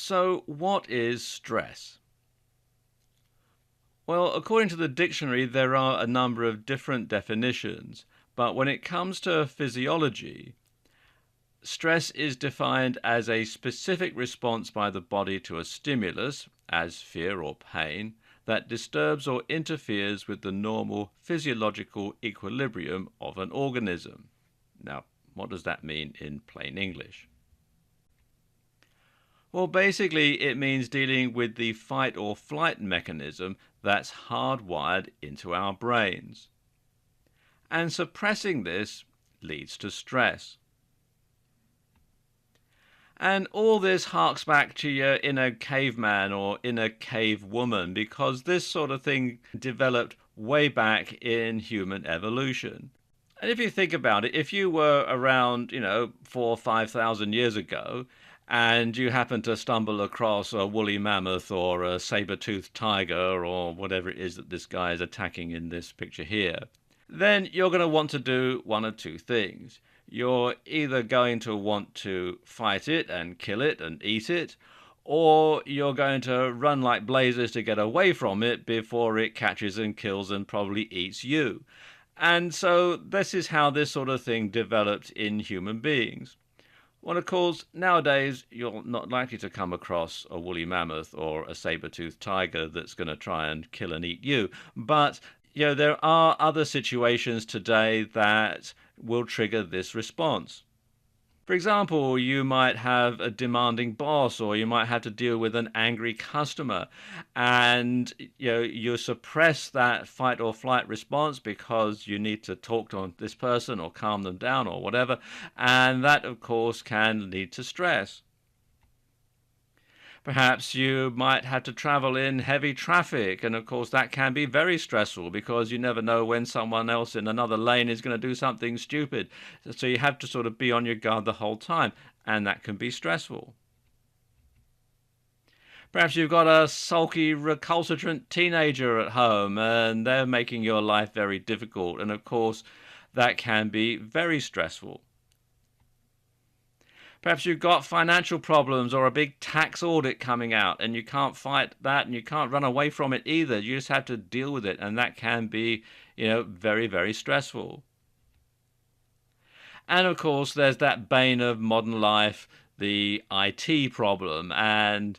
So, what is stress? Well, according to the dictionary, there are a number of different definitions, but when it comes to physiology, stress is defined as a specific response by the body to a stimulus, as fear or pain, that disturbs or interferes with the normal physiological equilibrium of an organism. Now, what does that mean in plain English? Well, basically, it means dealing with the fight or flight mechanism that's hardwired into our brains. And suppressing this leads to stress. And all this harks back to your inner caveman or inner cave woman, because this sort of thing developed way back in human evolution. And if you think about it, if you were around, 4 or 5 thousand years ago, and you happen to stumble across a woolly mammoth or a saber-toothed tiger or whatever it is that this guy is attacking in this picture here, then you're going to want to do one of two things. You're either going to want to fight it and kill it and eat it, or you're going to run like blazes to get away from it before it catches and kills and probably eats you. And so this is how this sort of thing developed in human beings. Well, of course, nowadays you're not likely to come across a woolly mammoth or a saber-toothed tiger that's going to try and kill and eat you. But, there are other situations today that will trigger this response. For example, you might have a demanding boss, or you might have to deal with an angry customer, and you suppress that fight or flight response because you need to talk to this person or calm them down or whatever, and that of course can lead to stress. Perhaps you might have to travel in heavy traffic, and of course that can be very stressful because you never know when someone else in another lane is going to do something stupid. So you have to sort of be on your guard the whole time, and that can be stressful. Perhaps you've got a sulky, recalcitrant teenager at home, and they're making your life very difficult, and of course that can be very stressful. Perhaps you've got financial problems or a big tax audit coming out, and you can't fight that and you can't run away from it either. You just have to deal with it, and that can be, very, very stressful. And of course, there's that bane of modern life, the IT problem. And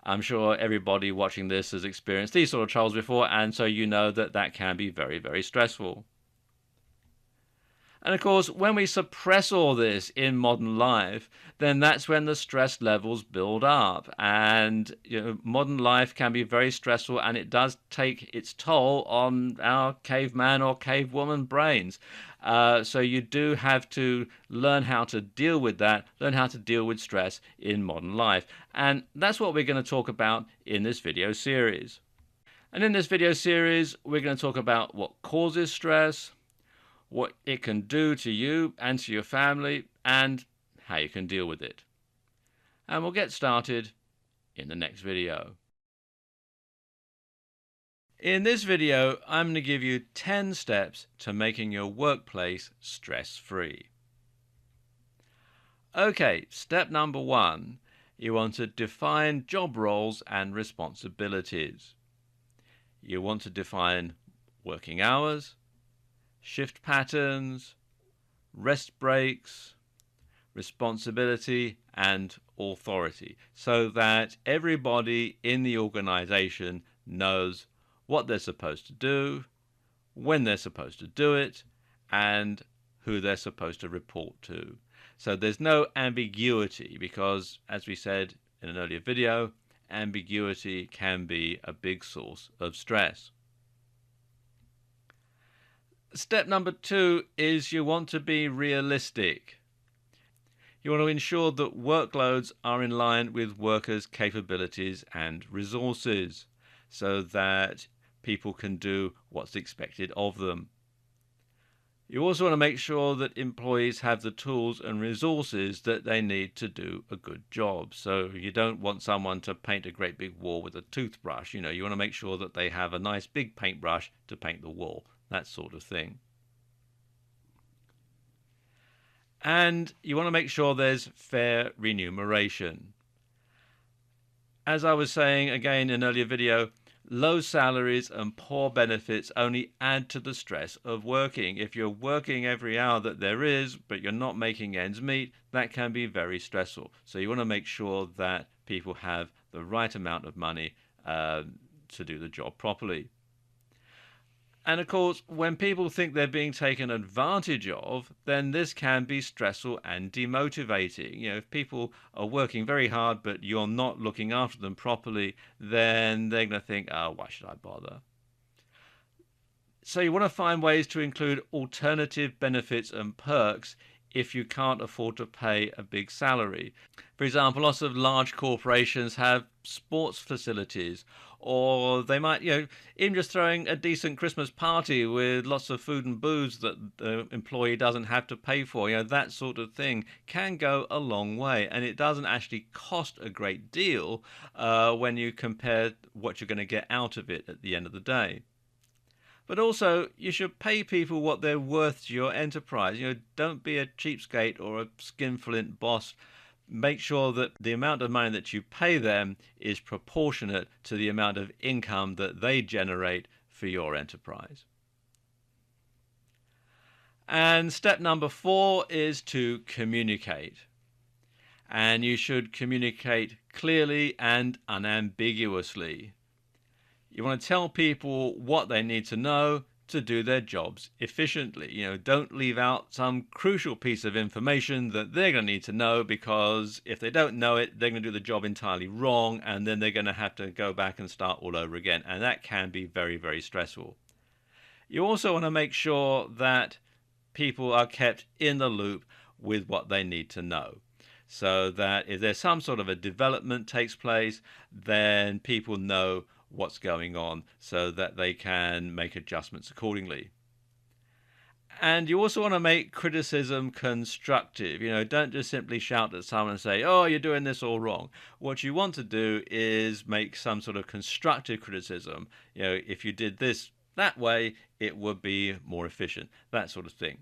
I'm sure everybody watching this has experienced these sort of troubles before, and so you know that that can be very, very stressful. And of course, when we suppress all this in modern life, then that's when the stress levels build up. And modern life can be very stressful, and it does take its toll on our caveman or cavewoman brains. So you do have to learn how to deal with that, learn how to deal with stress in modern life. And that's what we're going to talk about in this video series. And in this video series, we're going to talk about what causes stress, what it can do to you and to your family, and how you can deal with it. And we'll get started in the next video. In this video, I'm going to give you 10 steps to making your workplace stress-free. Okay, step number 1. You want to define job roles and responsibilities. You want to define working hours, shift patterns, rest breaks, responsibility, and authority, so that everybody in the organization knows what they're supposed to do, when they're supposed to do it, and who they're supposed to report to. So there's no ambiguity because, as we said in an earlier video, ambiguity can be a big source of stress. Step number 2 is you want to be realistic. You want to ensure that workloads are in line with workers' capabilities and resources so that people can do what's expected of them. You also want to make sure that employees have the tools and resources that they need to do a good job. So you don't want someone to paint a great big wall with a toothbrush. You want to make sure that they have a nice big paintbrush to paint the wall. That sort of thing. And you want to make sure there's fair remuneration. As I was saying again in an earlier video, low salaries and poor benefits only add to the stress of working. If you're working every hour that there is, but you're not making ends meet, that can be very stressful. So you want to make sure that people have the right amount of money to do the job properly. And of course, when people think they're being taken advantage of, then this can be stressful and demotivating. If people are working very hard, but you're not looking after them properly, then they're going to think, oh, why should I bother? So you want to find ways to include alternative benefits and perks if you can't afford to pay a big salary. For example, lots of large corporations have sports facilities, or they might, even just throwing a decent Christmas party with lots of food and booze that the employee doesn't have to pay for. That sort of thing can go a long way, and it doesn't actually cost a great deal when you compare what you're going to get out of it at the end of the day. But also, you should pay people what they're worth to your enterprise. Don't be a cheapskate or a skinflint boss. Make sure that the amount of money that you pay them is proportionate to the amount of income that they generate for your enterprise. And step number 4 is to communicate. And you should communicate clearly and unambiguously. You want to tell people what they need to know to do their jobs efficiently. Don't leave out some crucial piece of information that they're going to need to know, because if they don't know it, they're going to do the job entirely wrong, and then they're going to have to go back and start all over again. And that can be very, very stressful. You also want to make sure that people are kept in the loop with what they need to know, so that if there's some sort of a development takes place, then people know what's going on so that they can make adjustments accordingly. And you also want to make criticism constructive. Don't just simply shout at someone and say, oh, you're doing this all wrong. What you want to do is make some sort of constructive criticism. If you did this that way, it would be more efficient, that sort of thing.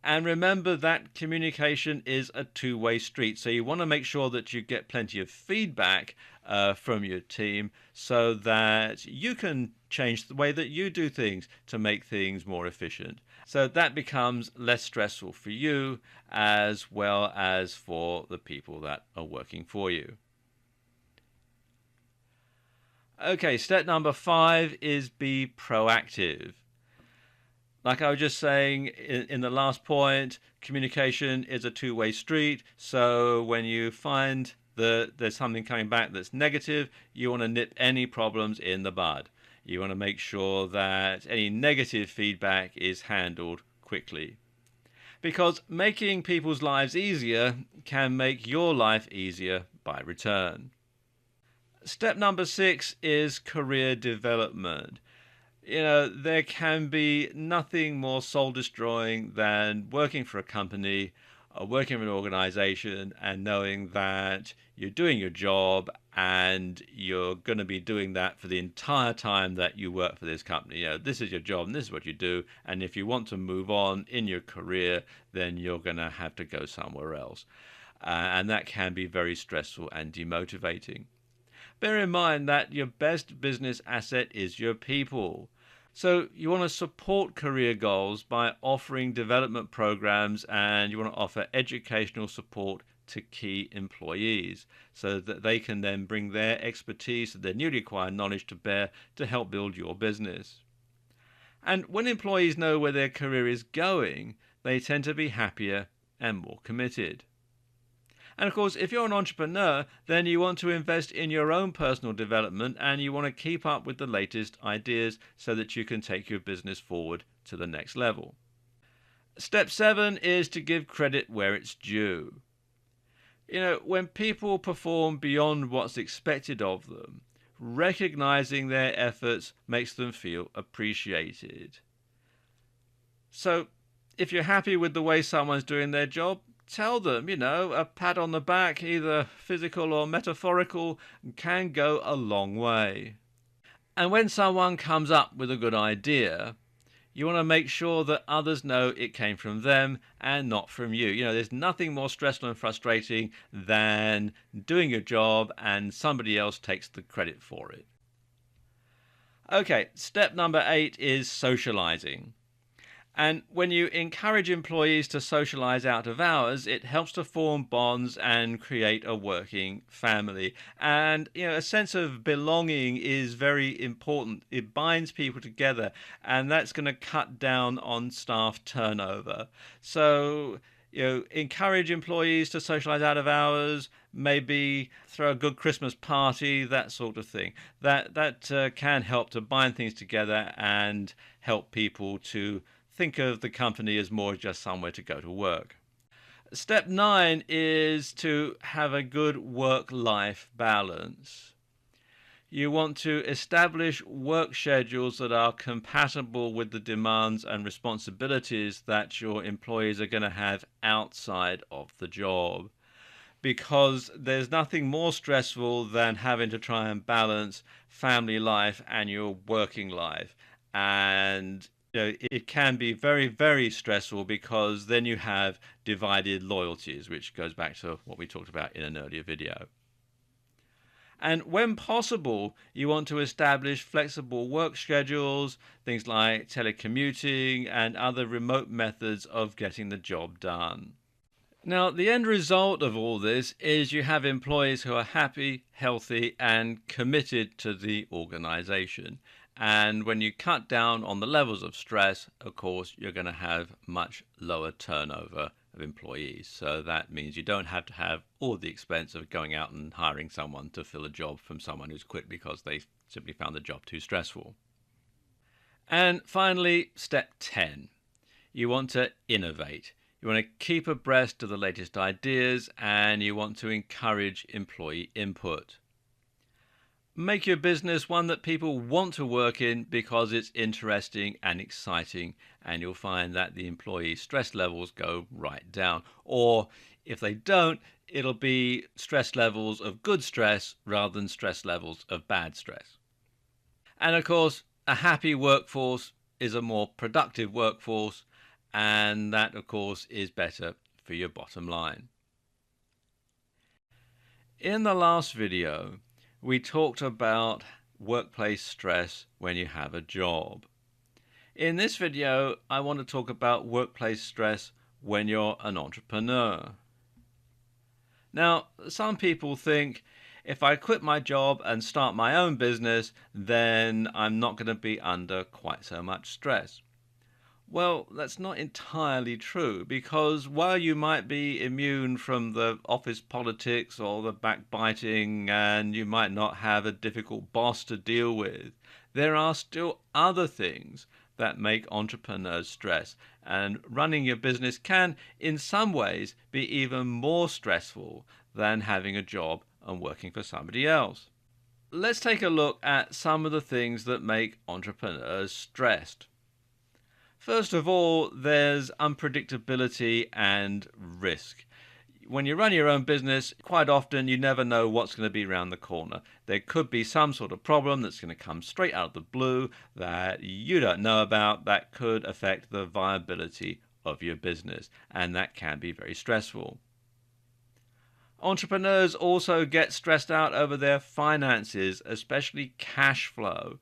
And remember that communication is a two-way street. So you want to make sure that you get plenty of feedback from your team so that you can change the way that you do things to make things more efficient. So that becomes less stressful for you as well as for the people that are working for you. Okay, step number 5 is be proactive. Like I was just saying in the last point, communication is a two-way street. So when you find that there's something coming back that's negative, you want to nip any problems in the bud. You want to make sure that any negative feedback is handled quickly. Because making people's lives easier can make your life easier by return. Step number 6 is career development. There can be nothing more soul-destroying than working for a company or working for an organization and knowing that you're doing your job and you're going to be doing that for the entire time that you work for this company. This is your job and this is what you do. And if you want to move on in your career, then you're going to have to go somewhere else. And that can be very stressful and demotivating. Bear in mind that your best business asset is your people. So you want to support career goals by offering development programs, and you want to offer educational support to key employees so that they can then bring their expertise, their newly acquired knowledge to bear to help build your business. And when employees know where their career is going, they tend to be happier and more committed. And of course, if you're an entrepreneur, then you want to invest in your own personal development and you want to keep up with the latest ideas so that you can take your business forward to the next level. Step 7 is to give credit where it's due. When people perform beyond what's expected of them, recognizing their efforts makes them feel appreciated. So if you're happy with the way someone's doing their job, tell them, a pat on the back, either physical or metaphorical, can go a long way. And when someone comes up with a good idea, You want to make sure that others know it came from them and not from you. There's nothing more stressful and frustrating than doing your job and somebody else takes the credit for it. Okay, step number 8 is socializing. And when you encourage employees to socialize out of hours, it helps to form bonds and create a working family. And, a sense of belonging is very important. It binds people together, and that's going to cut down on staff turnover. So, encourage employees to socialize out of hours, maybe throw a good Christmas party, that sort of thing. That can help to bind things together and help people to think of the company as more just somewhere to go to work. Step 9 is to have a good work-life balance. You want to establish work schedules that are compatible with the demands and responsibilities that your employees are going to have outside of the job. Because there's nothing more stressful than having to try and balance family life and your working life. And it can be very, very stressful because then you have divided loyalties, which goes back to what we talked about in an earlier video. And when possible, you want to establish flexible work schedules, things like telecommuting and other remote methods of getting the job done. Now, the end result of all this is you have employees who are happy, healthy, and committed to the organization. And when you cut down on the levels of stress, of course, you're going to have much lower turnover of employees. So that means you don't have to have all the expense of going out and hiring someone to fill a job from someone who's quit because they simply found the job too stressful. And finally, step 10. You want to innovate. You want to keep abreast of the latest ideas and you want to encourage employee input. Make your business one that people want to work in because it's interesting and exciting, and you'll find that the employee stress levels go right down. Or if they don't, it'll be stress levels of good stress rather than stress levels of bad stress. And of course, a happy workforce is a more productive workforce, and that, of course, is better for your bottom line. In the last video, we talked about workplace stress when you have a job. In this video, I want to talk about workplace stress when you're an entrepreneur. Now, some people think if I quit my job and start my own business, then I'm not going to be under quite so much stress. Well, that's not entirely true, because while you might be immune from the office politics or the backbiting and you might not have a difficult boss to deal with, there are still other things that make entrepreneurs stress, and running your business can, in some ways, be even more stressful than having a job and working for somebody else. Let's take a look at some of the things that make entrepreneurs stressed. First of all, there's unpredictability and risk. When you run your own business, quite often you never know what's going to be around the corner. There could be some sort of problem that's going to come straight out of the blue that you don't know about that could affect the viability of your business, and that can be very stressful. Entrepreneurs also get stressed out over their finances, especially cash flow.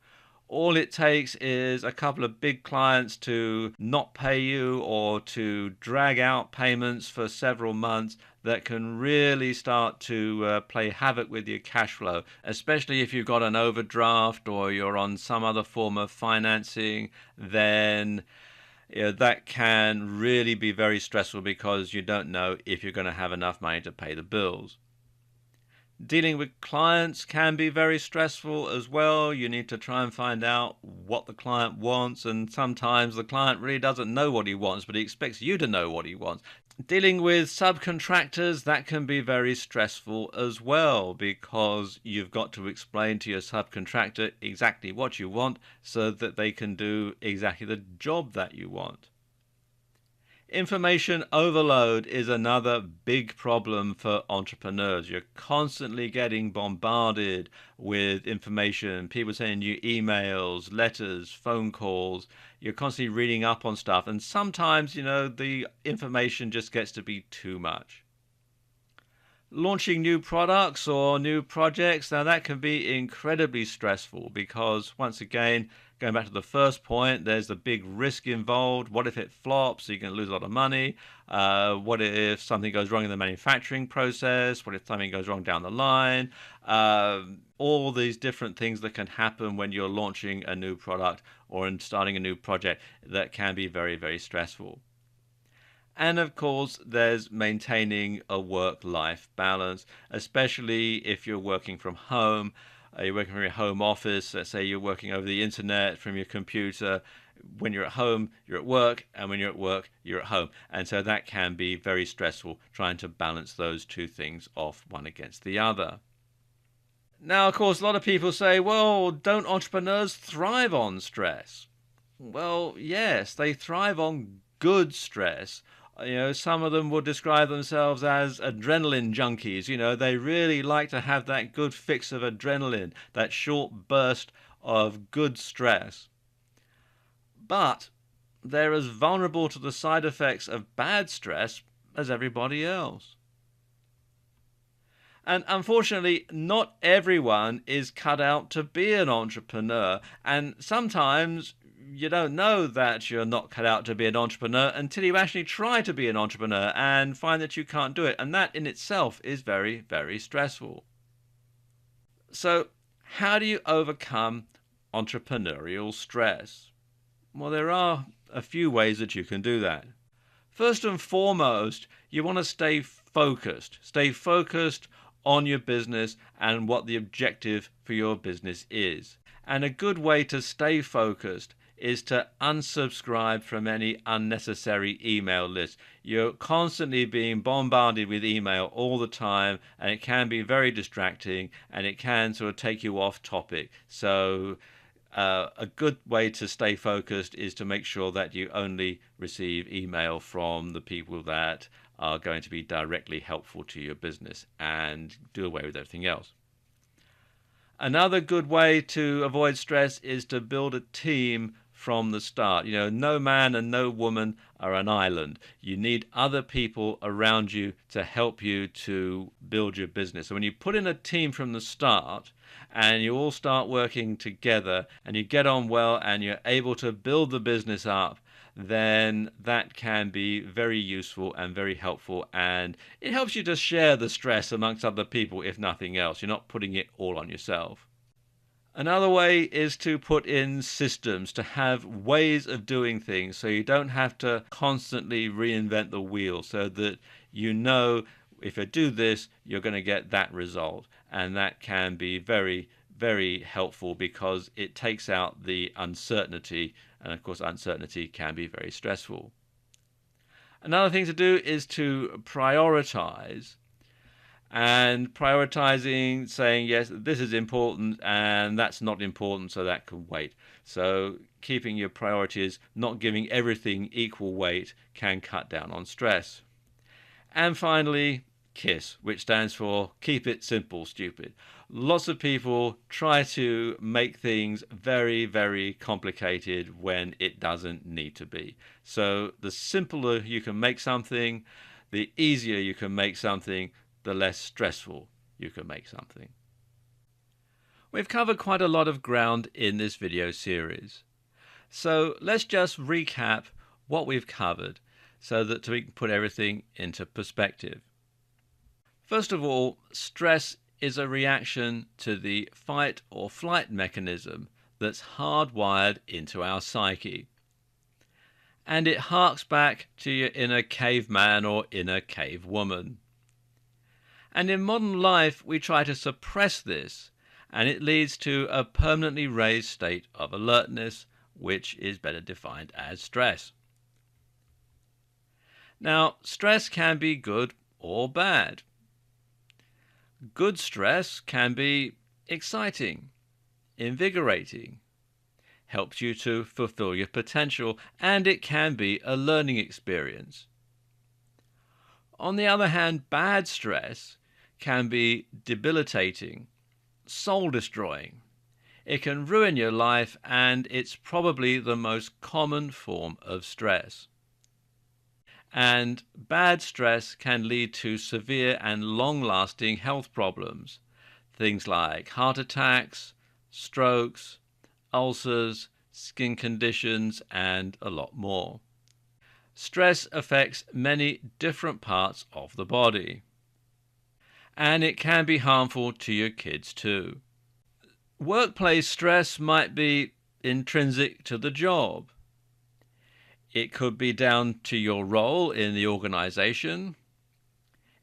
All it takes is a couple of big clients to not pay you or to drag out payments for several months that can really start to play havoc with your cash flow, especially if you've got an overdraft or you're on some other form of financing. Then that can really be very stressful because you don't know if you're going to have enough money to pay the bills. Dealing with clients can be very stressful as well. You need to try and find out what the client wants, and sometimes the client really doesn't know what he wants, but he expects you to know what he wants. Dealing with subcontractors, that can be very stressful as well, because you've got to explain to your subcontractor exactly what you want so that they can do exactly the job that you want. Information overload is another big problem for entrepreneurs. You're constantly getting bombarded with information, people sending you emails, letters, phone calls. You're constantly reading up on stuff, and sometimes, the information just gets to be too much. Launching new products or new projects, now that can be incredibly stressful because, once again, going back to the first point, there's the big risk involved. What if it flops? You're going to lose a lot of money. What if something goes wrong in the manufacturing process? What if something goes wrong down the line? All these different things that can happen when you're launching a new product or in starting a new project that can be very, very stressful. And of course, there's maintaining a work-life balance, especially if you're working from home. You're working from your home office. Let's say you're working over the internet from your computer. When you're at home, you're at work, and when you're at work, you're at home. And so that can be very stressful, trying to balance those two things off one against the other. Now, of course, a lot of people say, well, don't entrepreneurs thrive on stress? Well, yes, they thrive on good stress. Some of them would describe themselves as adrenaline junkies. They really like to have that good fix of adrenaline, that short burst of good stress. But they're as vulnerable to the side effects of bad stress as everybody else. And unfortunately, not everyone is cut out to be an entrepreneur. And sometimes you don't know that you're not cut out to be an entrepreneur until you actually try to be an entrepreneur and find that you can't do it. And that in itself is very, very stressful. So, how do you overcome entrepreneurial stress? Well, there are a few ways that you can do that. First and foremost, you want to stay focused. Stay focused on your business and what the objective for your business is. And a good way to stay focused is to unsubscribe from any unnecessary email lists. You're constantly being bombarded with email all the time, and it can be very distracting, and it can sort of take you off topic. So a good way to stay focused is to make sure that you only receive email from the people that are going to be directly helpful to your business, and do away with everything else. Another good way to avoid stress is to build a team from the start. No man and no woman are an island. You need other people around you to help you to build your business. So when you put in a team from the start and you all start working together and you get on well and you're able to build the business up, then that can be very useful and very helpful, and it helps you to share the stress amongst other people, if nothing else. You're not putting it all on yourself. Another way is to put in systems, to have ways of doing things so you don't have to constantly reinvent the wheel, so that if you do this, you're going to get that result. And that can be very, very helpful because it takes out the uncertainty, and of course uncertainty can be very stressful. Another thing to do is to prioritize. And prioritizing, saying, yes, this is important and that's not important, so that can wait. So keeping your priorities, not giving everything equal weight, can cut down on stress. And finally, KISS, which stands for Keep It Simple, Stupid. Lots of people try to make things very, very complicated when it doesn't need to be. So the simpler you can make something, the easier you can make something, the less stressful you can make something. We've covered quite a lot of ground in this video series. So let's just recap what we've covered so that we can put everything into perspective. First of all, stress is a reaction to the fight or flight mechanism that's hardwired into our psyche. And it harks back to your inner caveman or inner cavewoman. And in modern life, we try to suppress this, and it leads to a permanently raised state of alertness, which is better defined as stress. Now, stress can be good or bad. Good stress can be exciting, invigorating. helps you to fulfill your potential, and it can be a learning experience. On the other hand, bad stress can be debilitating, soul destroying. It can ruin your life, and it's probably the most common form of stress. And bad stress can lead to severe and long-lasting health problems, things like heart attacks, strokes, ulcers, skin conditions, and a lot more. Stress affects many different parts of the body, and it can be harmful to your kids too. Workplace stress might be intrinsic to the job. It could be down to your role in the organization.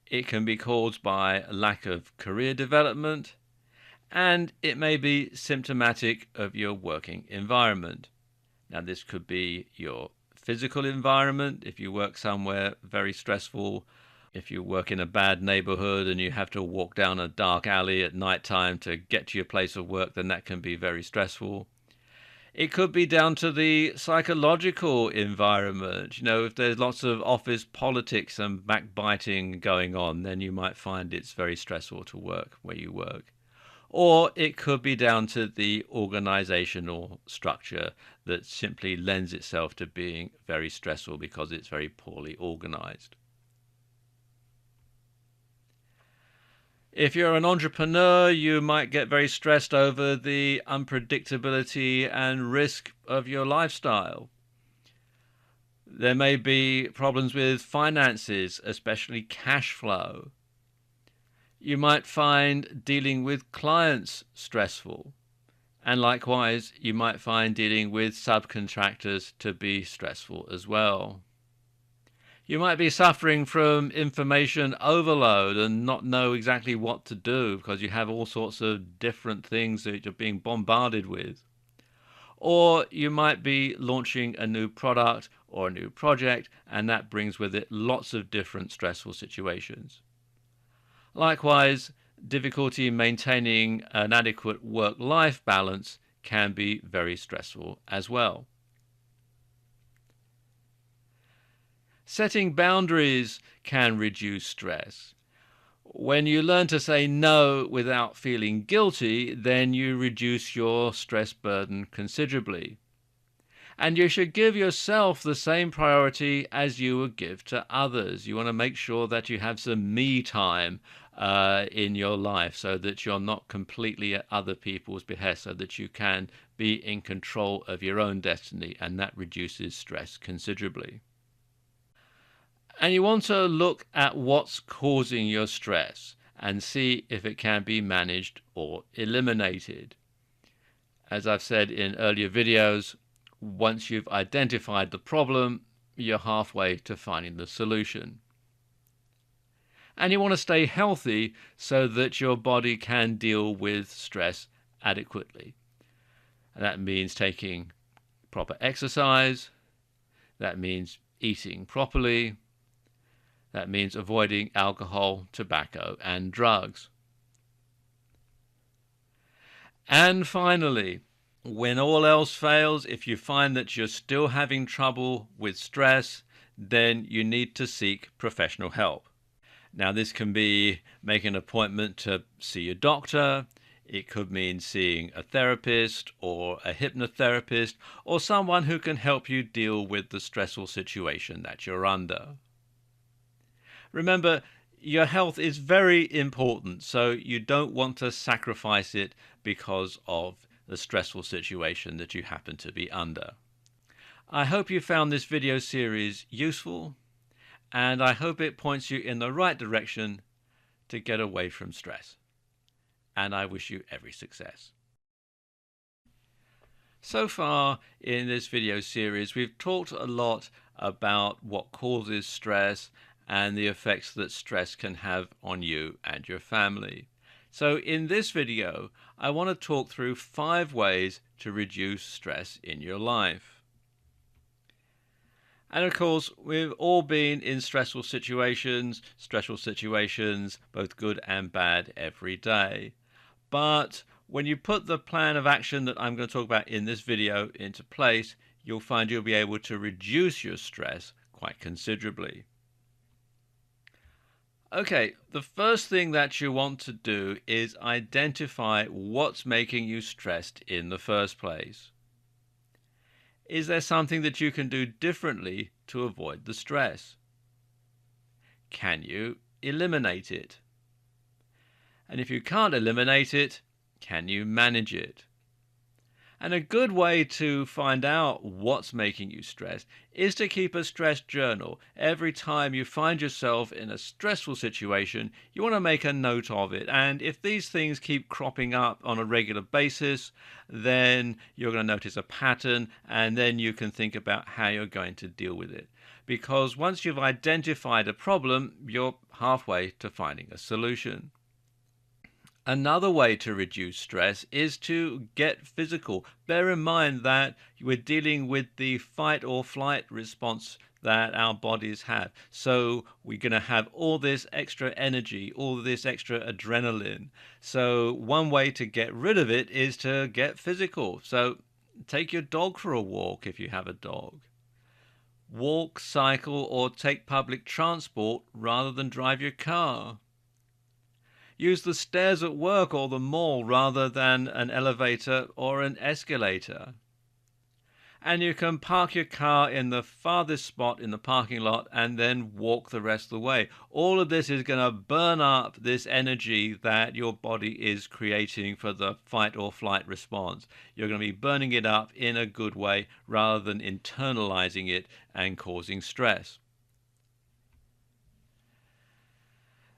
It can be caused by a lack of career development, and it may be symptomatic of your working environment. Now, this could be your physical environment if you work somewhere very stressful. If you work in a bad neighborhood and you have to walk down a dark alley at night time to get to your place of work, then that can be very stressful. It could be down to the psychological environment. If there's lots of office politics and backbiting going on, then you might find it's very stressful to work where you work. Or it could be down to the organizational structure that simply lends itself to being very stressful because it's very poorly organized. If you're an entrepreneur, you might get very stressed over the unpredictability and risk of your lifestyle. There may be problems with finances, especially cash flow. You might find dealing with clients stressful. And likewise, you might find dealing with subcontractors to be stressful as well. You might be suffering from information overload and not know exactly what to do because you have all sorts of different things that you're being bombarded with. Or you might be launching a new product or a new project, and that brings with it lots of different stressful situations. Likewise, difficulty maintaining an adequate work-life balance can be very stressful as well. Setting boundaries can reduce stress. When you learn to say no without feeling guilty, then you reduce your stress burden considerably. And you should give yourself the same priority as you would give to others. You want to make sure that you have some me time in your life so that you're not completely at other people's behest, so that you can be in control of your own destiny, and that reduces stress considerably. And you want to look at what's causing your stress and see if it can be managed or eliminated. As I've said in earlier videos, once you've identified the problem, you're halfway to finding the solution. And you want to stay healthy so that your body can deal with stress adequately. And that means taking proper exercise. That means eating properly. That means avoiding alcohol, tobacco, and drugs. And finally, when all else fails, if you find that you're still having trouble with stress, then you need to seek professional help. Now, this can be making an appointment to see a doctor. It could mean seeing a therapist or a hypnotherapist or someone who can help you deal with the stressful situation that you're under. Remember, your health is very important, so you don't want to sacrifice it because of the stressful situation that you happen to be under. I hope you found this video series useful, and I hope it points you in the right direction to get away from stress. And I wish you every success. So far in this video series, we've talked a lot about what causes stress and the effects that stress can have on you and your family. So in this video, I want to talk through 5 ways to reduce stress in your life. And of course, we've all been in stressful situations, both good and bad, every day. But When you put the plan of action that I'm going to talk about in this video into place, you'll find you'll be able to reduce your stress quite considerably. Okay, the first thing that you want to do is identify what's making you stressed in the first place. Is there something that you can do differently to avoid the stress? Can you eliminate it? And if you can't eliminate it, can you manage it? And a good way to find out what's making you stressed is to keep a stress journal. Every time you find yourself in a stressful situation, you want to make a note of it. And if these things keep cropping up on a regular basis, then you're going to notice a pattern, and then you can think about how you're going to deal with it. Because once you've identified a problem, you're halfway to finding a solution. Another way to reduce stress is to get physical. Bear in mind that we're dealing with the fight or flight response that our bodies have. So we're going to have all this extra energy, all this extra adrenaline. So one way to get rid of it is to get physical. So take your dog for a walk if you have a dog. Walk, cycle, or take public transport rather than drive your car. Use the stairs at work or the mall rather than an elevator or an escalator. And you can park your car in the farthest spot in the parking lot and then walk the rest of the way. All of this is going to burn up this energy that your body is creating for the fight or flight response. You're going to be burning it up in a good way rather than internalizing it and causing stress.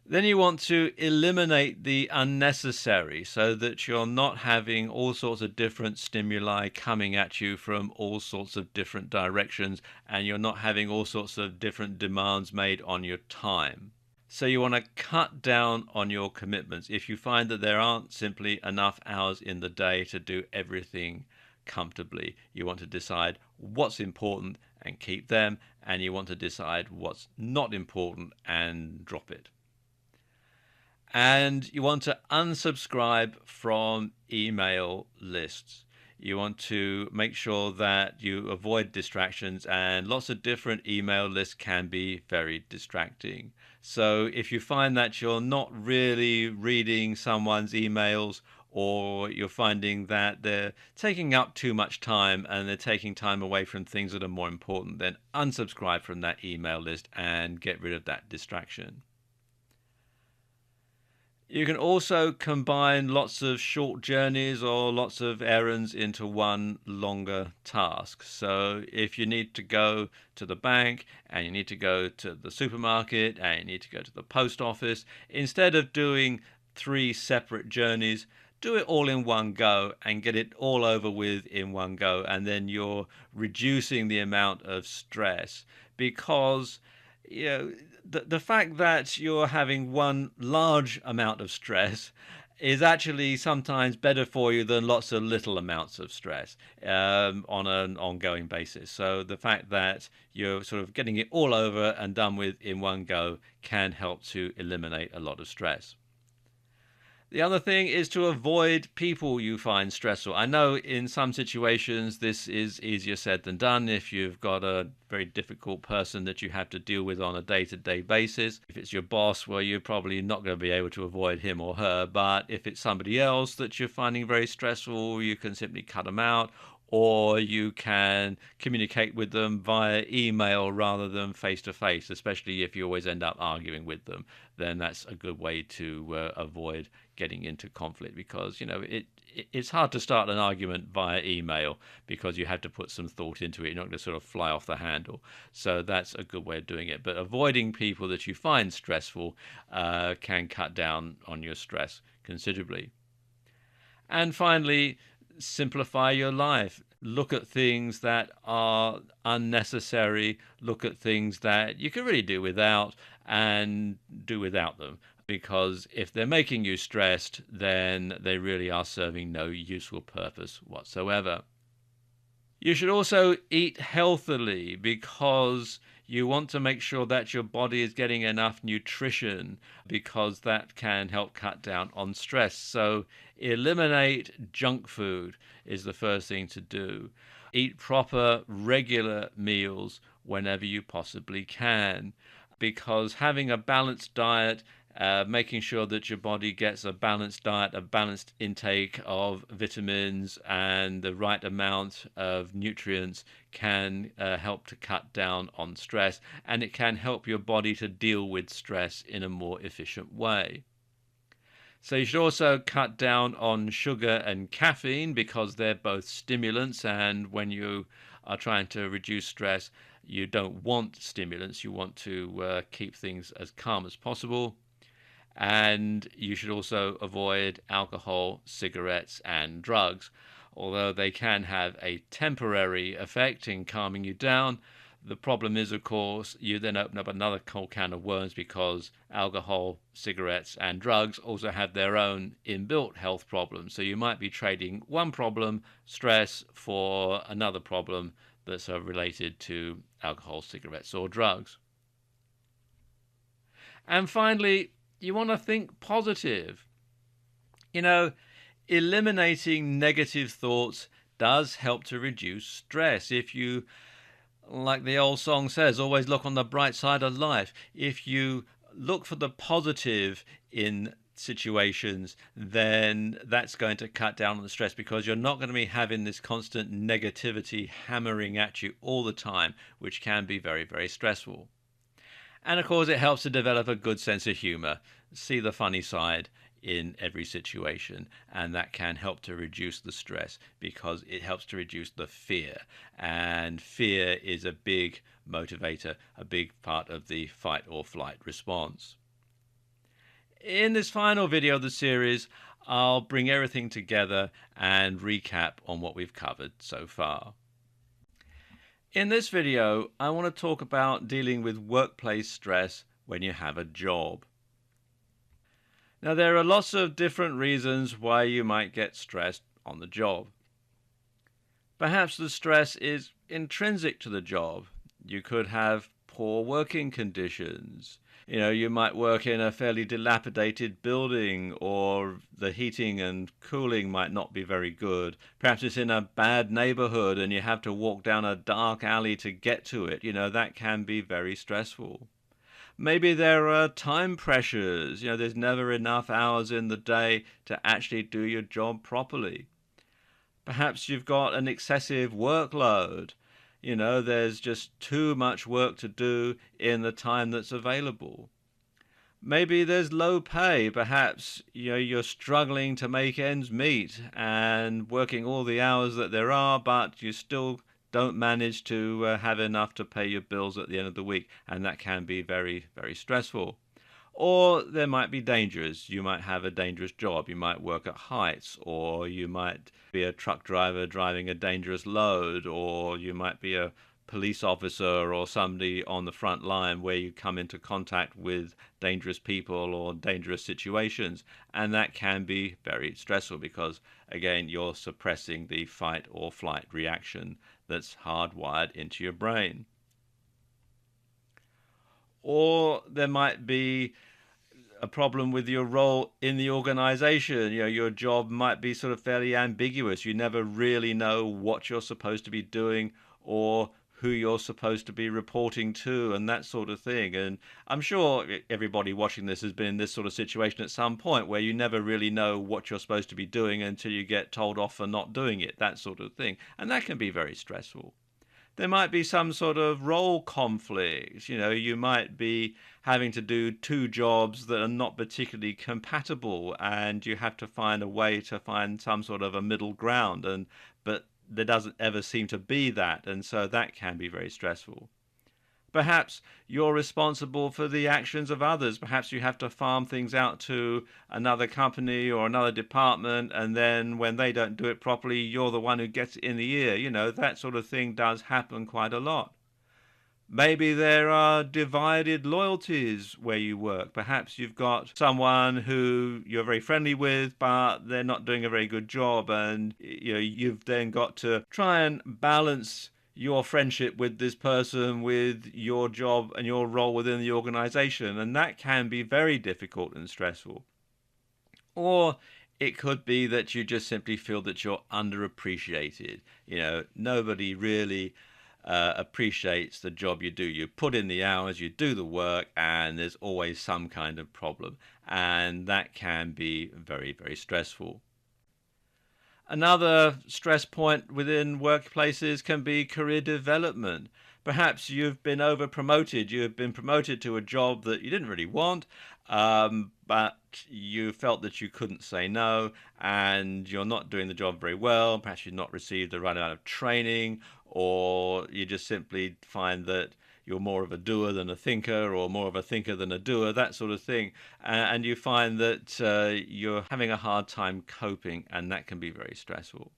Then you want to eliminate the unnecessary so that you're not having all sorts of different stimuli coming at you from all sorts of different directions, and you're not having all sorts of different demands made on your time. So you want to cut down on your commitments. If you find that there aren't simply enough hours in the day to do everything comfortably, you want to decide what's important and keep them, and you want to decide what's not important and drop it. And you want to unsubscribe from email lists. You want to make sure that you avoid distractions, and lots of different email lists can be very distracting. So if you find that you're not really reading someone's emails, or you're finding that they're taking up too much time and they're taking time away from things that are more important, then unsubscribe from that email list and get rid of that distraction. You can also combine lots of short journeys or lots of errands into one longer task. So if you need to go to the bank and you need to go to the supermarket and you need to go to the post office, instead of doing 3 separate journeys, do it all in one go and get it all over with in one go. And then you're reducing the amount of stress, because the fact that you're having one large amount of stress is actually sometimes better for you than lots of little amounts of stress on an ongoing basis. So the fact that you're sort of getting it all over and done with in one go can help to eliminate a lot of stress. The other thing is to avoid people you find stressful. I know in some situations this is easier said than done if you've got a very difficult person that you have to deal with on a day-to-day basis. If it's your boss, well, you're probably not going to be able to avoid him or her. But if it's somebody else that you're finding very stressful, you can simply cut them out, or you can communicate with them via email rather than face-to-face, especially if you always end up arguing with them. Then that's a good way to avoid getting into conflict, because it's hard to start an argument via email because you have to put some thought into it. You're not going to sort of fly off the handle. So that's a good way of doing it. But avoiding people that you find stressful can cut down on your stress considerably. And finally, simplify your life. Look at things that are unnecessary. Look at things that you can really do without, and do without them. Because if they're making you stressed, then they really are serving no useful purpose whatsoever. You should also eat healthily, because You want to make sure that your body is getting enough nutrition because that can help cut down on stress. So, eliminate junk food is the first thing to do. Eat proper, regular meals whenever you possibly can, because having a balanced diet, making sure that your body gets a balanced diet, a balanced intake of vitamins, and the right amount of nutrients can help to cut down on stress, and it can help your body to deal with stress in a more efficient way. So you should also cut down on sugar and caffeine because they're both stimulants, and when you are trying to reduce stress, you don't want stimulants. You want to keep things as calm as possible. And you should also avoid alcohol, cigarettes, and drugs. Although they can have a temporary effect in calming you down, the problem is, of course, you then open up another whole can of worms because alcohol, cigarettes, and drugs also have their own inbuilt health problems. So you might be trading one problem, stress, for another problem that's related to alcohol, cigarettes, or drugs. And finally, you want to think positive. You know, eliminating negative thoughts does help to reduce stress. If you, like the old song says, always look on the bright side of life. If you look for the positive in situations, then that's going to cut down on the stress because you're not going to be having this constant negativity hammering at you all the time, which can be very, very stressful. And of course, it helps to develop a good sense of humor, see the funny side in every situation, and that can help to reduce the stress because it helps to reduce the fear. And fear is a big motivator, a big part of the fight or flight response. In this final video of the series, I'll bring everything together and recap on what we've covered so far. In this video, I want to talk about dealing with workplace stress when you have a job. Now, there are lots of different reasons why you might get stressed on the job. Perhaps the stress is intrinsic to the job. You could have poor working conditions. You might work in a fairly dilapidated building, or the heating and cooling might not be very good. Perhaps it's in a bad neighborhood and you have to walk down a dark alley to get to it. That can be very stressful. Maybe there are time pressures. There's never enough hours in the day to actually do your job properly. Perhaps you've got an excessive workload. There's just too much work to do in the time that's available. Maybe there's low pay. Perhaps you're struggling to make ends meet and working all the hours that there are, but you still don't manage to have enough to pay your bills at the end of the week, and that can be very, very stressful. Or there might be dangers. You might have a dangerous job. You might work at heights, or you might be a truck driver driving a dangerous load, or you might be a police officer or somebody on the front line where you come into contact with dangerous people or dangerous situations. And that can be very stressful because, again, you're suppressing the fight or flight reaction that's hardwired into your brain. Or there might be a problem with your role in the organization. Your job might be sort of fairly ambiguous. You never really know what you're supposed to be doing or who you're supposed to be reporting to and that sort of thing. And I'm sure everybody watching this has been in this sort of situation at some point where you never really know what you're supposed to be doing until you get told off for not doing it, that sort of thing. And that can be very stressful. There might be some sort of role conflict. You might be having to do two jobs that are not particularly compatible, and you have to find a way to find some sort of a middle ground. But there doesn't ever seem to be that, and so that can be very stressful. Perhaps you're responsible for the actions of others. Perhaps you have to farm things out to another company or another department, and then when they don't do it properly, you're the one who gets it in the ear. That sort of thing does happen quite a lot. Maybe there are divided loyalties where you work. Perhaps you've got someone who you're very friendly with, but they're not doing a very good job, and you've then got to try and balance your friendship with this person, with your job and your role within the organization. And that can be very difficult and stressful. Or it could be that you just simply feel that you're underappreciated. Nobody really appreciates the job you do. You put in the hours, you do the work, and there's always some kind of problem. And that can be very, very stressful. Another stress point within workplaces can be career development. Perhaps you've been over promoted. You've been promoted to a job that you didn't really want, but you felt that you couldn't say no, and you're not doing the job very well. Perhaps you've not received the right amount of training, or you just simply find that you're more of a doer than a thinker, or more of a thinker than a doer, that sort of thing. And you find that you're having a hard time coping, and that can be very stressful.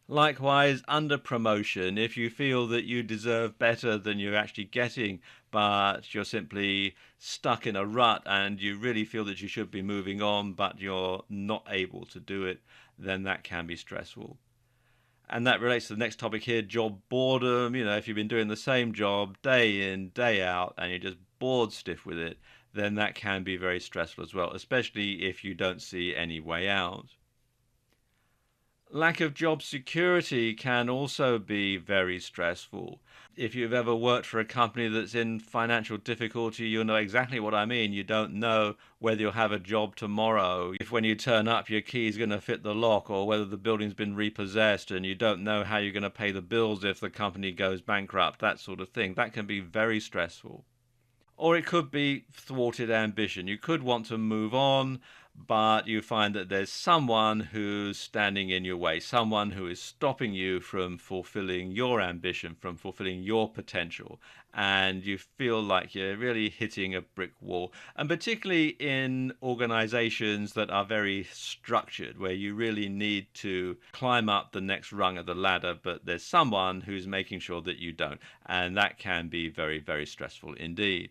Likewise, under promotion, if you feel that you deserve better than you're actually getting, but you're simply stuck in a rut and you really feel that you should be moving on, but you're not able to do it, then that can be stressful. And that relates to the next topic here, job boredom. If you've been doing the same job day in, day out, and you're just bored stiff with it, then that can be very stressful as well, especially if you don't see any way out. Lack of job security can also be very stressful. If you've ever worked for a company that's in financial difficulty, you'll know exactly what I mean. You don't know whether you'll have a job tomorrow, if when you turn up your key is going to fit the lock, or whether the building's been repossessed, and you don't know how you're going to pay the bills if the company goes bankrupt, that sort of thing. That can be very stressful. Or it could be thwarted ambition. You could want to move on, but you find that there's someone who's standing in your way, someone who is stopping you from fulfilling your ambition, from fulfilling your potential. And you feel like you're really hitting a brick wall. And particularly in organizations that are very structured, where you really need to climb up the next rung of the ladder, but there's someone who's making sure that you don't. And that can be very, very stressful indeed.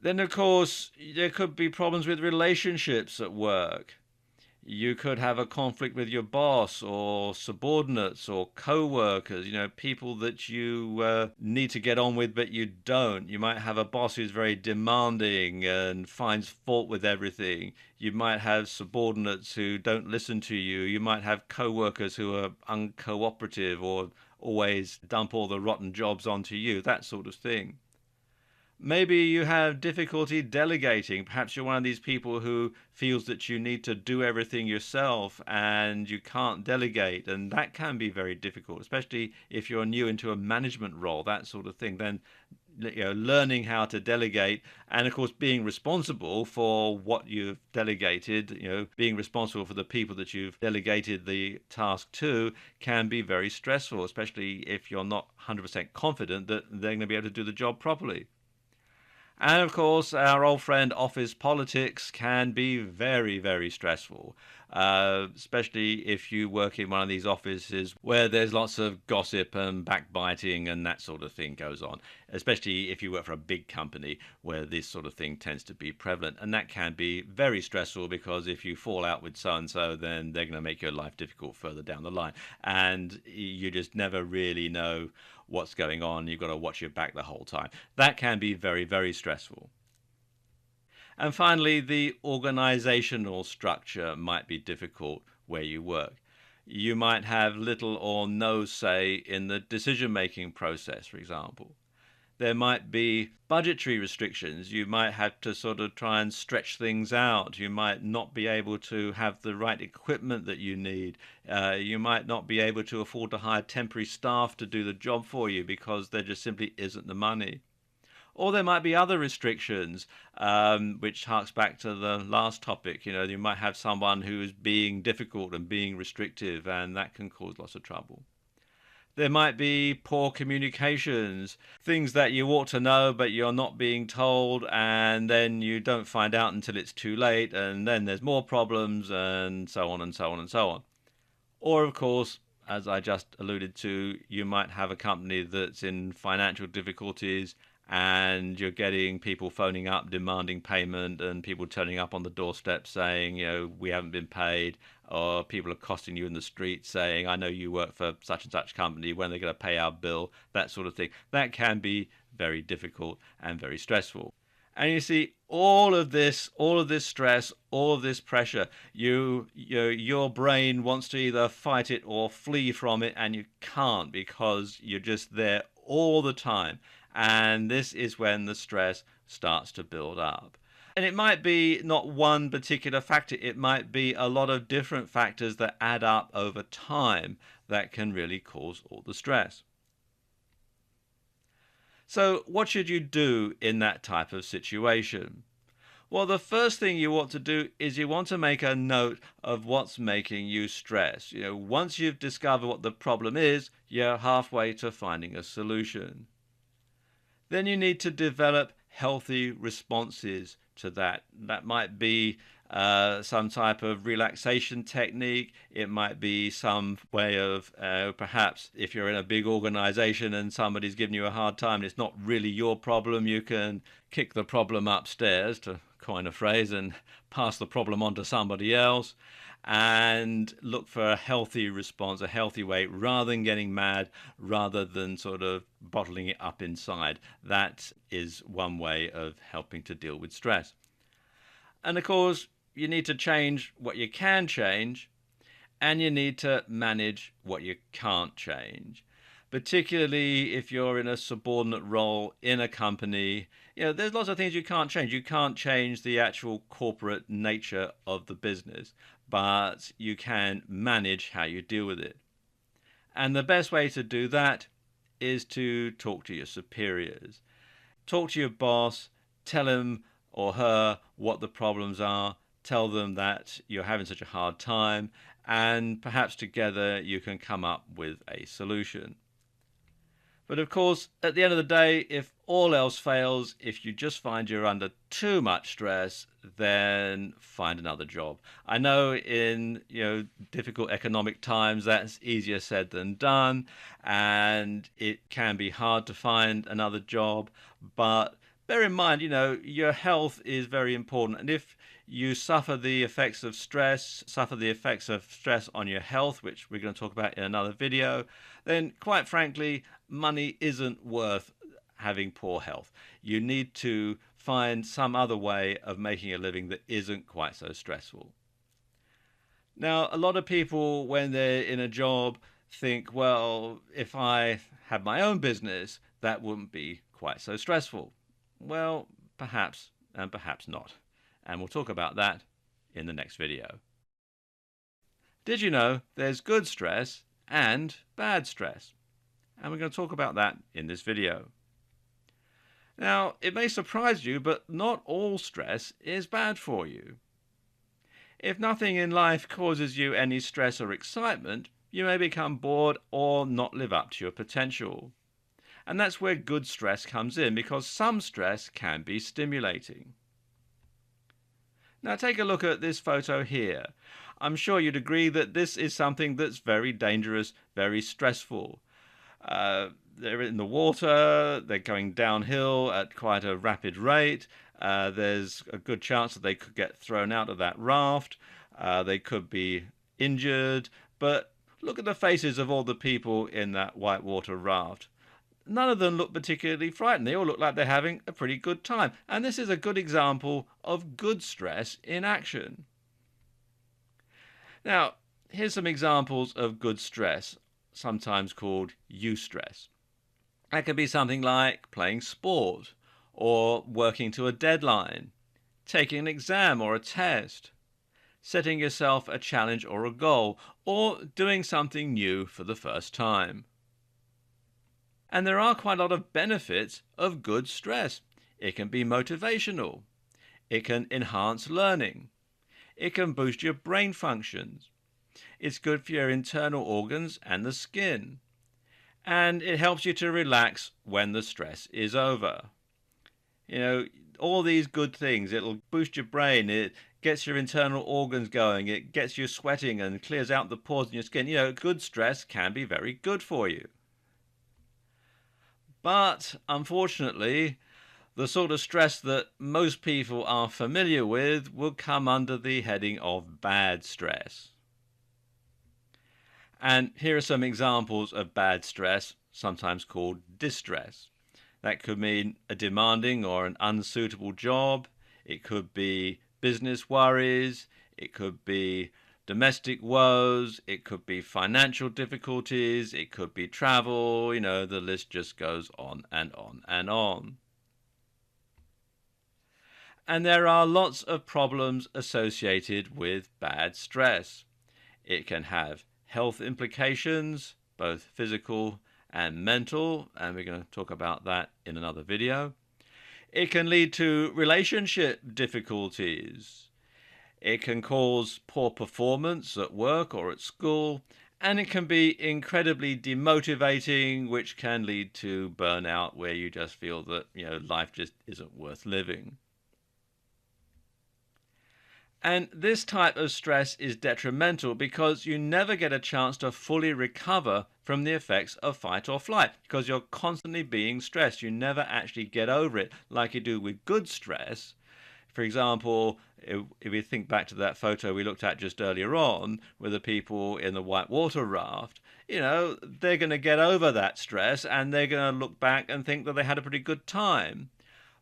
Then, of course, there could be problems with relationships at work. You could have a conflict with your boss or subordinates or co-workers, people that you need to get on with, but you don't. You might have a boss who's very demanding and finds fault with everything. You might have subordinates who don't listen to you. You might have co-workers who are uncooperative or always dump all the rotten jobs onto you, that sort of thing. Maybe you have difficulty delegating. Perhaps you're one of these people who feels that you need to do everything yourself and you can't delegate. And that can be very difficult, especially if you're new into a management role, that sort of thing. Then, learning how to delegate and, of course, being responsible for what you've delegated, being responsible for the people that you've delegated the task to can be very stressful, especially if you're not 100% confident that they're going to be able to do the job properly. And of course, our old friend office politics can be very, very stressful, especially if you work in one of these offices where there's lots of gossip and backbiting and that sort of thing goes on, especially if you work for a big company where this sort of thing tends to be prevalent. And that can be very stressful because if you fall out with so and so, then they're going to make your life difficult further down the line. And you just never really know what's going on. You've got to watch your back the whole time. That can be very, very stressful. And finally, the organizational structure might be difficult where you work. You might have little or no say in the decision making process, for example. There might be budgetary restrictions. You might have to sort of try and stretch things out. You might not be able to have the right equipment that you need. You might not be able to afford to hire temporary staff to do the job for you because there just simply isn't the money. Or there might be other restrictions, which harks back to the last topic. You might have someone who is being difficult and being restrictive, and that can cause lots of trouble. There might be poor communications, things that you ought to know, but you're not being told, and then you don't find out until it's too late, and then there's more problems, and so on and so on and so on. Or, of course, as I just alluded to, you might have a company that's in financial difficulties and you're getting people phoning up demanding payment and people turning up on the doorstep saying, we haven't been paid, or people are accosting you in the street saying, I know you work for such and such company, when are they going to pay our bill, that sort of thing. That can be very difficult and very stressful. And you see, all of this stress, all of this pressure, your brain wants to either fight it or flee from it, and you can't because you're just there all the time. And this is when the stress starts to build up. And it might be not one particular factor, it might be a lot of different factors that add up over time that can really cause all the stress. So, what should you do in that type of situation? Well, the first thing you want to do is you want to make a note of what's making you stress. Once you've discovered what the problem is, you're halfway to finding a solution. Then you need to develop healthy responses to that. That might be some type of relaxation technique. It might be some way of perhaps if you're in a big organization and somebody's giving you a hard time and it's not really your problem, you can kick the problem upstairs, to coin a phrase, and pass the problem on to somebody else and look for a healthy response, a healthy way, rather than getting mad, rather than sort of bottling it up inside. That is one way of helping to deal with stress. And of course, you need to change what you can change, and you need to manage what you can't change. Particularly if you're in a subordinate role in a company, there's lots of things you can't change. You can't change the actual corporate nature of the business, but you can manage how you deal with it. And the best way to do that is to talk to your superiors. Talk to your boss, tell him or her what the problems are, tell them that you're having such a hard time, and perhaps together you can come up with a solution. But of course, at the end of the day, if all else fails, if you just find you're under too much stress, then find another job. I know in difficult economic times that's easier said than done, and it can be hard to find another job. But bear in mind, your health is very important, and if you suffer the effects of stress, on your health, which we're going to talk about in another video, then quite frankly, money isn't worth having poor health. You need to find some other way of making a living that isn't quite so stressful. Now, a lot of people, when they're in a job, think, well, if I had my own business, that wouldn't be quite so stressful. Well, perhaps and perhaps not. And we'll talk about that in the next video. Did you know there's good stress and bad stress? And we're going to talk about that in this video. Now, it may surprise you, but not all stress is bad for you. If nothing in life causes you any stress or excitement, you may become bored or not live up to your potential. And that's where good stress comes in, because some stress can be stimulating. Now take a look at this photo here. I'm sure you'd agree that this is something that's very dangerous, very stressful. They're in the water, they're going downhill at quite a rapid rate. There's a good chance that they could get thrown out of that raft. They could be injured. But look at the faces of all the people in that whitewater raft. None of them look particularly frightened. They all look like they're having a pretty good time. And this is a good example of good stress in action. Now, here's some examples of good stress, sometimes called eustress. That could be something like playing sport, or working to a deadline, taking an exam or a test, setting yourself a challenge or a goal, or doing something new for the first time. And there are quite a lot of benefits of good stress. It can be motivational. It can enhance learning. It can boost your brain functions. It's good for your internal organs and the skin. And it helps you to relax when the stress is over. All these good things. It'll boost your brain. It gets your internal organs going. It gets you sweating and clears out the pores in your skin. Good stress can be very good for you. But unfortunately, the sort of stress that most people are familiar with will come under the heading of bad stress. And here are some examples of bad stress, sometimes called distress. That could mean a demanding or an unsuitable job. It could be business worries. It could be domestic woes. It could be financial difficulties. It could be travel. The list just goes on and on and on. And there are lots of problems associated with bad stress. It can have health implications, both physical and mental, and we're going to talk about that in another video. It can lead to relationship difficulties. It can cause poor performance at work or at school, and it can be incredibly demotivating, which can lead to burnout, where you just feel that life just isn't worth living. And this type of stress is detrimental because you never get a chance to fully recover from the effects of fight or flight because you're constantly being stressed. You never actually get over it like you do with good stress. For example, if we think back to that photo we looked at just earlier on with the people in the whitewater raft, they're going to get over that stress and they're going to look back and think that they had a pretty good time.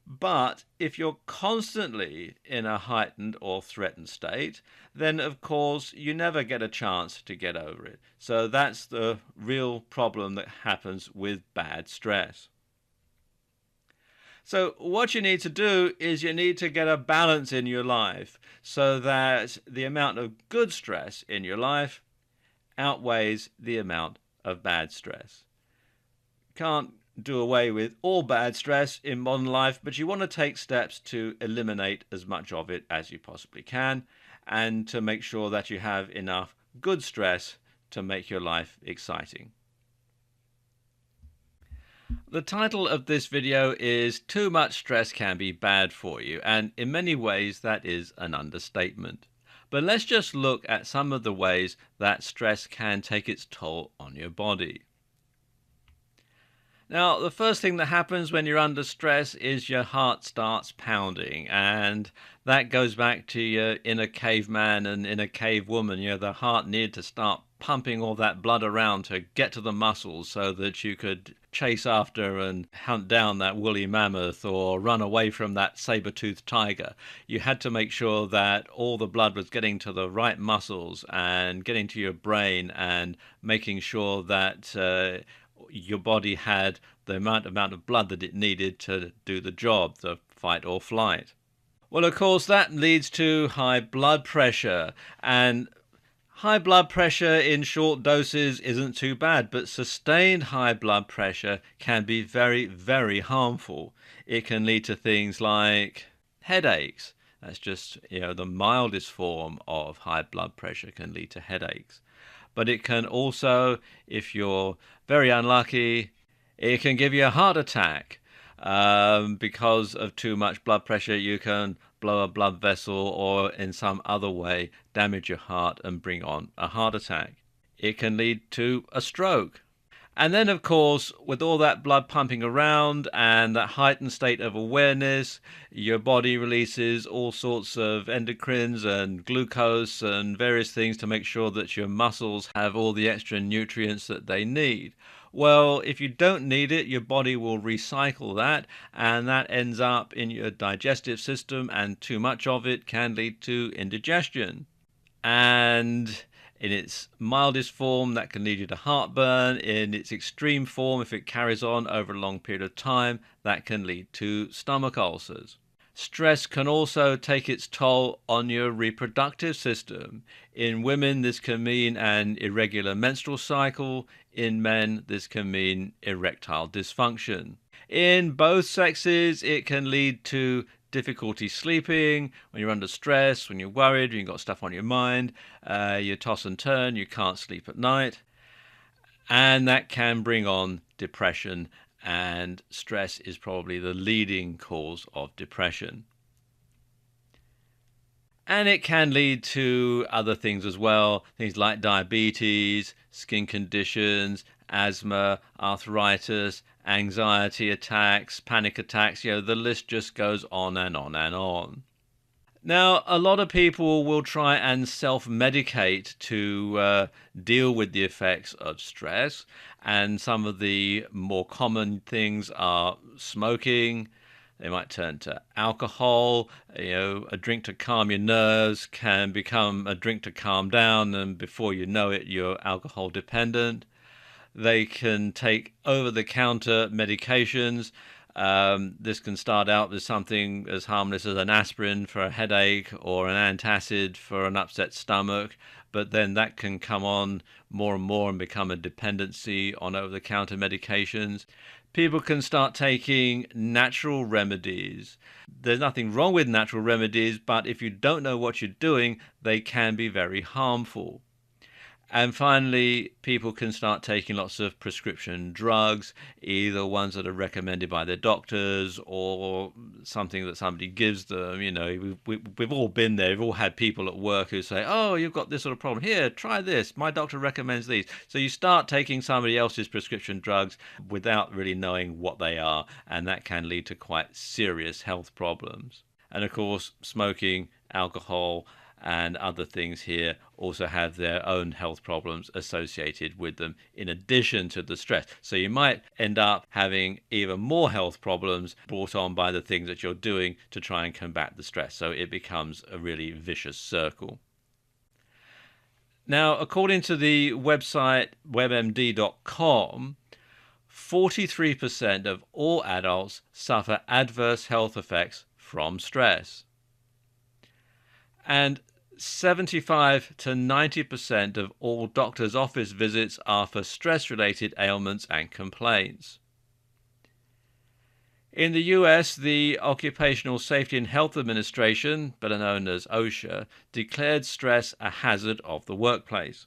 But if you're constantly in a heightened or threatened state, then of course you never get a chance to get over it. So that's the real problem that happens with bad stress. So what you need to do is you need to get a balance in your life so that the amount of good stress in your life outweighs the amount of bad stress. Can't do away with all bad stress in modern life, but you want to take steps to eliminate as much of it as you possibly can and to make sure that you have enough good stress to make your life exciting. The title of this video is Too Much Stress Can Be Bad for You, and in many ways that is an understatement. But let's just look at some of the ways that stress can take its toll on your body. Now, the first thing that happens when you're under stress is your heart starts pounding, and that goes back to your inner caveman and inner cavewoman. The heart needed to start pumping all that blood around to get to the muscles so that you could chase after and hunt down that woolly mammoth or run away from that saber-toothed tiger. You had to make sure that all the blood was getting to the right muscles and getting to your brain and making sure that your body had the amount of blood that it needed to do the job, the fight or flight. Well, of course, that leads to high blood pressure, and high blood pressure in short doses isn't too bad, but sustained high blood pressure can be very, very harmful. It can lead to things like headaches. That's just, the mildest form of high blood pressure can lead to headaches. But it can also, if you're very unlucky, it can give you a heart attack. Because of too much blood pressure, you can blow a blood vessel or in some other way damage your heart and bring on a heart attack. It can lead to a stroke. And then, of course, with all that blood pumping around and that heightened state of awareness, your body releases all sorts of endocrines and glucose and various things to make sure that your muscles have all the extra nutrients that they need. Well, if you don't need it, your body will recycle that, and that ends up in your digestive system, and too much of it can lead to indigestion. And in its mildest form, that can lead you to heartburn. In its extreme form, if it carries on over a long period of time, that can lead to stomach ulcers. Stress can also take its toll on your reproductive system. In women, this can mean an irregular menstrual cycle. In men, this can mean erectile dysfunction. In both sexes, it can lead to difficulty sleeping, when you're under stress, when you're worried, when you've got stuff on your mind, you toss and turn, you can't sleep at night, and that can bring on depression, and stress is probably the leading cause of depression. And it can lead to other things as well, things like diabetes, skin conditions, asthma, arthritis, anxiety attacks, panic attacks. The list just goes on and on and on. Now, a lot of people will try and self-medicate to deal with the effects of stress, and some of the more common things are smoking. They might turn to alcohol. A drink to calm your nerves can become a drink to calm down, and before you know it, you're alcohol dependent. They can take over-the-counter medications. This can start out with something as harmless as an aspirin for a headache or an antacid for an upset stomach, but then that can come on more and more and become a dependency on over-the-counter medications. People can start taking natural remedies. There's nothing wrong with natural remedies, but if you don't know what you're doing, they can be very harmful. And finally, people can start taking lots of prescription drugs, either ones that are recommended by their doctors or something that somebody gives them. We've all been there. We've all had people at work who say, oh, you've got this sort of problem. Here, try this. My doctor recommends these. So you start taking somebody else's prescription drugs without really knowing what they are, and that can lead to quite serious health problems. And of course, smoking, alcohol, and other things here also have their own health problems associated with them in addition to the stress. So you might end up having even more health problems brought on by the things that you're doing to try and combat the stress. So it becomes a really vicious circle. Now, according to the website webmd.com, 43% of all adults suffer adverse health effects from stress. And 75 to 90% of all doctors' office visits are for stress-related ailments and complaints. In the US, the Occupational Safety and Health Administration, better known as OSHA, declared stress a hazard of the workplace.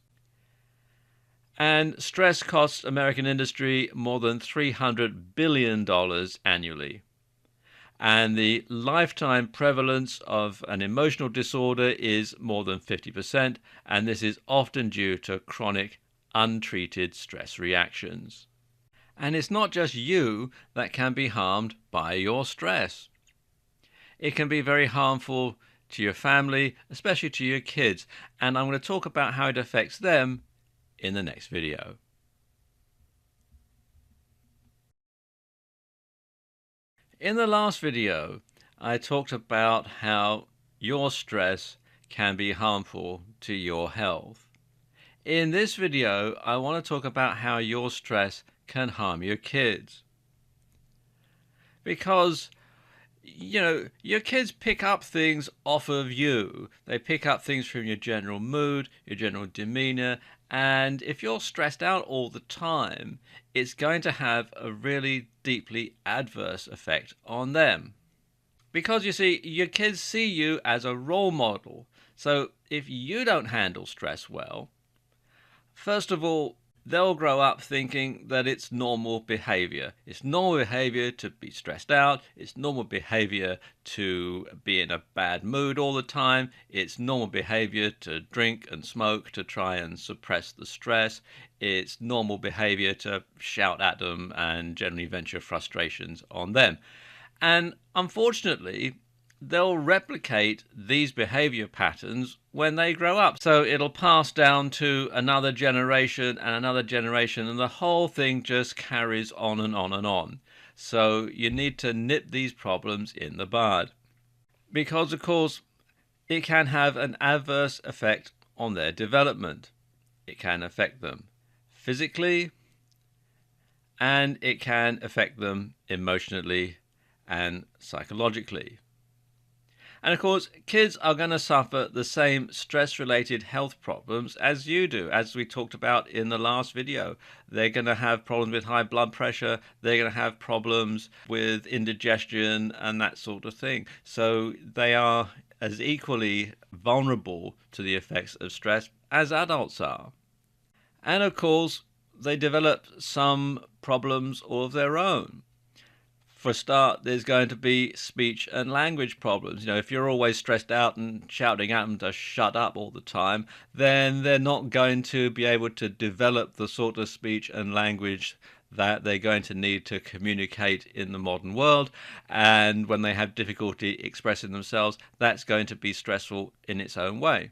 And stress costs American industry more than $300 billion annually. And the lifetime prevalence of an emotional disorder is more than 50%, and this is often due to chronic, untreated stress reactions. And it's not just you that can be harmed by your stress. It can be very harmful to your family, especially to your kids, and I'm going to talk about how it affects them in the next video. In the last video, I talked about how your stress can be harmful to your health. In this video, I want to talk about how your stress can harm your kids. Because, your kids pick up things off of you. They pick up things from your general mood, your general demeanor, and if you're stressed out all the time, it's going to have a really deeply adverse effect on them. Because you see, your kids see you as a role model. So if you don't handle stress well, first of all, they'll grow up thinking that it's normal behavior. It's normal behavior to be stressed out. It's normal behavior to be in a bad mood all the time. It's normal behavior to drink and smoke to try and suppress the stress. It's normal behavior to shout at them and generally vent your frustrations on them. And unfortunately, they'll replicate these behavior patterns when they grow up. So it'll pass down to another generation and another generation, and the whole thing just carries on and on and on. So you need to nip these problems in the bud. Because, of course, it can have an adverse effect on their development. It can affect them physically, and it can affect them emotionally and psychologically. And of course, kids are going to suffer the same stress-related health problems as you do, as we talked about in the last video. They're going to have problems with high blood pressure, they're going to have problems with indigestion and that sort of thing. So they are as equally vulnerable to the effects of stress as adults are. And of course, they develop some problems of their own. For a start, there's going to be speech and language problems. If you're always stressed out and shouting at them to shut up all the time, then they're not going to be able to develop the sort of speech and language that they're going to need to communicate in the modern world. And when they have difficulty expressing themselves, that's going to be stressful in its own way.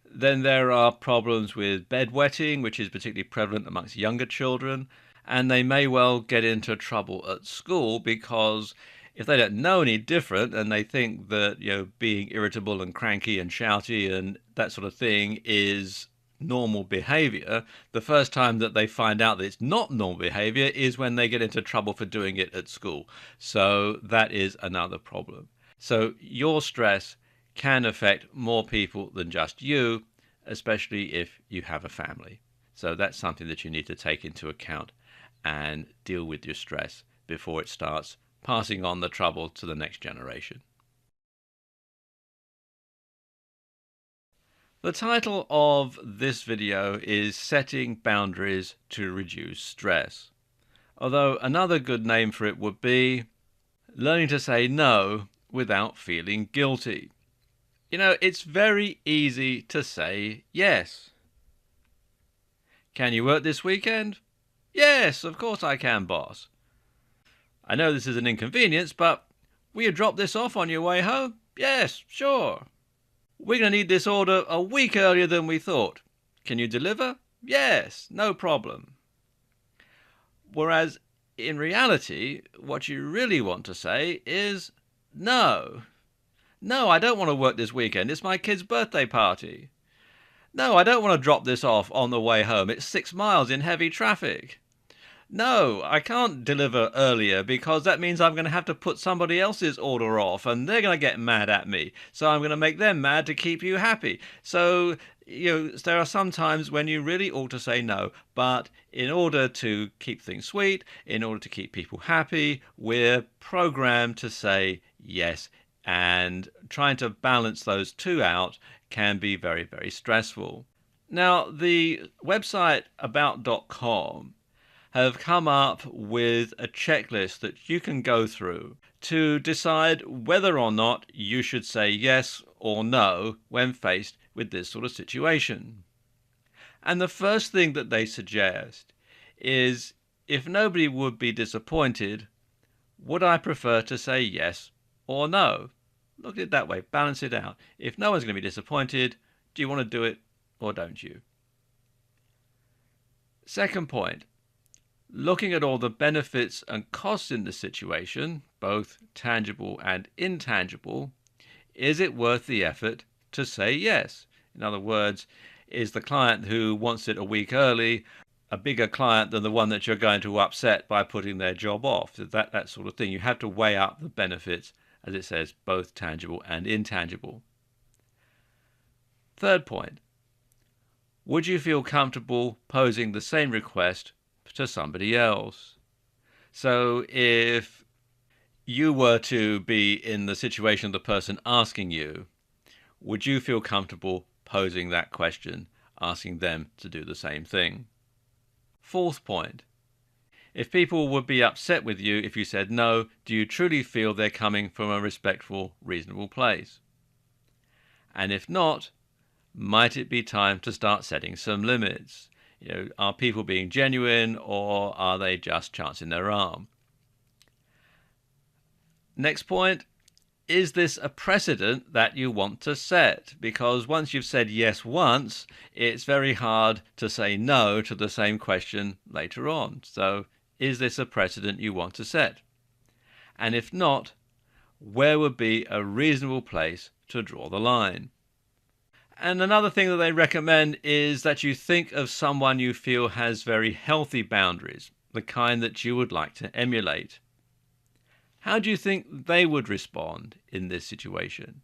Then there are problems with bedwetting, which is particularly prevalent amongst younger children, and they may well get into trouble at school because if they don't know any different and they think that being irritable and cranky and shouty and that sort of thing is normal behavior, the first time that they find out that it's not normal behavior is when they get into trouble for doing it at school. So that is another problem. So your stress can affect more people than just you, especially if you have a family. So that's something that you need to take into account and deal with your stress before it starts passing on the trouble to the next generation. The title of this video is Setting Boundaries to Reduce Stress, although another good name for it would be Learning to Say No Without Feeling Guilty. It's very easy to say yes. Can you work this weekend? Yes, of course I can, boss. I know this is an inconvenience, but will you drop this off on your way home? Yes, sure. We're going to need this order a week earlier than we thought. Can you deliver? Yes, no problem. Whereas in reality, what you really want to say is no. No, I don't want to work this weekend. It's my kid's birthday party. No, I don't want to drop this off on the way home. It's 6 miles in heavy traffic. No, I can't deliver earlier because that means I'm going to have to put somebody else's order off and they're going to get mad at me. So I'm going to make them mad to keep you happy. So, there are some times when you really ought to say no, but in order to keep things sweet, in order to keep people happy, we're programmed to say yes. And trying to balance those two out can be very, very stressful. Now, the website about.com have come up with a checklist that you can go through to decide whether or not you should say yes or no when faced with this sort of situation. And the first thing that they suggest is, if nobody would be disappointed, would I prefer to say yes or no? Look at it that way, balance it out. If no one's going to be disappointed, do you want to do it or don't you? Second point, looking at all the benefits and costs in the situation, both tangible and intangible, is it worth the effort to say yes? In other words, is the client who wants it a week early a bigger client than the one that you're going to upset by putting their job off? That sort of thing. You have to weigh up the benefits, as it says, both tangible and intangible. Third point, would you feel comfortable posing the same request to somebody else? So if you were to be in the situation of the person asking you, would you feel comfortable posing that question, asking them to do the same thing? Fourth point, if people would be upset with you if you said no, do you truly feel they're coming from a respectful, reasonable place? And if not, might it be time to start setting some limits? Are people being genuine or are they just chancing their arm? Next point, is this a precedent that you want to set? Because once you've said yes once, it's very hard to say no to the same question later on. So is this a precedent you want to set? And if not, where would be a reasonable place to draw the line? And another thing that they recommend is that you think of someone you feel has very healthy boundaries, the kind that you would like to emulate. How do you think they would respond in this situation?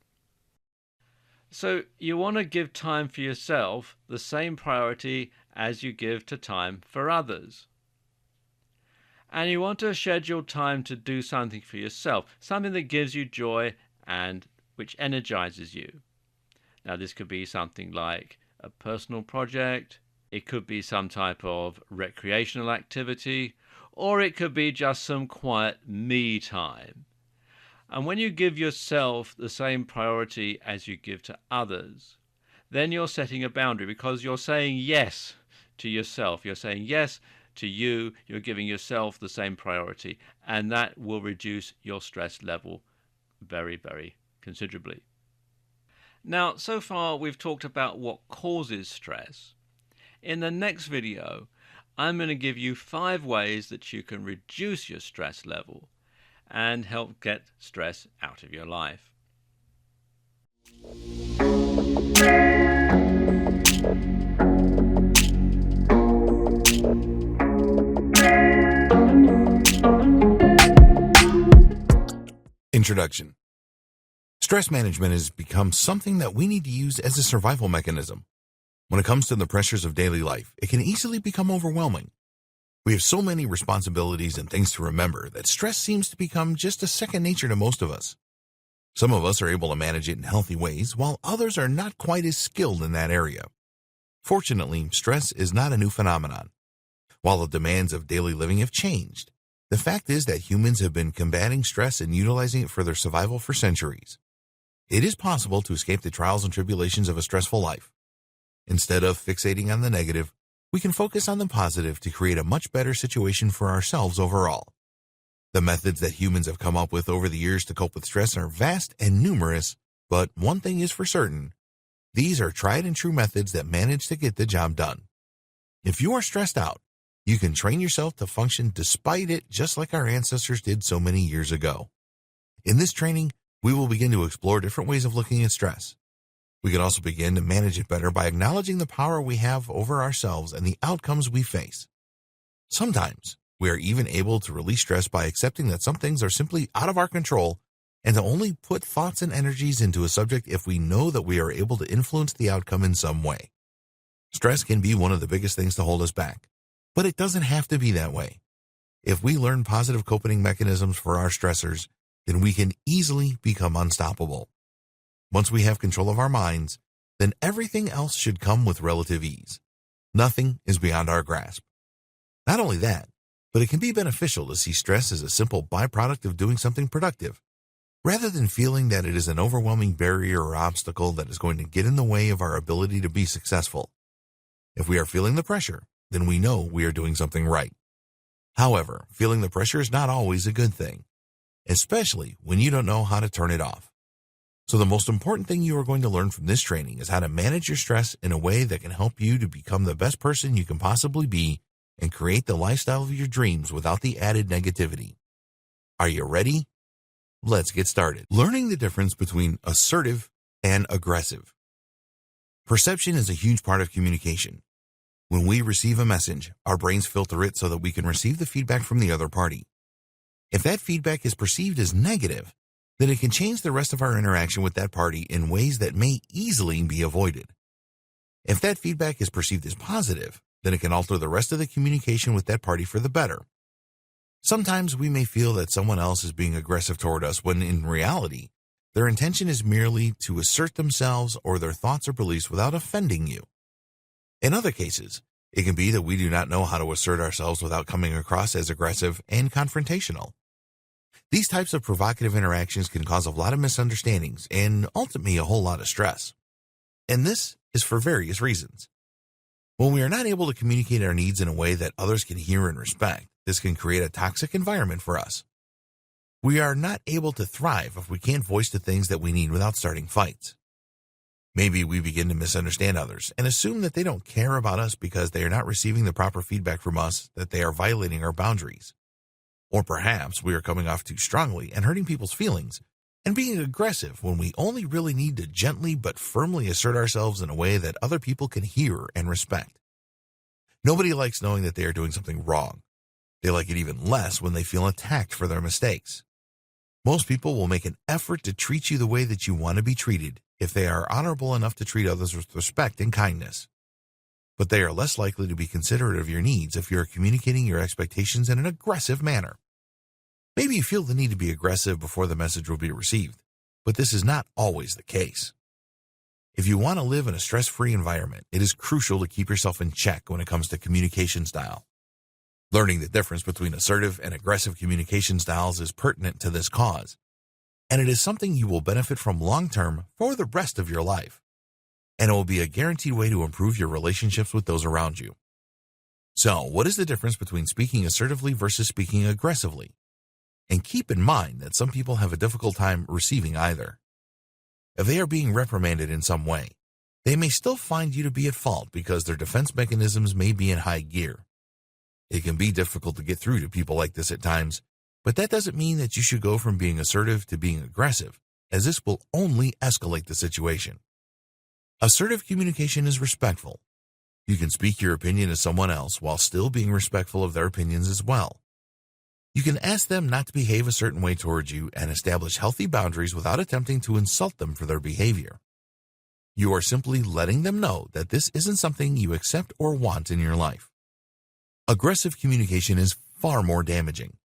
So you want to give time for yourself the same priority as you give to time for others. And you want to schedule time to do something for yourself, something that gives you joy and which energizes you. Now, this could be something like a personal project. It could be some type of recreational activity, or it could be just some quiet me time. And when you give yourself the same priority as you give to others, then you're setting a boundary because you're saying yes to yourself. You're saying yes to you. You're giving yourself the same priority, and that will reduce your stress level very, very considerably. Now, so far we've talked about what causes stress. In the next video, I'm going to give you 5 ways that you can reduce your stress level and help get stress out of your life. Introduction. Stress management has become something that we need to use as a survival mechanism. When it comes to the pressures of daily life, it can easily become overwhelming. We have so many responsibilities and things to remember that stress seems to become just a second nature to most of us. Some of us are able to manage it in healthy ways, while others are not quite as skilled in that area. Fortunately, stress is not a new phenomenon. While the demands of daily living have changed, the fact is that humans have been combating stress and utilizing it for their survival for centuries. It is possible to escape the trials and tribulations of a stressful life. Instead of fixating on the negative, we can focus on the positive to create a much better situation for ourselves overall. The methods that humans have come up with over the years to cope with stress are vast and numerous, but one thing is for certain: these are tried and true methods that manage to get the job done. If you are stressed out, you can train yourself to function despite it, just like our ancestors did so many years ago. In this training, we will begin to explore different ways of looking at stress. We can also begin to manage it better by acknowledging the power we have over ourselves and the outcomes we face. Sometimes, we are even able to release stress by accepting that some things are simply out of our control and to only put thoughts and energies into a subject if we know that we are able to influence the outcome in some way. Stress can be one of the biggest things to hold us back, but it doesn't have to be that way. If we learn positive coping mechanisms for our stressors, then we can easily become unstoppable. Once we have control of our minds, then everything else should come with relative ease. Nothing is beyond our grasp. Not only that, but it can be beneficial to see stress as a simple byproduct of doing something productive, rather than feeling that it is an overwhelming barrier or obstacle that is going to get in the way of our ability to be successful. If we are feeling the pressure, then we know we are doing something right. However, feeling the pressure is not always a good thing, especially when you don't know how to turn it off. So the most important thing you are going to learn from this training is how to manage your stress in a way that can help you to become the best person you can possibly be and create the lifestyle of your dreams without the added negativity. Are you ready? Let's get started. Learning the difference between assertive and aggressive. Perception is a huge part of communication. When we receive a message, our brains filter it so that we can receive the feedback from the other party. If that feedback is perceived as negative, then it can change the rest of our interaction with that party in ways that may easily be avoided. If that feedback is perceived as positive, then it can alter the rest of the communication with that party for the better. Sometimes we may feel that someone else is being aggressive toward us when in reality, their intention is merely to assert themselves or their thoughts or beliefs without offending you. In other cases, it can be that we do not know how to assert ourselves without coming across as aggressive and confrontational. These types of provocative interactions can cause a lot of misunderstandings and ultimately a whole lot of stress. And this is for various reasons. When we are not able to communicate our needs in a way that others can hear and respect, this can create a toxic environment for us. We are not able to thrive if we can't voice the things that we need without starting fights. Maybe we begin to misunderstand others and assume that they don't care about us because they are not receiving the proper feedback from us, that they are violating our boundaries. Or perhaps we are coming off too strongly and hurting people's feelings and being aggressive when we only really need to gently but firmly assert ourselves in a way that other people can hear and respect. Nobody likes knowing that they are doing something wrong. They like it even less when they feel attacked for their mistakes. Most people will make an effort to treat you the way that you want to be treated if they are honorable enough to treat others with respect and kindness. But they are less likely to be considerate of your needs if you are communicating your expectations in an aggressive manner. Maybe you feel the need to be aggressive before the message will be received, but this is not always the case. If you want to live in a stress-free environment, it is crucial to keep yourself in check when it comes to communication style. Learning the difference between assertive and aggressive communication styles is pertinent to this cause, and it is something you will benefit from long-term for the rest of your life, and it will be a guaranteed way to improve your relationships with those around you. So, what is the difference between speaking assertively versus speaking aggressively? And keep in mind that some people have a difficult time receiving either. If they are being reprimanded in some way, they may still find you to be at fault because their defense mechanisms may be in high gear. It can be difficult to get through to people like this at times, but that doesn't mean that you should go from being assertive to being aggressive, as this will only escalate the situation. Assertive communication is respectful. You can speak your opinion to someone else while still being respectful of their opinions as well. You can ask them not to behave a certain way towards you and establish healthy boundaries without attempting to insult them for their behavior. You are simply letting them know that this isn't something you accept or want in your life. Aggressive communication is far more damaging.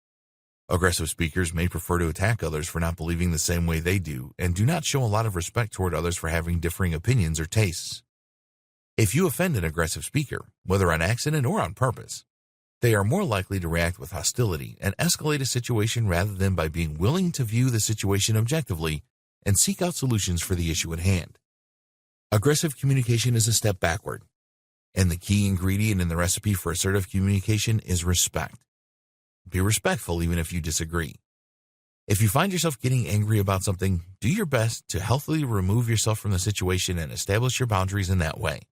Aggressive speakers may prefer to attack others for not believing the same way they do and do not show a lot of respect toward others for having differing opinions or tastes. If you offend an aggressive speaker, whether on accident or on purpose, they are more likely to react with hostility and escalate a situation rather than by being willing to view the situation objectively and seek out solutions for the issue at hand. Aggressive communication is a step backward, and the key ingredient in the recipe for assertive communication is respect. Be respectful even if you disagree. If you find yourself getting angry about something, do your best to healthily remove yourself from the situation and establish your boundaries in that way.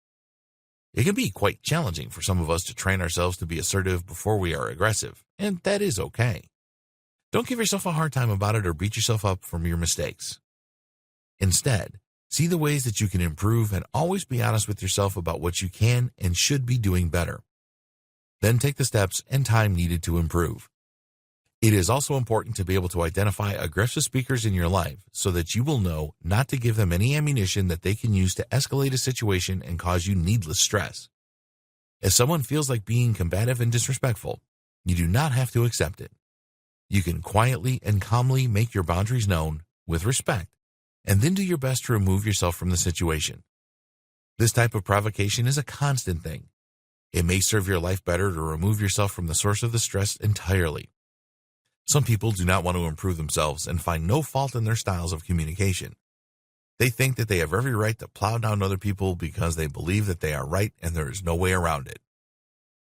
It can be quite challenging for some of us to train ourselves to be assertive before we are aggressive, and that is okay. Don't give yourself a hard time about it or beat yourself up from your mistakes. Instead, see the ways that you can improve and always be honest with yourself about what you can and should be doing better. Then take the steps and time needed to improve. It is also important to be able to identify aggressive speakers in your life so that you will know not to give them any ammunition that they can use to escalate a situation and cause you needless stress. If someone feels like being combative and disrespectful, you do not have to accept it. You can quietly and calmly make your boundaries known with respect, and then do your best to remove yourself from the situation. This type of provocation is a constant thing. It may serve your life better to remove yourself from the source of the stress entirely. Some people do not want to improve themselves and find no fault in their styles of communication. They think that they have every right to plow down other people because they believe that they are right and there is no way around it.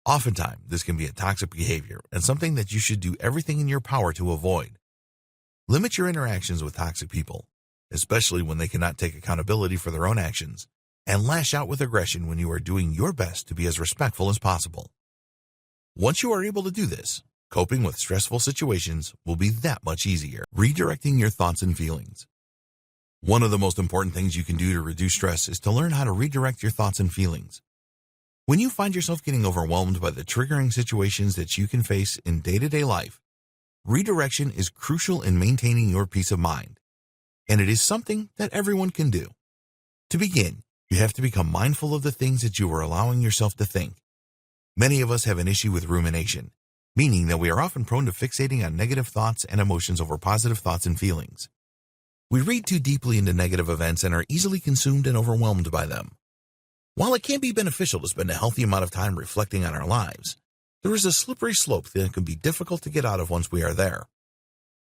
Oftentimes, this can be a toxic behavior and something that you should do everything in your power to avoid. Limit your interactions with toxic people, especially when they cannot take accountability for their own actions, and lash out with aggression when you are doing your best to be as respectful as possible. Once you are able to do this, coping with stressful situations will be that much easier. Redirecting your thoughts and feelings. One of the most important things you can do to reduce stress is to learn how to redirect your thoughts and feelings. When you find yourself getting overwhelmed by the triggering situations that you can face in day-to-day life, redirection is crucial in maintaining your peace of mind, and it is something that everyone can do. To begin, you have to become mindful of the things that you are allowing yourself to think. Many of us have an issue with rumination, meaning that we are often prone to fixating on negative thoughts and emotions over positive thoughts and feelings. We read too deeply into negative events and are easily consumed and overwhelmed by them. While it can be beneficial to spend a healthy amount of time reflecting on our lives, there is a slippery slope that can be difficult to get out of once we are there.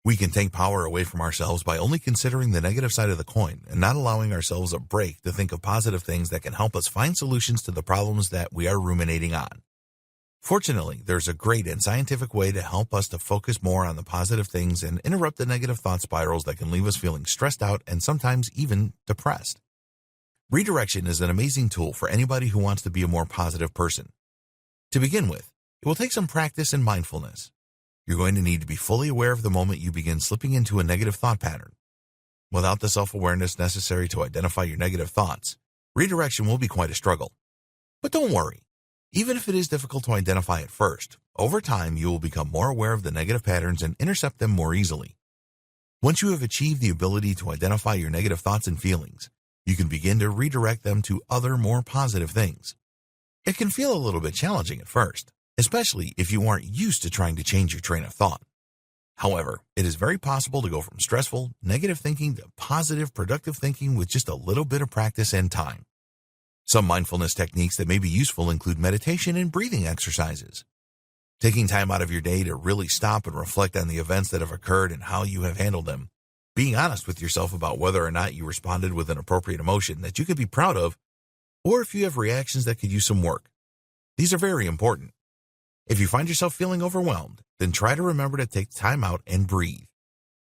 We can take power away from ourselves by only considering the negative side of the coin and not allowing ourselves a break to think of positive things that can help us find solutions to the problems that we are ruminating on. Fortunately, there's a great and scientific way to help us to focus more on the positive things and interrupt the negative thought spirals that can leave us feeling stressed out and sometimes even depressed. Redirection is an amazing tool for anybody who wants to be a more positive person. To begin with, it will take some practice and mindfulness. You're going to need to be fully aware of the moment you begin slipping into a negative thought pattern. Without the self-awareness necessary to identify your negative thoughts, redirection will be quite a struggle. But don't worry. Even if it is difficult to identify at first, over time you will become more aware of the negative patterns and intercept them more easily. Once you have achieved the ability to identify your negative thoughts and feelings, you can begin to redirect them to other, more positive things. It can feel a little bit challenging at first, especially if you aren't used to trying to change your train of thought. However, it is very possible to go from stressful, negative thinking to positive, productive thinking with just a little bit of practice and time. Some mindfulness techniques that may be useful include meditation and breathing exercises. Taking time out of your day to really stop and reflect on the events that have occurred and how you have handled them. Being honest with yourself about whether or not you responded with an appropriate emotion that you could be proud of, or if you have reactions that could use some work. These are very important. If you find yourself feeling overwhelmed, then try to remember to take time out and breathe.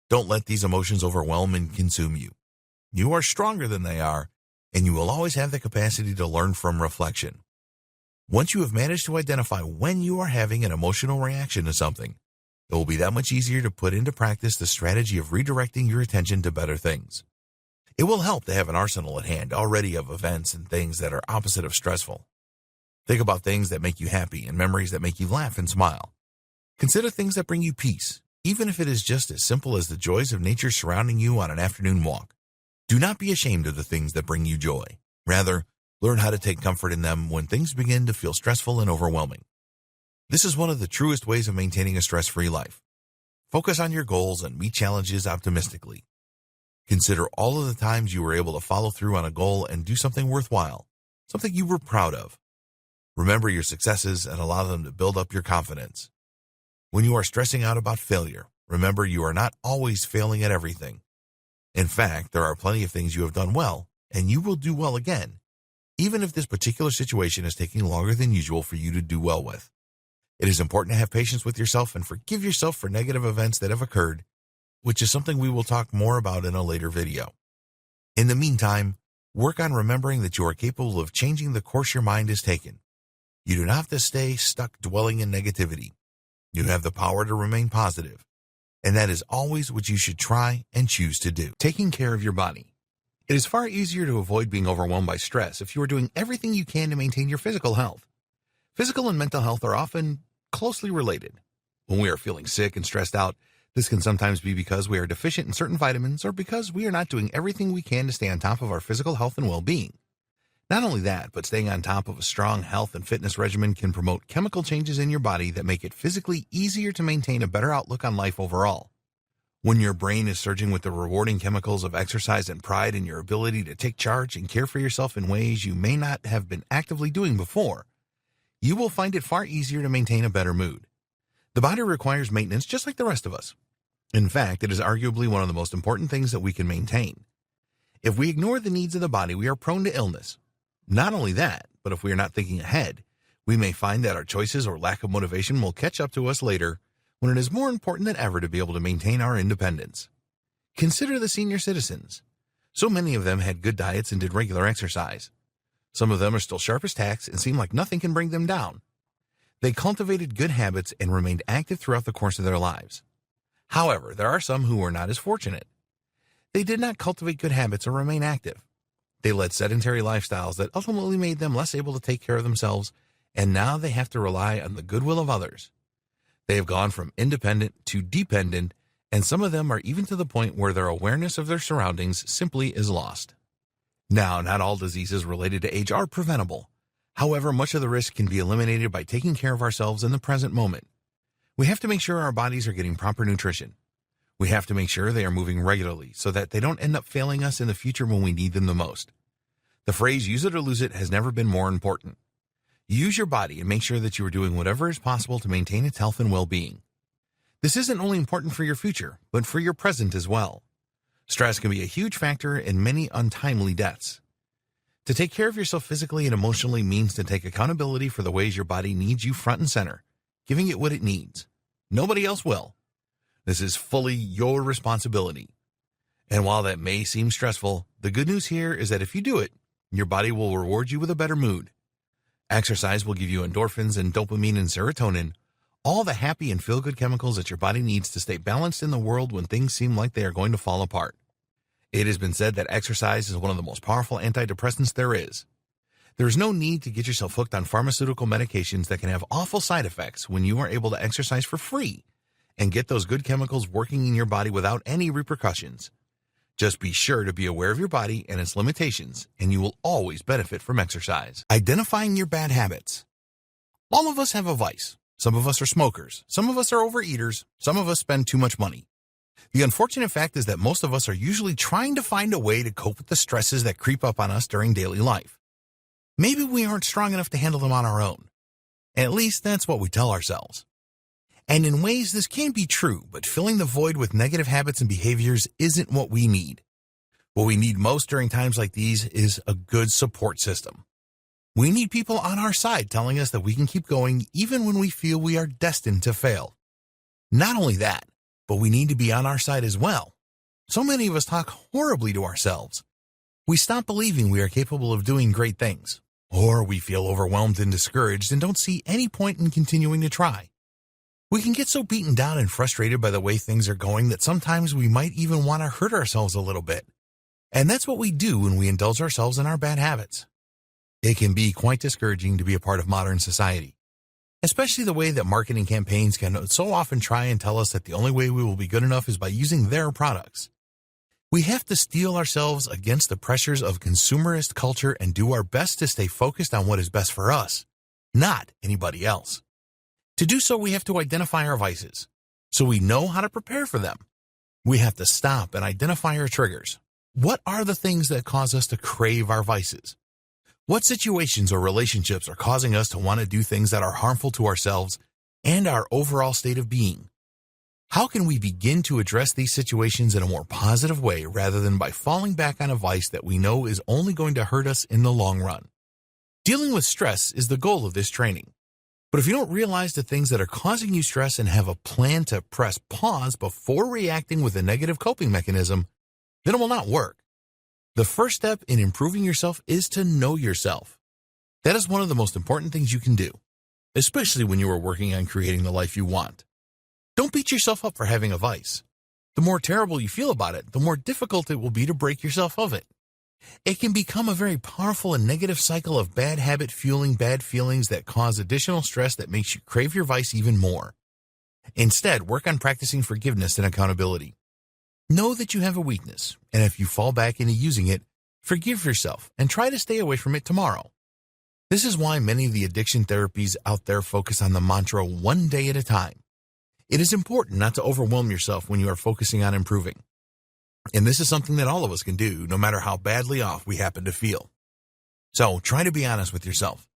Don't let these emotions overwhelm and consume you. You are stronger than they are, and you will always have the capacity to learn from reflection. Once you have managed to identify when you are having an emotional reaction to something, it will be that much easier to put into practice the strategy of redirecting your attention to better things. It will help to have an arsenal at hand already of events and things that are opposite of stressful. Think about things that make you happy and memories that make you laugh and smile. Consider things that bring you peace, even if it is just as simple as the joys of nature surrounding you on an afternoon walk. Do not be ashamed of the things that bring you joy. Rather, learn how to take comfort in them when things begin to feel stressful and overwhelming. This is one of the truest ways of maintaining a stress-free life. Focus on your goals and meet challenges optimistically. Consider all of the times you were able to follow through on a goal and do something worthwhile, something you were proud of. Remember your successes and allow them to build up your confidence. When you are stressing out about failure, remember you are not always failing at everything. In fact, there are plenty of things you have done well, and you will do well again, even if this particular situation is taking longer than usual for you to do well with. It is important to have patience with yourself and forgive yourself for negative events that have occurred, which is something we will talk more about in a later video. In the meantime, work on remembering that you are capable of changing the course your mind has taken. You do not have to stay stuck dwelling in negativity. You have the power to remain positive, and that is always what you should try and choose to do. Taking care of your body. It is far easier to avoid being overwhelmed by stress if you are doing everything you can to maintain your physical health. Physical and mental health are often closely related. When we are feeling sick and stressed out, this can sometimes be because we are deficient in certain vitamins or because we are not doing everything we can to stay on top of our physical health and well-being. Not only that, but staying on top of a strong health and fitness regimen can promote chemical changes in your body that make it physically easier to maintain a better outlook on life overall. When your brain is surging with the rewarding chemicals of exercise and pride in your ability to take charge and care for yourself in ways you may not have been actively doing before, you will find it far easier to maintain a better mood. The body requires maintenance just like the rest of us. In fact, it is arguably one of the most important things that we can maintain. If we ignore the needs of the body, we are prone to illness. Not only that, but if we are not thinking ahead, we may find that our choices or lack of motivation will catch up to us later when it is more important than ever to be able to maintain our independence. Consider the senior citizens. So many of them had good diets and did regular exercise. Some of them are still sharp as tacks and seem like nothing can bring them down. They cultivated good habits and remained active throughout the course of their lives. However, there are some who were not as fortunate. They did not cultivate good habits or remain active. They led sedentary lifestyles that ultimately made them less able to take care of themselves, and now they have to rely on the goodwill of others. They have gone from independent to dependent, and some of them are even to the point where their awareness of their surroundings simply is lost. Now, not all diseases related to age are preventable. However, much of the risk can be eliminated by taking care of ourselves in the present moment. We have to make sure our bodies are getting proper nutrition. We have to make sure they are moving regularly so that they don't end up failing us in the future when we need them the most. The phrase "use it or lose it" has never been more important. Use your body and make sure that you are doing whatever is possible to maintain its health and well-being. This isn't only important for your future, but for your present as well. Stress can be a huge factor in many untimely deaths. To take care of yourself physically and emotionally means to take accountability for the ways your body needs you front and center, giving it what it needs. Nobody else will. This is fully your responsibility. And while that may seem stressful, the good news here is that if you do it, your body will reward you with a better mood. Exercise will give you endorphins and dopamine and serotonin, all the happy and feel-good chemicals that your body needs to stay balanced in the world when things seem like they are going to fall apart. It has been said that exercise is one of the most powerful antidepressants there is. There is no need to get yourself hooked on pharmaceutical medications that can have awful side effects when you are able to exercise for free and get those good chemicals working in your body without any repercussions. Just be sure to be aware of your body and its limitations, and you will always benefit from exercise. Identifying your bad habits. All of us have a vice. Some of us are smokers. Some of us are overeaters. Some of us spend too much money. The unfortunate fact is that most of us are usually trying to find a way to cope with the stresses that creep up on us during daily life. Maybe we aren't strong enough to handle them on our own. At least that's what we tell ourselves. And in ways this can be true, but filling the void with negative habits and behaviors isn't what we need. What we need most during times like these is a good support system. We need people on our side telling us that we can keep going even when we feel we are destined to fail. Not only that, but we need to be on our side as well. So many of us talk horribly to ourselves. We stop believing we are capable of doing great things, or we feel overwhelmed and discouraged and don't see any point in continuing to try. We can get so beaten down and frustrated by the way things are going that sometimes we might even want to hurt ourselves a little bit. And that's what we do when we indulge ourselves in our bad habits. It can be quite discouraging to be a part of modern society, especially the way that marketing campaigns can so often try and tell us that the only way we will be good enough is by using their products. We have to steel ourselves against the pressures of consumerist culture and do our best to stay focused on what is best for us, not anybody else. To do so, we have to identify our vices, so we know how to prepare for them. We have to stop and identify our triggers. What are the things that cause us to crave our vices? What situations or relationships are causing us to want to do things that are harmful to ourselves and our overall state of being? How can we begin to address these situations in a more positive way rather than by falling back on a vice that we know is only going to hurt us in the long run? Dealing with stress is the goal of this training. But if you don't realize the things that are causing you stress and have a plan to press pause before reacting with a negative coping mechanism, then it will not work. The first step in improving yourself is to know yourself. That is one of the most important things you can do, especially when you are working on creating the life you want. Don't beat yourself up for having a vice. The more terrible you feel about it, the more difficult it will be to break yourself of it. It can become a very powerful and negative cycle of bad habit fueling bad feelings that cause additional stress that makes you crave your vice even more. Instead, work on practicing forgiveness and accountability. Know that you have a weakness, and if you fall back into using it, forgive yourself and try to stay away from it tomorrow. This is why many of the addiction therapies out there focus on the mantra one day at a time. It is important not to overwhelm yourself when you are focusing on improving. And this is something that all of us can do, no matter how badly off we happen to feel. So try to be honest with yourself.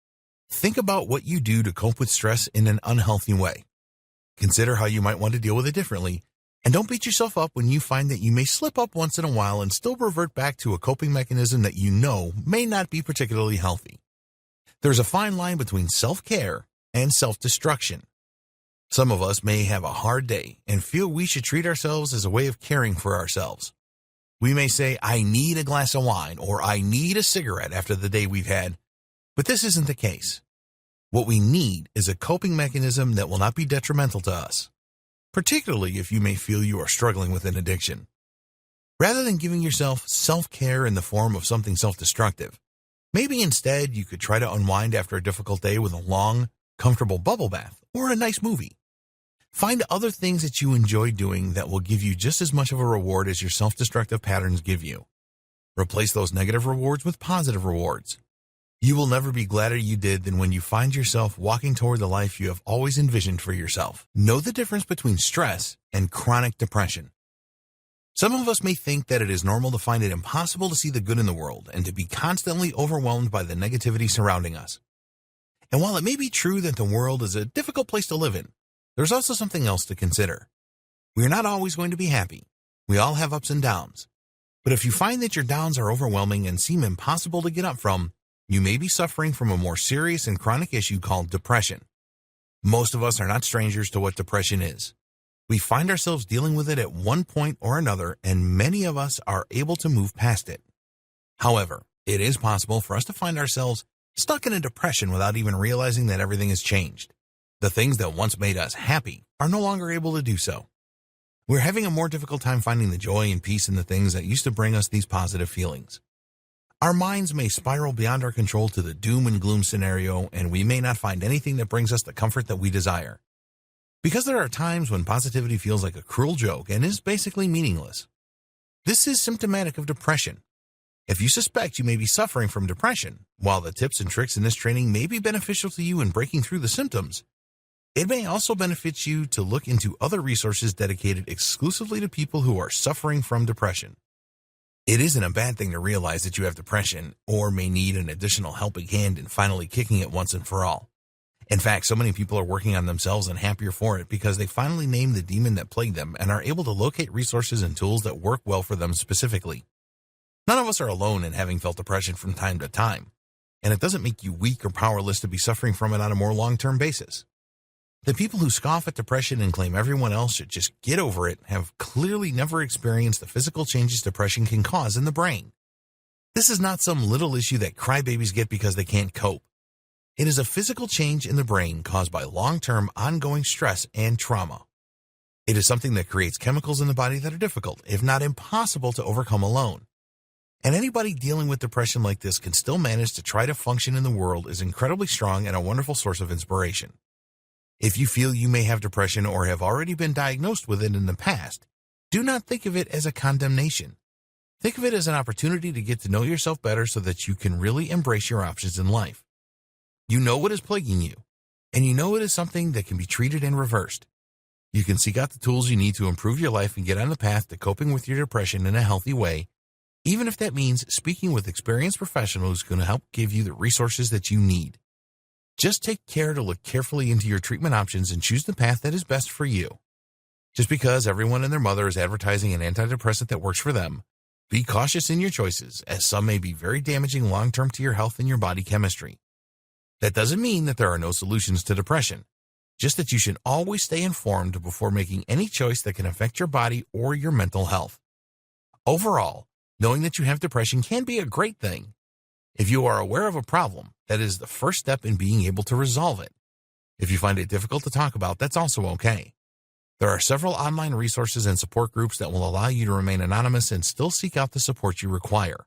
Think about what you do to cope with stress in an unhealthy way. Consider how you might want to deal with it differently, and don't beat yourself up when you find that you may slip up once in a while and still revert back to a coping mechanism that you know may not be particularly healthy. There's a fine line between self-care and self-destruction. Some of us may have a hard day and feel we should treat ourselves as a way of caring for ourselves. We may say, I need a glass of wine or I need a cigarette after the day we've had, but this isn't the case. What we need is a coping mechanism that will not be detrimental to us, particularly if you may feel you are struggling with an addiction. Rather than giving yourself self-care in the form of something self-destructive, maybe instead you could try to unwind after a difficult day with a long, comfortable bubble bath or a nice movie. Find other things that you enjoy doing that will give you just as much of a reward as your self-destructive patterns give you. Replace those negative rewards with positive rewards. You will never be gladder you did than when you find yourself walking toward the life you have always envisioned for yourself. Know the difference between stress and chronic depression. Some of us may think that it is normal to find it impossible to see the good in the world and to be constantly overwhelmed by the negativity surrounding us. And while it may be true that the world is a difficult place to live in, there's also something else to consider. We are not always going to be happy. We all have ups and downs. But if you find that your downs are overwhelming and seem impossible to get up from, you may be suffering from a more serious and chronic issue called depression. Most of us are not strangers to what depression is. We find ourselves dealing with it at one point or another, and many of us are able to move past it. However, it is possible for us to find ourselves stuck in a depression without even realizing that everything has changed. The things that once made us happy are no longer able to do so. We're having a more difficult time finding the joy and peace in the things that used to bring us these positive feelings. Our minds may spiral beyond our control to the doom and gloom scenario, and we may not find anything that brings us the comfort that we desire. Because there are times when positivity feels like a cruel joke and is basically meaningless. This is symptomatic of depression. If you suspect you may be suffering from depression, while the tips and tricks in this training may be beneficial to you in breaking through the symptoms, it may also benefit you to look into other resources dedicated exclusively to people who are suffering from depression. It isn't a bad thing to realize that you have depression or may need an additional helping hand in finally kicking it once and for all. In fact, so many people are working on themselves and happier for it because they finally named the demon that plagued them and are able to locate resources and tools that work well for them specifically. None of us are alone in having felt depression from time to time, and it doesn't make you weak or powerless to be suffering from it on a more long-term basis. The people who scoff at depression and claim everyone else should just get over it have clearly never experienced the physical changes depression can cause in the brain. This is not some little issue that crybabies get because they can't cope. It is a physical change in the brain caused by long-term ongoing stress and trauma. It is something that creates chemicals in the body that are difficult, if not impossible, to overcome alone. And anybody dealing with depression like this can still manage to try to function in the world is incredibly strong and a wonderful source of inspiration. If you feel you may have depression or have already been diagnosed with it in the past, do not think of it as a condemnation. Think of it as an opportunity to get to know yourself better so that you can really embrace your options in life. You know what is plaguing you, and you know it is something that can be treated and reversed. You can seek out the tools you need to improve your life and get on the path to coping with your depression in a healthy way, even if that means speaking with experienced professionals who can help give you the resources that you need. Just take care to look carefully into your treatment options and choose the path that is best for you. Just because everyone and their mother is advertising an antidepressant that works for them, be cautious in your choices, as some may be very damaging long-term to your health and your body chemistry. That doesn't mean that there are no solutions to depression, just that you should always stay informed before making any choice that can affect your body or your mental health. Overall, knowing that you have depression can be a great thing. If you are aware of a problem, that is the first step in being able to resolve it. If you find it difficult to talk about, that's also okay. There are several online resources and support groups that will allow you to remain anonymous and still seek out the support you require.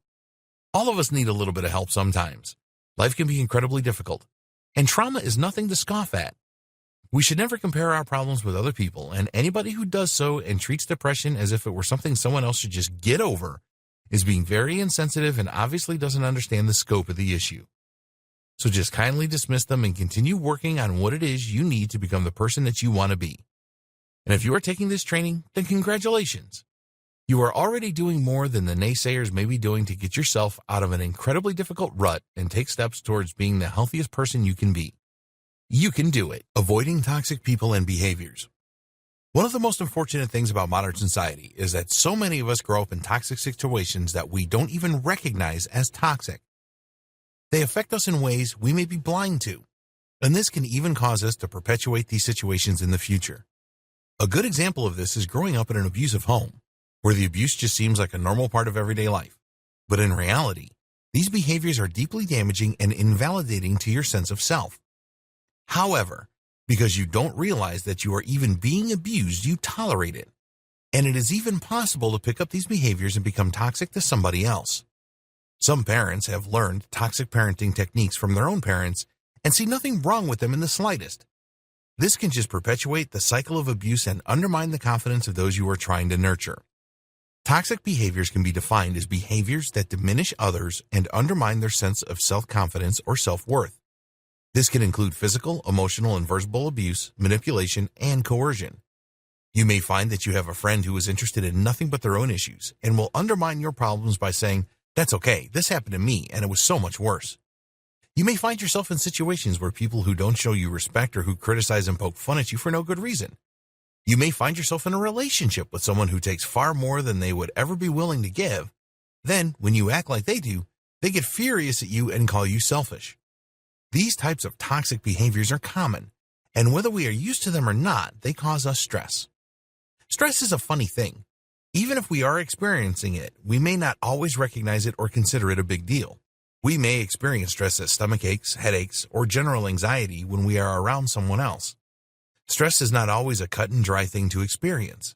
All of us need a little bit of help sometimes. Life can be incredibly difficult, and trauma is nothing to scoff at. We should never compare our problems with other people, and anybody who does so and treats depression as if it were something someone else should just get over is being very insensitive and obviously doesn't understand the scope of the issue. So just kindly dismiss them and continue working on what it is you need to become the person that you want to be. And if you are taking this training, then congratulations. You are already doing more than the naysayers may be doing to get yourself out of an incredibly difficult rut and take steps towards being the healthiest person you can be. You can do it. Avoiding toxic people and behaviors. One of the most unfortunate things about modern society is that so many of us grow up in toxic situations that we don't even recognize as toxic. They affect us in ways we may be blind to, and this can even cause us to perpetuate these situations in the future. A good example of this is growing up in an abusive home, where the abuse just seems like a normal part of everyday life. But in reality, these behaviors are deeply damaging and invalidating to your sense of self. However, because you don't realize that you are even being abused, you tolerate it. And it is even possible to pick up these behaviors and become toxic to somebody else. Some parents have learned toxic parenting techniques from their own parents and see nothing wrong with them in the slightest. This can just perpetuate the cycle of abuse and undermine the confidence of those you are trying to nurture. Toxic behaviors can be defined as behaviors that diminish others and undermine their sense of self-confidence or self-worth. This can include physical, emotional, and verbal abuse, manipulation, and coercion. You may find that you have a friend who is interested in nothing but their own issues and will undermine your problems by saying, "That's okay, this happened to me and it was so much worse." You may find yourself in situations where people who don't show you respect or who criticize and poke fun at you for no good reason. You may find yourself in a relationship with someone who takes far more than they would ever be willing to give. Then, when you act like they do, they get furious at you and call you selfish. These types of toxic behaviors are common, and whether we are used to them or not, they cause us stress. Stress is a funny thing. Even if we are experiencing it, we may not always recognize it or consider it a big deal. We may experience stress as stomach aches, headaches, or general anxiety when we are around someone else. Stress is not always a cut and dry thing to experience.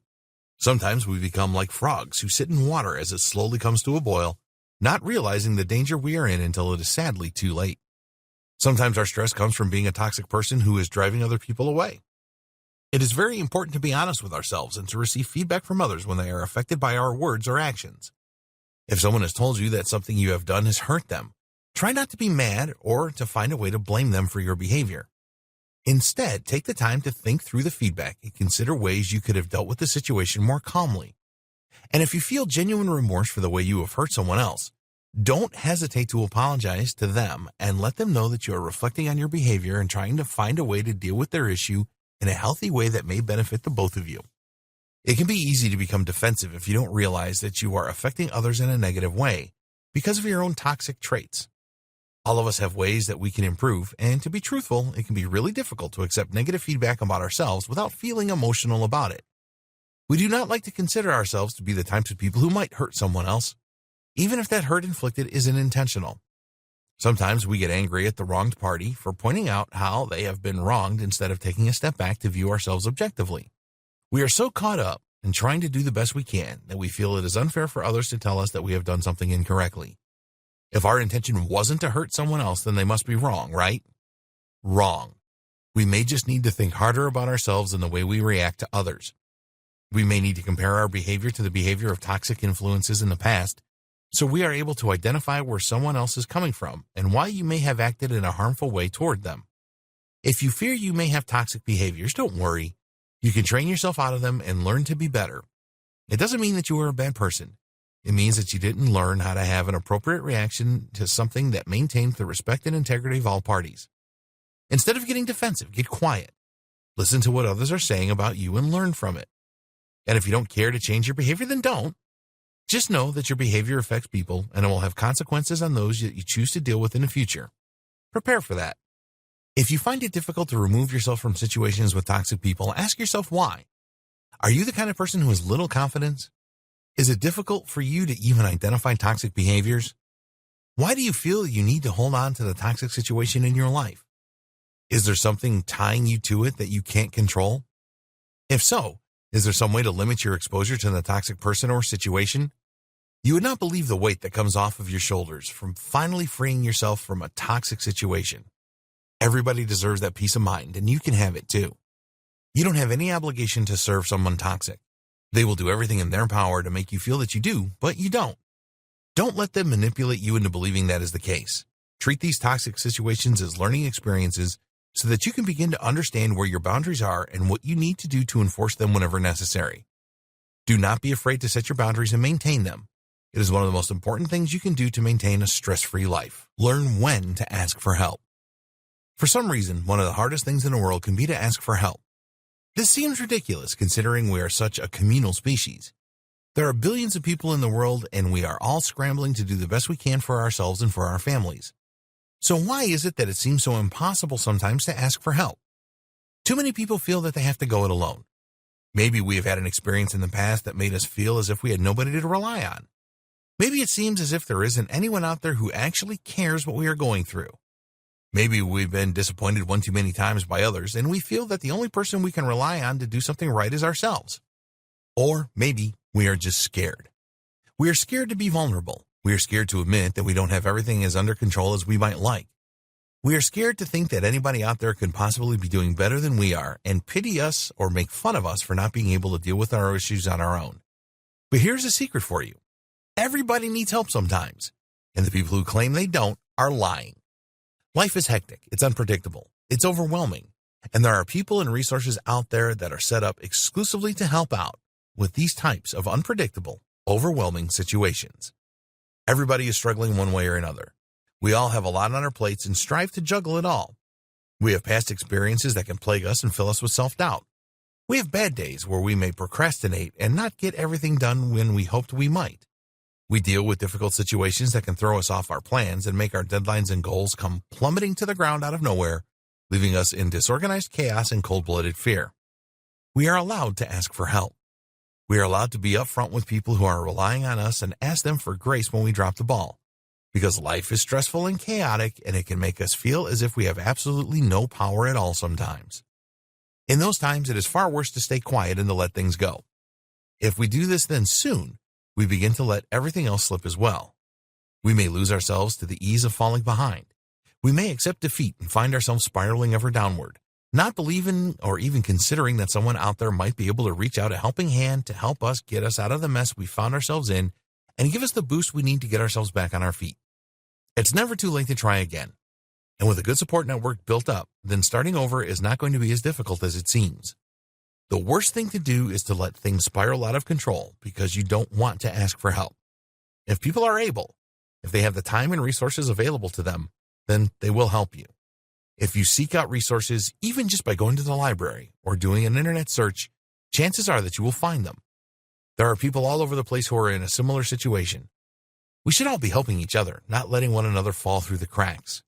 Sometimes we become like frogs who sit in water as it slowly comes to a boil, not realizing the danger we are in until it is sadly too late. Sometimes our stress comes from being a toxic person who is driving other people away. It is very important to be honest with ourselves and to receive feedback from others when they are affected by our words or actions. If someone has told you that something you have done has hurt them, try not to be mad or to find a way to blame them for your behavior. Instead, take the time to think through the feedback and consider ways you could have dealt with the situation more calmly. And if you feel genuine remorse for the way you have hurt someone else, Don't hesitate to apologize to them and let them know that you are reflecting on your behavior and trying to find a way to deal with their issue in a healthy way that may benefit the both of you. It can be easy to become defensive if you don't realize that you are affecting others in a negative way because of your own toxic traits. All of us have ways that we can improve, and to be truthful, it can be really difficult to accept negative feedback about ourselves without feeling emotional about it. We do not like to consider ourselves to be the types of people who might hurt someone else, even if that hurt inflicted isn't intentional. Sometimes we get angry at the wronged party for pointing out how they have been wronged instead of taking a step back to view ourselves objectively. We are so caught up in trying to do the best we can that we feel it is unfair for others to tell us that we have done something incorrectly. If our intention wasn't to hurt someone else, then they must be wrong, right? Wrong. We may just need to think harder about ourselves and the way we react to others. We may need to compare our behavior to the behavior of toxic influences in the past, so we are able to identify where someone else is coming from and why you may have acted in a harmful way toward them. If you fear you may have toxic behaviors, don't worry. You can train yourself out of them and learn to be better. It doesn't mean that you are a bad person. It means that you didn't learn how to have an appropriate reaction to something that maintains the respect and integrity of all parties. Instead of getting defensive, get quiet. Listen to what others are saying about you and learn from it. And if you don't care to change your behavior, then don't. Just know that your behavior affects people and it will have consequences on those that you choose to deal with in the future. Prepare for that. If you find it difficult to remove yourself from situations with toxic people, ask yourself why. Are you the kind of person who has little confidence? Is it difficult for you to even identify toxic behaviors? Why do you feel you need to hold on to the toxic situation in your life? Is there something tying you to it that you can't control? If so, is there some way to limit your exposure to the toxic person or situation? You would not believe the weight that comes off of your shoulders from finally freeing yourself from a toxic situation. Everybody deserves that peace of mind, and you can have it too. You don't have any obligation to serve someone toxic. They will do everything in their power to make you feel that you do, but you don't. Don't let them manipulate you into believing that is the case. Treat these toxic situations as learning experiences so that you can begin to understand where your boundaries are and what you need to do to enforce them whenever necessary. Do not be afraid to set your boundaries and maintain them. It is one of the most important things you can do to maintain a stress-free life. Learn when to ask for help. For some reason, one of the hardest things in the world can be to ask for help. This seems ridiculous considering we are such a communal species. There are billions of people in the world and we are all scrambling to do the best we can for ourselves and for our families. So why is it that it seems so impossible sometimes to ask for help? Too many people feel that they have to go it alone. Maybe we have had an experience in the past that made us feel as if we had nobody to rely on. Maybe it seems as if there isn't anyone out there who actually cares what we are going through. Maybe we've been disappointed one too many times by others, and we feel that the only person we can rely on to do something right is ourselves. Or maybe we are just scared. We are scared to be vulnerable. We are scared to admit that we don't have everything as under control as we might like. We are scared to think that anybody out there could possibly be doing better than we are and pity us or make fun of us for not being able to deal with our issues on our own. But here's a secret for you. Everybody needs help sometimes, and the people who claim they don't are lying. Life is hectic, it's unpredictable, it's overwhelming, and there are people and resources out there that are set up exclusively to help out with these types of unpredictable, overwhelming situations. Everybody is struggling one way or another. We all have a lot on our plates and strive to juggle it all. We have past experiences that can plague us and fill us with self-doubt. We have bad days where we may procrastinate and not get everything done when we hoped we might. We deal with difficult situations that can throw us off our plans and make our deadlines and goals come plummeting to the ground out of nowhere, leaving us in disorganized chaos and cold-blooded fear. We are allowed to ask for help. We are allowed to be upfront with people who are relying on us and ask them for grace when we drop the ball, because life is stressful and chaotic and it can make us feel as if we have absolutely no power at all sometimes. In those times, it is far worse to stay quiet and to let things go. If we do this, then soon, we begin to let everything else slip as well. We may lose ourselves to the ease of falling behind. We may accept defeat and find ourselves spiraling ever downward, not believing or even considering that someone out there might be able to reach out a helping hand to help us get us out of the mess we found ourselves in and give us the boost we need to get ourselves back on our feet. It's never too late to try again. And with a good support network built up, then starting over is not going to be as difficult as it seems. The worst thing to do is to let things spiral out of control because you don't want to ask for help. If people are able, If they have the time and resources available to them, then they will help you. If you seek out resources, even just by going to the library or doing an internet search, chances are that you will find them. There are people all over the place who are in a similar situation. We should all be helping each other, not letting one another fall through the cracks.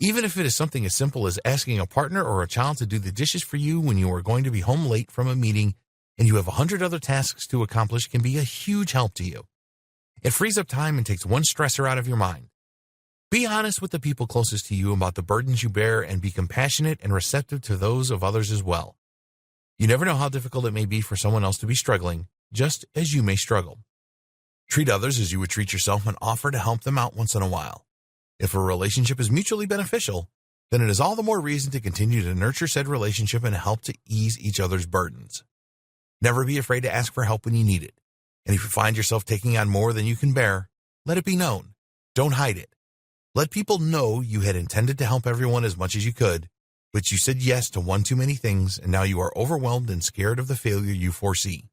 Even if it is something as simple as asking a partner or a child to do the dishes for you when you are going to be home late from a meeting and you have 100 other tasks to accomplish can be a huge help to you. It frees up time and takes one stressor out of your mind. Be honest with the people closest to you about the burdens you bear and be compassionate and receptive to those of others as well. You never know how difficult it may be for someone else to be struggling, just as you may struggle. Treat others as you would treat yourself and offer to help them out once in a while. If a relationship is mutually beneficial, then it is all the more reason to continue to nurture said relationship and help to ease each other's burdens. Never be afraid to ask for help when you need it. And if you find yourself taking on more than you can bear, let it be known. Don't hide it. Let people know you had intended to help everyone as much as you could, but you said yes to one too many things and now you are overwhelmed and scared of the failure you foresee.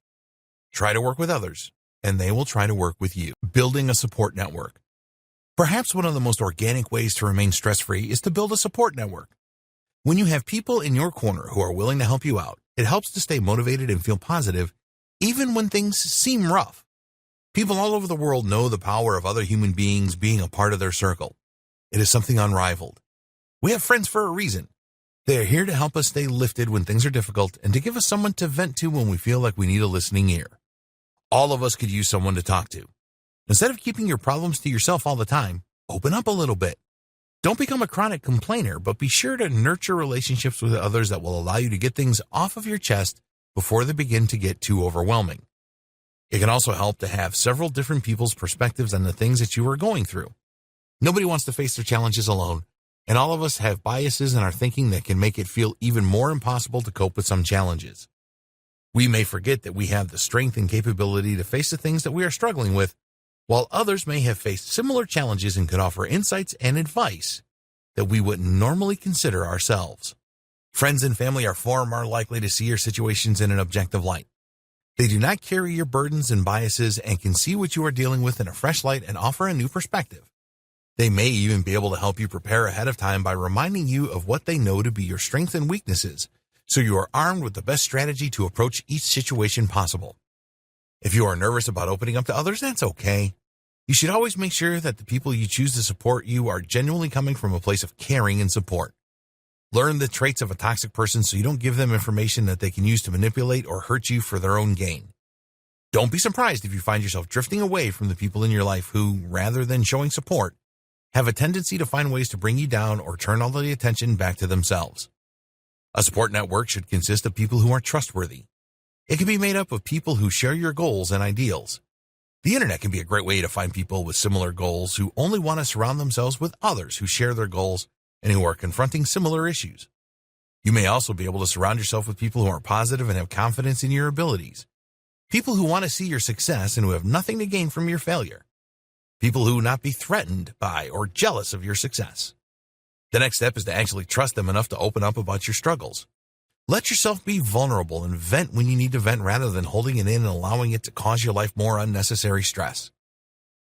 Try to work with others, and they will try to work with you. Building a support network. Perhaps one of the most organic ways to remain stress-free is to build a support network. When you have people in your corner who are willing to help you out, it helps to stay motivated and feel positive, even when things seem rough. People all over the world know the power of other human beings being a part of their circle. It is something unrivaled. We have friends for a reason. They are here to help us stay lifted when things are difficult and to give us someone to vent to when we feel like we need a listening ear. All of us could use someone to talk to. Instead of keeping your problems to yourself all the time, open up a little bit. Don't become a chronic complainer, but be sure to nurture relationships with others that will allow you to get things off of your chest before they begin to get too overwhelming. It can also help to have several different people's perspectives on the things that you are going through. Nobody wants to face their challenges alone, and all of us have biases in our thinking that can make it feel even more impossible to cope with some challenges. We may forget that we have the strength and capability to face the things that we are struggling with, while others may have faced similar challenges and could offer insights and advice that we wouldn't normally consider ourselves. Friends and family are far more likely to see your situations in an objective light. They do not carry your burdens and biases and can see what you are dealing with in a fresh light and offer a new perspective. They may even be able to help you prepare ahead of time by reminding you of what they know to be your strengths and weaknesses, so you are armed with the best strategy to approach each situation possible. If you are nervous about opening up to others, that's okay. You should always make sure that the people you choose to support you are genuinely coming from a place of caring and support. Learn the traits of a toxic person so you don't give them information that they can use to manipulate or hurt you for their own gain. Don't be surprised if you find yourself drifting away from the people in your life who, rather than showing support, have a tendency to find ways to bring you down or turn all the attention back to themselves. A support network should consist of people who are trustworthy. It can be made up of people who share your goals and ideals. The internet can be a great way to find people with similar goals who only want to surround themselves with others who share their goals and who are confronting similar issues. You may also be able to surround yourself with people who are positive and have confidence in your abilities. People who want to see your success and who have nothing to gain from your failure. People who will not be threatened by or jealous of your success. The next step is to actually trust them enough to open up about your struggles. Let yourself be vulnerable and vent when you need to vent rather than holding it in and allowing it to cause your life more unnecessary stress.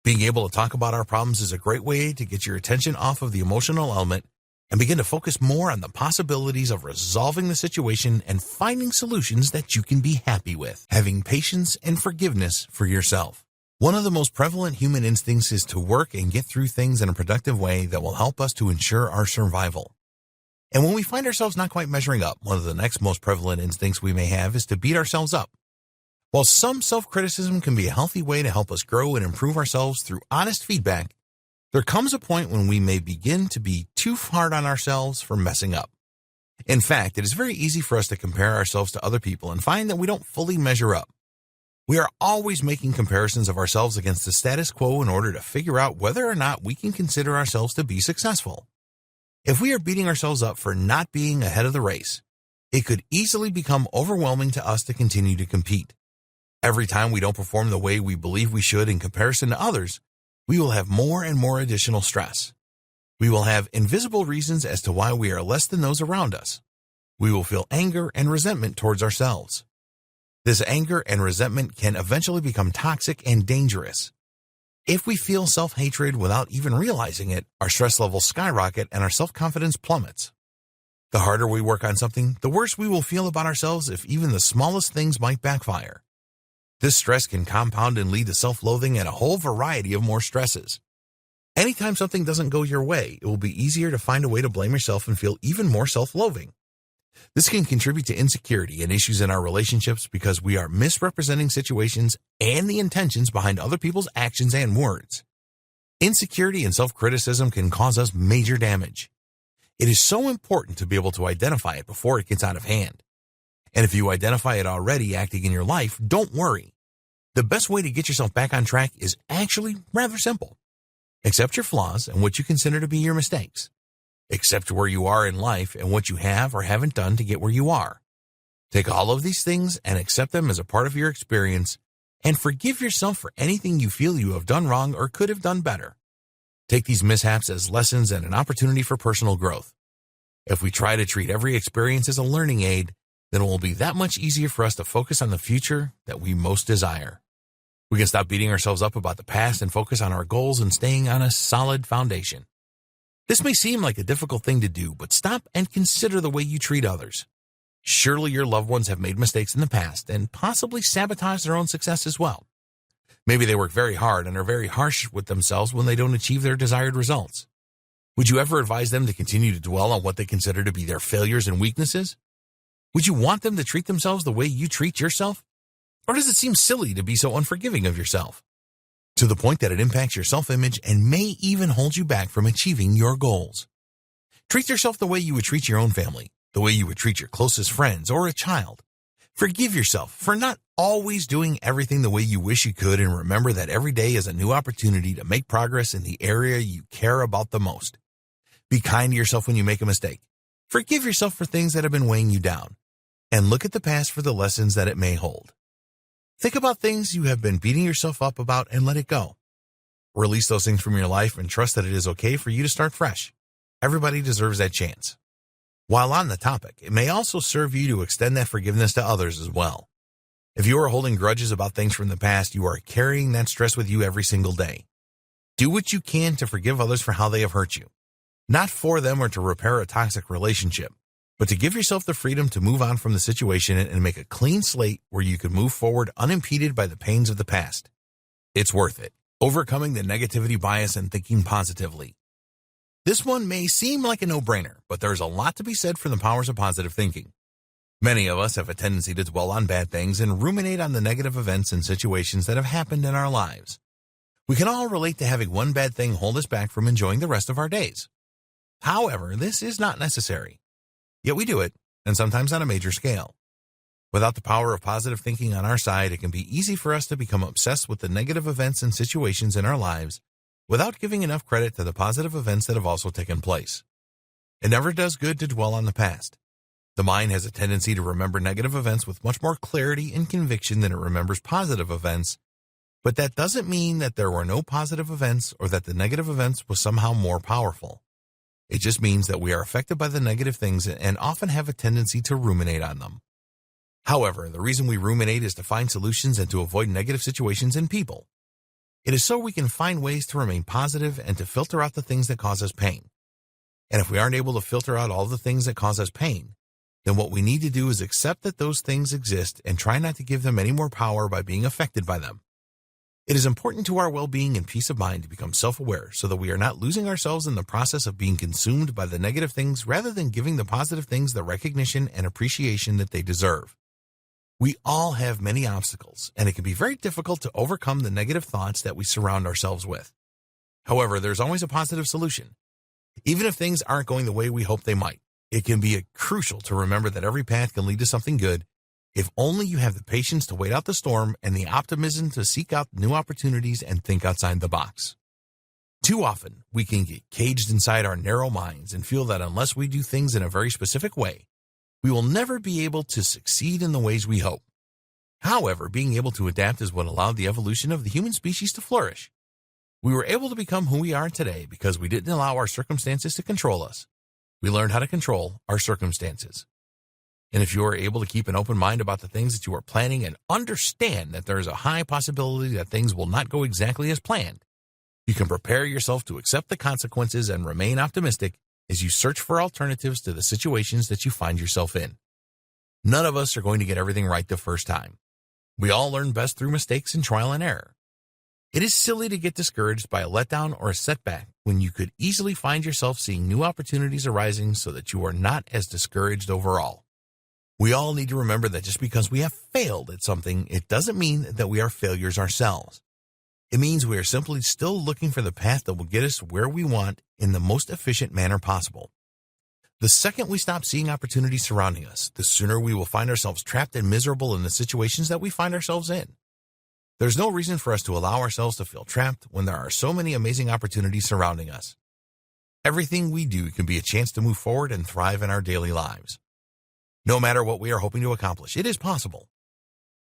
Being able to talk about our problems is a great way to get your attention off of the emotional element and begin to focus more on the possibilities of resolving the situation and finding solutions that you can be happy with. Having patience and forgiveness for yourself. One of the most prevalent human instincts is to work and get through things in a productive way that will help us to ensure our survival. And when we find ourselves not quite measuring up, one of the next most prevalent instincts we may have is to beat ourselves up. While some self-criticism can be a healthy way to help us grow and improve ourselves through honest feedback, there comes a point when we may begin to be too hard on ourselves for messing up. In fact, it is very easy for us to compare ourselves to other people and find that we don't fully measure up. We are always making comparisons of ourselves against the status quo in order to figure out whether or not we can consider ourselves to be successful. If we are beating ourselves up for not being ahead of the race, it could easily become overwhelming to us to continue to compete. Every time we don't perform the way we believe we should in comparison to others, we will have more and more additional stress. We will have invisible reasons as to why we are less than those around us. We will feel anger and resentment towards ourselves. This anger and resentment can eventually become toxic and dangerous. If we feel self-hatred without even realizing it, our stress levels skyrocket and our self-confidence plummets. The harder we work on something, the worse we will feel about ourselves if even the smallest things might backfire. This stress can compound and lead to self-loathing and a whole variety of more stresses. Anytime something doesn't go your way, it will be easier to find a way to blame yourself and feel even more self-loathing. This can contribute to insecurity and issues in our relationships because we are misrepresenting situations and the intentions behind other people's actions and words. Insecurity and self-criticism can cause us major damage. It is so important to be able to identify it before it gets out of hand. And if you identify it already acting in your life, don't worry. The best way to get yourself back on track is actually rather simple. Accept your flaws and what you consider to be your mistakes. Accept where you are in life and what you have or haven't done to get where you are. Take all of these things and accept them as a part of your experience and forgive yourself for anything you feel you have done wrong or could have done better. Take these mishaps as lessons and an opportunity for personal growth. If we try to treat every experience as a learning aid, then it will be that much easier for us to focus on the future that we most desire. We can stop beating ourselves up about the past and focus on our goals and staying on a solid foundation. This may seem like a difficult thing to do, but stop and consider the way you treat others. Surely your loved ones have made mistakes in the past and possibly sabotaged their own success as well. Maybe they work very hard and are very harsh with themselves when they don't achieve their desired results. Would you ever advise them to continue to dwell on what they consider to be their failures and weaknesses? Would you want them to treat themselves the way you treat yourself? Or does it seem silly to be so unforgiving of yourself? To the point that it impacts your self-image and may even hold you back from achieving your goals. Treat yourself the way you would treat your own family, the way you would treat your closest friends or a child. Forgive yourself for not always doing everything the way you wish you could, and remember that every day is a new opportunity to make progress in the area you care about the most. Be kind to yourself when you make a mistake. Forgive yourself for things that have been weighing you down, and look at the past for the lessons that it may hold. Think about things you have been beating yourself up about and let it go. Release those things from your life and trust that it is okay for you to start fresh. Everybody deserves that chance. While on the topic, it may also serve you to extend that forgiveness to others as well. If you are holding grudges about things from the past, you are carrying that stress with you every single day. Do what you can to forgive others for how they have hurt you. Not for them or to repair a toxic relationship, but to give yourself the freedom to move on from the situation and make a clean slate where you can move forward unimpeded by the pains of the past. It's worth it. Overcoming the negativity bias and thinking positively. This one may seem like a no-brainer, but there's a lot to be said for the powers of positive thinking. Many of us have a tendency to dwell on bad things and ruminate on the negative events and situations that have happened in our lives. We can all relate to having one bad thing hold us back from enjoying the rest of our days. However, this is not necessary. Yet we do it, and sometimes on a major scale. Without the power of positive thinking on our side, it can be easy for us to become obsessed with the negative events and situations in our lives without giving enough credit to the positive events that have also taken place. It never does good to dwell on the past. The mind has a tendency to remember negative events with much more clarity and conviction than it remembers positive events, but that doesn't mean that there were no positive events or that the negative events was somehow more powerful. It just means that we are affected by the negative things and often have a tendency to ruminate on them. However, the reason we ruminate is to find solutions and to avoid negative situations and people. It is so we can find ways to remain positive and to filter out the things that cause us pain. And if we aren't able to filter out all the things that cause us pain, then what we need to do is accept that those things exist and try not to give them any more power by being affected by them. It is important to our well-being and peace of mind to become self-aware so that we are not losing ourselves in the process of being consumed by the negative things rather than giving the positive things the recognition and appreciation that they deserve. We all have many obstacles, and it can be very difficult to overcome the negative thoughts that we surround ourselves with. However, there's always a positive solution. Even if things aren't going the way we hope they might, it can be crucial to remember that every path can lead to something good if only you have the patience to wait out the storm and the optimism to seek out new opportunities and think outside the box. Too often, we can get caged inside our narrow minds and feel that unless we do things in a very specific way, we will never be able to succeed in the ways we hope. However, being able to adapt is what allowed the evolution of the human species to flourish. We were able to become who we are today because we didn't allow our circumstances to control us. We learned how to control our circumstances. And if you are able to keep an open mind about the things that you are planning and understand that there is a high possibility that things will not go exactly as planned, You can prepare yourself to accept the consequences and remain optimistic as you search for alternatives to the situations that you find yourself in. None of us are going to get everything right the first time. We all learn best through mistakes and trial and error. It is silly to get discouraged by a letdown or a setback when you could easily find yourself seeing new opportunities arising so that you are not as discouraged overall. We all need to remember that just because we have failed at something, it doesn't mean that we are failures ourselves. It means we are simply still looking for the path that will get us where we want in the most efficient manner possible. The second we stop seeing opportunities surrounding us, the sooner we will find ourselves trapped and miserable in the situations that we find ourselves in. There's no reason for us to allow ourselves to feel trapped when there are so many amazing opportunities surrounding us. Everything we do can be a chance to move forward and thrive in our daily lives. No matter what we are hoping to accomplish, it is possible.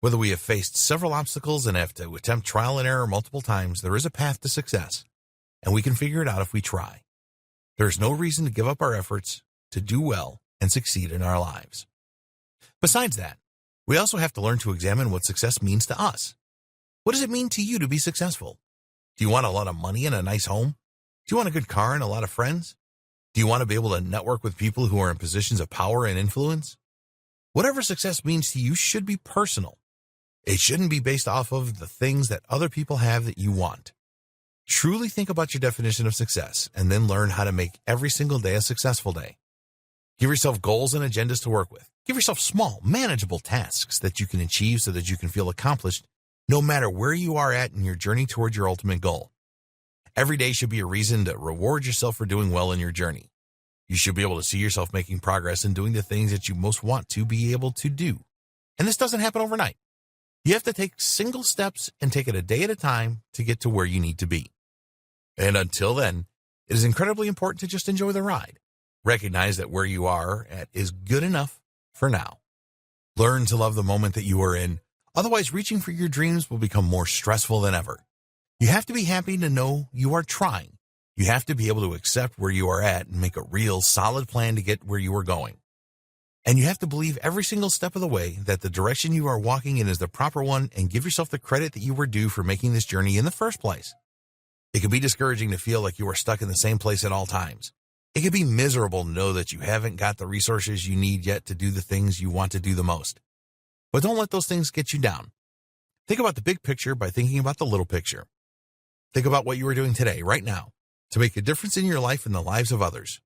Whether we have faced several obstacles and have to attempt trial and error multiple times, there is a path to success, and we can figure it out if we try. There is no reason to give up our efforts to do well and succeed in our lives. Besides that, we also have to learn to examine what success means to us. What does it mean to you to be successful? Do you want a lot of money and a nice home? Do you want a good car and a lot of friends? Do you want to be able to network with people who are in positions of power and influence? Whatever success means to you should be personal. It shouldn't be based off of the things that other people have that you want. Truly think about your definition of success and then learn how to make every single day a successful day. Give yourself goals and agendas to work with. Give yourself small, manageable tasks that you can achieve so that you can feel accomplished no matter where you are at in your journey toward your ultimate goal. Every day should be a reason to reward yourself for doing well in your journey. You should be able to see yourself making progress and doing the things that you most want to be able to do. And this doesn't happen overnight. You have to take single steps and take it a day at a time to get to where you need to be. And until then, it is incredibly important to just enjoy the ride. Recognize that where you are at is good enough for now. Learn to love the moment that you are in. Otherwise, reaching for your dreams will become more stressful than ever. You have to be happy to know you are trying. You have to be able to accept where you are at and make a real, solid plan to get where you are going. And you have to believe every single step of the way that the direction you are walking in is the proper one and give yourself the credit that you were due for making this journey in the first place. It can be discouraging to feel like you are stuck in the same place at all times. It can be miserable to know that you haven't got the resources you need yet to do the things you want to do the most. But don't let those things get you down. Think about the big picture by thinking about the little picture. Think about what you are doing today, right now, to make a difference in your life and the lives of others.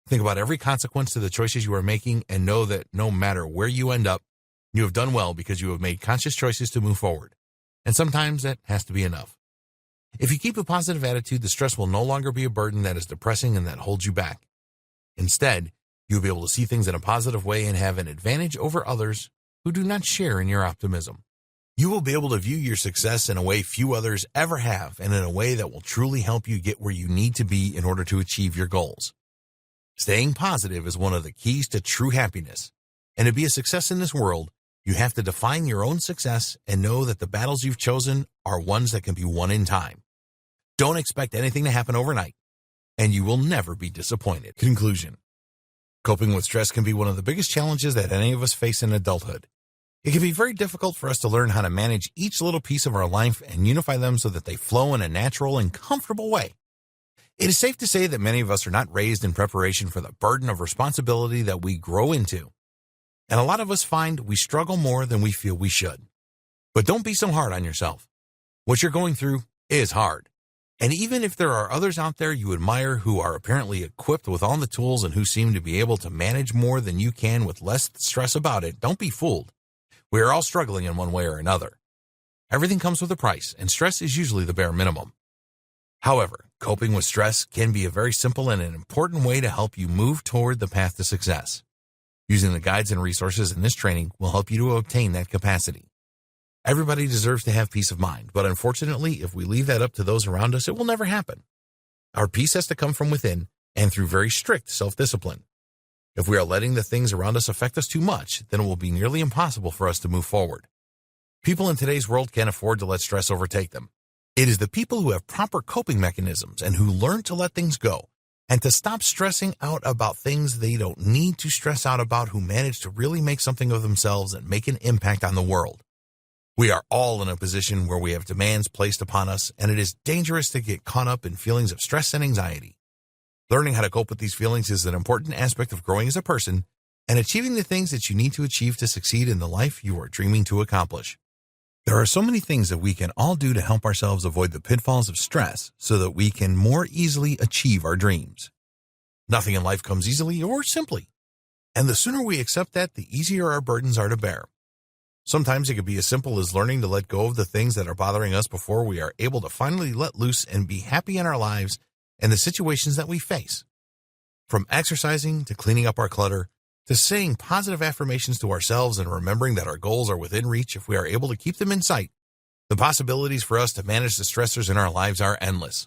Think about every consequence to the choices you are making and know that no matter where you end up, you have done well because you have made conscious choices to move forward. And sometimes that has to be enough. If you keep a positive attitude, the stress will no longer be a burden that is depressing and that holds you back. Instead, you'll be able to see things in a positive way and have an advantage over others who do not share in your optimism. You will be able to view your success in a way few others ever have and in a way that will truly help you get where you need to be in order to achieve your goals. Staying positive is one of the keys to true happiness. And to be a success in this world, you have to define your own success and know that the battles you've chosen are ones that can be won in time. Don't expect anything to happen overnight, and you will never be disappointed. Conclusion. Coping with stress can be one of the biggest challenges that any of us face in adulthood. It can be very difficult for us to learn how to manage each little piece of our life and unify them so that they flow in a natural and comfortable way. It is safe to say that many of us are not raised in preparation for the burden of responsibility that we grow into. And a lot of us find we struggle more than we feel we should. But don't be so hard on yourself. What you're going through is hard. And even if there are others out there you admire who are apparently equipped with all the tools and who seem to be able to manage more than you can with less stress about it, don't be fooled. We are all struggling in one way or another. Everything comes with a price, and stress is usually the bare minimum. However, coping with stress can be a very simple and an important way to help you move toward the path to success. Using the guides and resources in this training will help you to obtain that capacity. Everybody deserves to have peace of mind, but unfortunately, if we leave that up to those around us, it will never happen. Our peace has to come from within and through very strict self-discipline. If we are letting the things around us affect us too much, then it will be nearly impossible for us to move forward. People in today's world can't afford to let stress overtake them. It is the people who have proper coping mechanisms and who learn to let things go and to stop stressing out about things they don't need to stress out about who manage to really make something of themselves and make an impact on the world. We are all in a position where we have demands placed upon us, and it is dangerous to get caught up in feelings of stress and anxiety. Learning how to cope with these feelings is an important aspect of growing as a person and achieving the things that you need to achieve to succeed in the life you are dreaming to accomplish. There are so many things that we can all do to help ourselves avoid the pitfalls of stress so that we can more easily achieve our dreams. Nothing in life comes easily or simply, and the sooner we accept that, the easier our burdens are to bear. Sometimes it could be as simple as learning to let go of the things that are bothering us before we are able to finally let loose and be happy in our lives and the situations that we face. From exercising to cleaning up our clutter, to saying positive affirmations to ourselves and remembering that our goals are within reach if we are able to keep them in sight, the possibilities for us to manage the stressors in our lives are endless.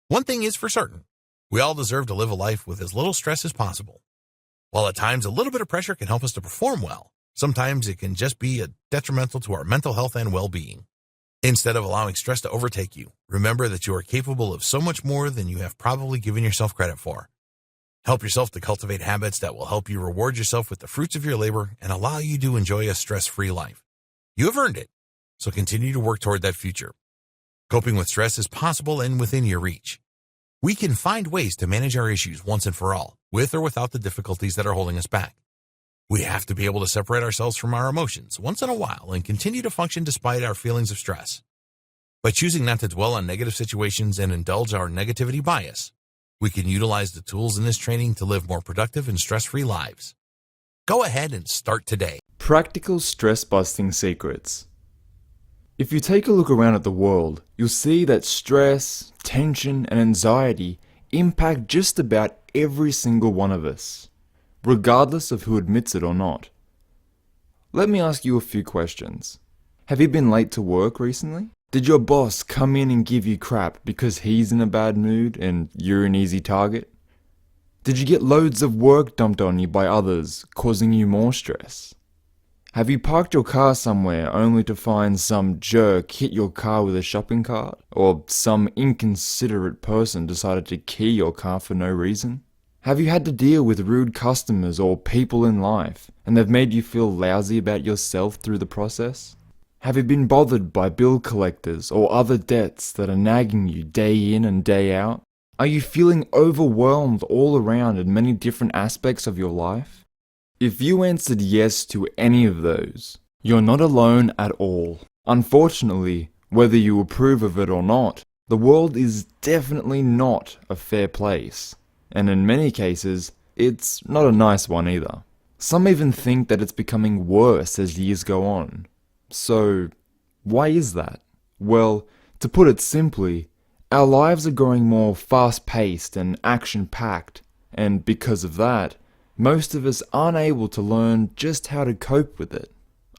One thing is for certain, we all deserve to live a life with as little stress as possible. While at times a little bit of pressure can help us to perform well, sometimes it can just be detrimental to our mental health and well-being. Instead of allowing stress to overtake you, remember that you are capable of so much more than you have probably given yourself credit for. Help yourself to cultivate habits that will help you reward yourself with the fruits of your labor and allow you to enjoy a stress-free life. You have earned it, so continue to work toward that future. Coping with stress is possible and within your reach. We can find ways to manage our issues once and for all, with or without the difficulties that are holding us back. We have to be able to separate ourselves from our emotions once in a while and continue to function despite our feelings of stress. By choosing not to dwell on negative situations and indulge our negativity bias, we can utilize the tools in this training to live more productive and stress-free lives. Go ahead and start today. Practical stress-busting secrets. If you take a look around at the world, you'll see that stress, tension, and anxiety impact just about every single one of us, regardless of who admits it or not. Let me ask you a few questions. Have you been late to work recently? Did your boss come in and give you crap because he's in a bad mood and you're an easy target? Did you get loads of work dumped on you by others, causing you more stress? Have you parked your car somewhere only to find some jerk hit your car with a shopping cart? Or some inconsiderate person decided to key your car for no reason? Have you had to deal with rude customers or people in life, and they've made you feel lousy about yourself through the process? Have you been bothered by bill collectors or other debts that are nagging you day in and day out? Are you feeling overwhelmed all around in many different aspects of your life? If you answered yes to any of those, you're not alone at all. Unfortunately, whether you approve of it or not, the world is definitely not a fair place. And in many cases, it's not a nice one either. Some even think that it's becoming worse as years go on. So, why is that? Well, to put it simply, our lives are growing more fast-paced and action-packed, and because of that, most of us aren't able to learn just how to cope with it.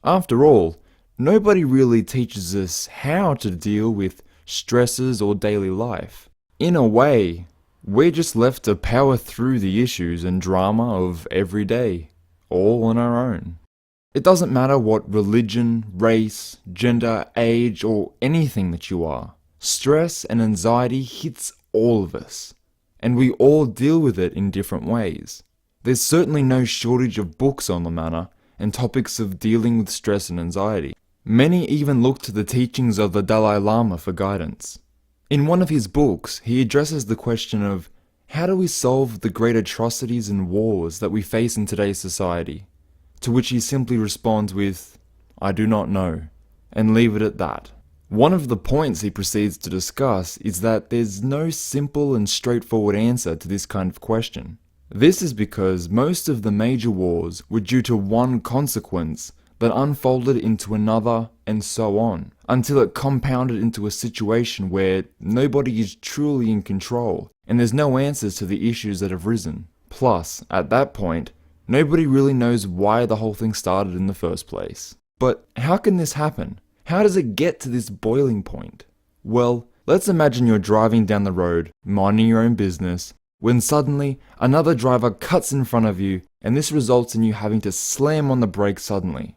After all, nobody really teaches us how to deal with stresses or daily life. In a way, we're just left to power through the issues and drama of every day, all on our own. It doesn't matter what religion, race, gender, age, or anything that you are. Stress and anxiety hits all of us, and we all deal with it in different ways. There's certainly no shortage of books on the matter and topics of dealing with stress and anxiety. Many even look to the teachings of the Dalai Lama for guidance. In one of his books, he addresses the question of how do we solve the great atrocities and wars that we face in today's society? To which he simply responds with, "I do not know," and leave it at that. One of the points he proceeds to discuss is that there's no simple and straightforward answer to this kind of question. This is because most of the major wars were due to one consequence that unfolded into another and so on, until it compounded into a situation where nobody is truly in control and there's no answers to the issues that have risen. Plus, at that point, nobody really knows why the whole thing started in the first place. But how can this happen? How does it get to this boiling point? Well, let's imagine you're driving down the road, minding your own business, when suddenly another driver cuts in front of you, and this results in you having to slam on the brakes suddenly.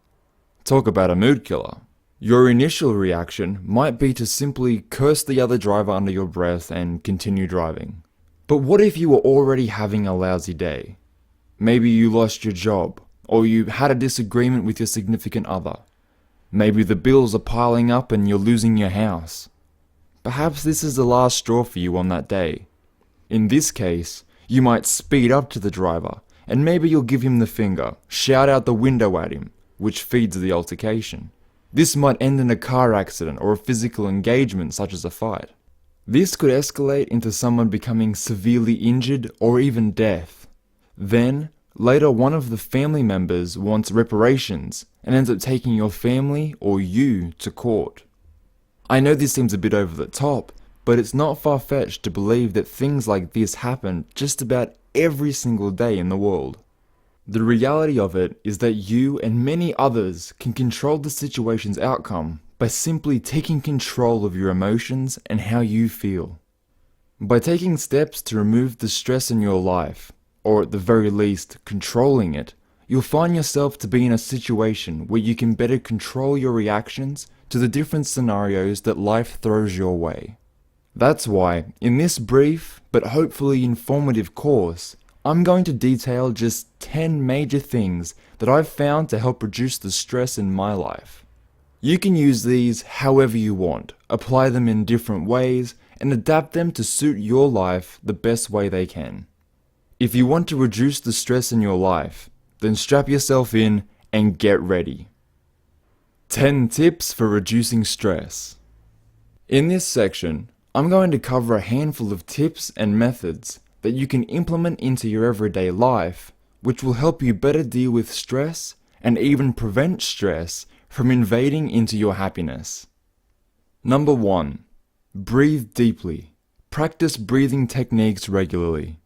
Talk about a mood killer. Your initial reaction might be to simply curse the other driver under your breath and continue driving. But what if you were already having a lousy day? Maybe you lost your job, or you had a disagreement with your significant other. Maybe the bills are piling up and you're losing your house. Perhaps this is the last straw for you on that day. In this case, you might speed up to the driver, and maybe you'll give him the finger, shout out the window at him, which feeds the altercation. This might end in a car accident or a physical engagement such as a fight. This could escalate into someone becoming severely injured or even death. Then, later one of the family members wants reparations and ends up taking your family or you to court. I know this seems a bit over the top, but it's not far-fetched to believe that things like this happen just about every single day in the world. The reality of it is that you and many others can control the situation's outcome by simply taking control of your emotions and how you feel. By taking steps to remove the stress in your life, or at the very least controlling it, you'll find yourself to be in a situation where you can better control your reactions to the different scenarios that life throws your way. That's why, in this brief but hopefully informative course, I'm going to detail just 10 major things that I've found to help reduce the stress in my life. You can use these however you want, apply them in different ways, and adapt them to suit your life the best way they can. If you want to reduce the stress in your life, then strap yourself in and get ready. 10 tips for reducing stress. In this section, I'm going to cover a handful of tips and methods that you can implement into your everyday life, which will help you better deal with stress and even prevent stress from invading into your happiness. Number 1. Breathe deeply. Practice breathing techniques regularly.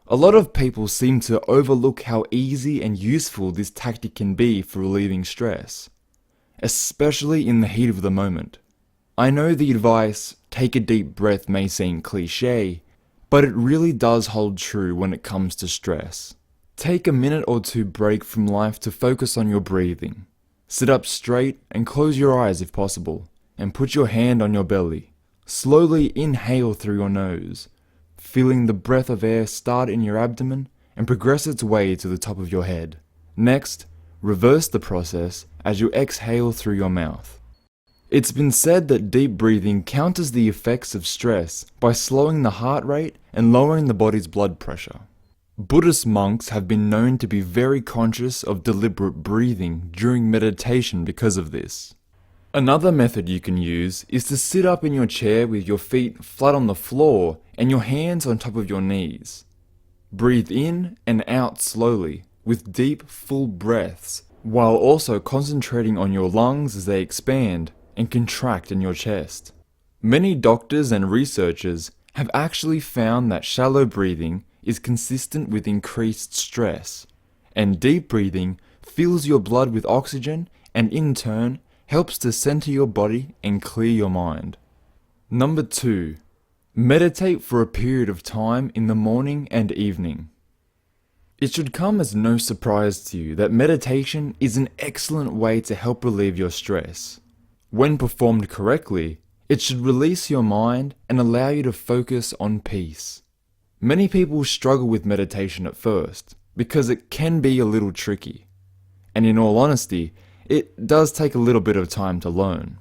A lot of people seem to overlook how easy and useful this tactic can be for relieving stress, especially in the heat of the moment. I know the advice, take a deep breath, may seem cliche, but it really does hold true when it comes to stress. Take a minute or two break from life to focus on your breathing. Sit up straight and close your eyes if possible, and put your hand on your belly. Slowly inhale through your nose, feeling the breath of air start in your abdomen and progress its way to the top of your head. Next, reverse the process as you exhale through your mouth. It's been said that deep breathing counters the effects of stress by slowing the heart rate and lowering the body's blood pressure. Buddhist monks have been known to be very conscious of deliberate breathing during meditation because of this. Another method you can use is to sit up in your chair with your feet flat on the floor and your hands on top of your knees. Breathe in and out slowly with deep, full breaths, while also concentrating on your lungs as they expand and contract in your chest. Many doctors and researchers have actually found that shallow breathing is consistent with increased stress, and deep breathing fills your blood with oxygen and in turn helps to center your body and clear your mind. Number 2. Meditate for a period of time in the morning and evening. It should come as no surprise to you that meditation is an excellent way to help relieve your stress. When performed correctly, it should release your mind and allow you to focus on peace. Many people struggle with meditation at first because it can be a little tricky. And in all honesty, it does take a little bit of time to learn.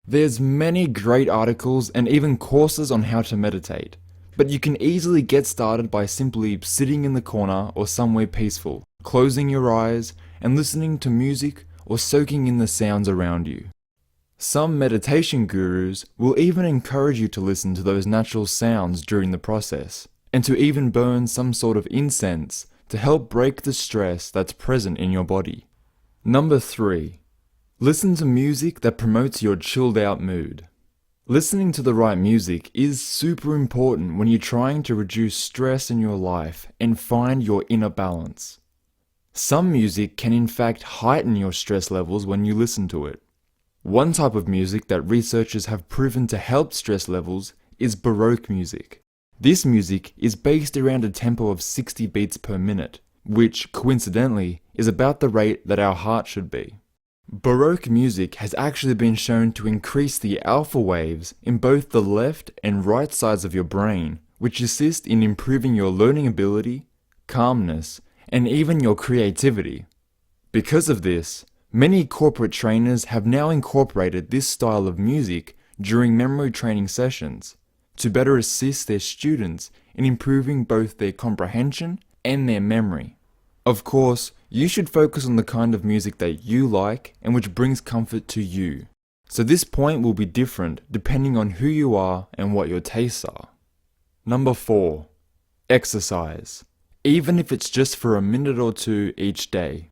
There's many great articles and even courses on how to meditate, but you can easily get started by simply sitting in the corner or somewhere peaceful, closing your eyes and listening to music or soaking in the sounds around you. Some meditation gurus will even encourage you to listen to those natural sounds during the process, and to even burn some sort of incense to help break the stress that's present in your body. Number 3. Listen to music that promotes your chilled out mood. Listening to the right music is super important when you're trying to reduce stress in your life and find your inner balance. Some music can in fact heighten your stress levels when you listen to it. One type of music that researchers have proven to help stress levels is Baroque music. This music is based around a tempo of 60 beats per minute, which, coincidentally, is about the rate that our heart should be. Baroque music has actually been shown to increase the alpha waves in both the left and right sides of your brain, which assist in improving your learning ability, calmness, and even your creativity. Because of this, Many corporate trainers have now incorporated this style of music during memory training sessions to better assist their students in improving both their comprehension and their memory. Of course, you should focus on the kind of music that you like and which brings comfort to you. So this point will be different depending on who you are and what your tastes are. Number 4. Exercise, even if it's just for a minute or two each day.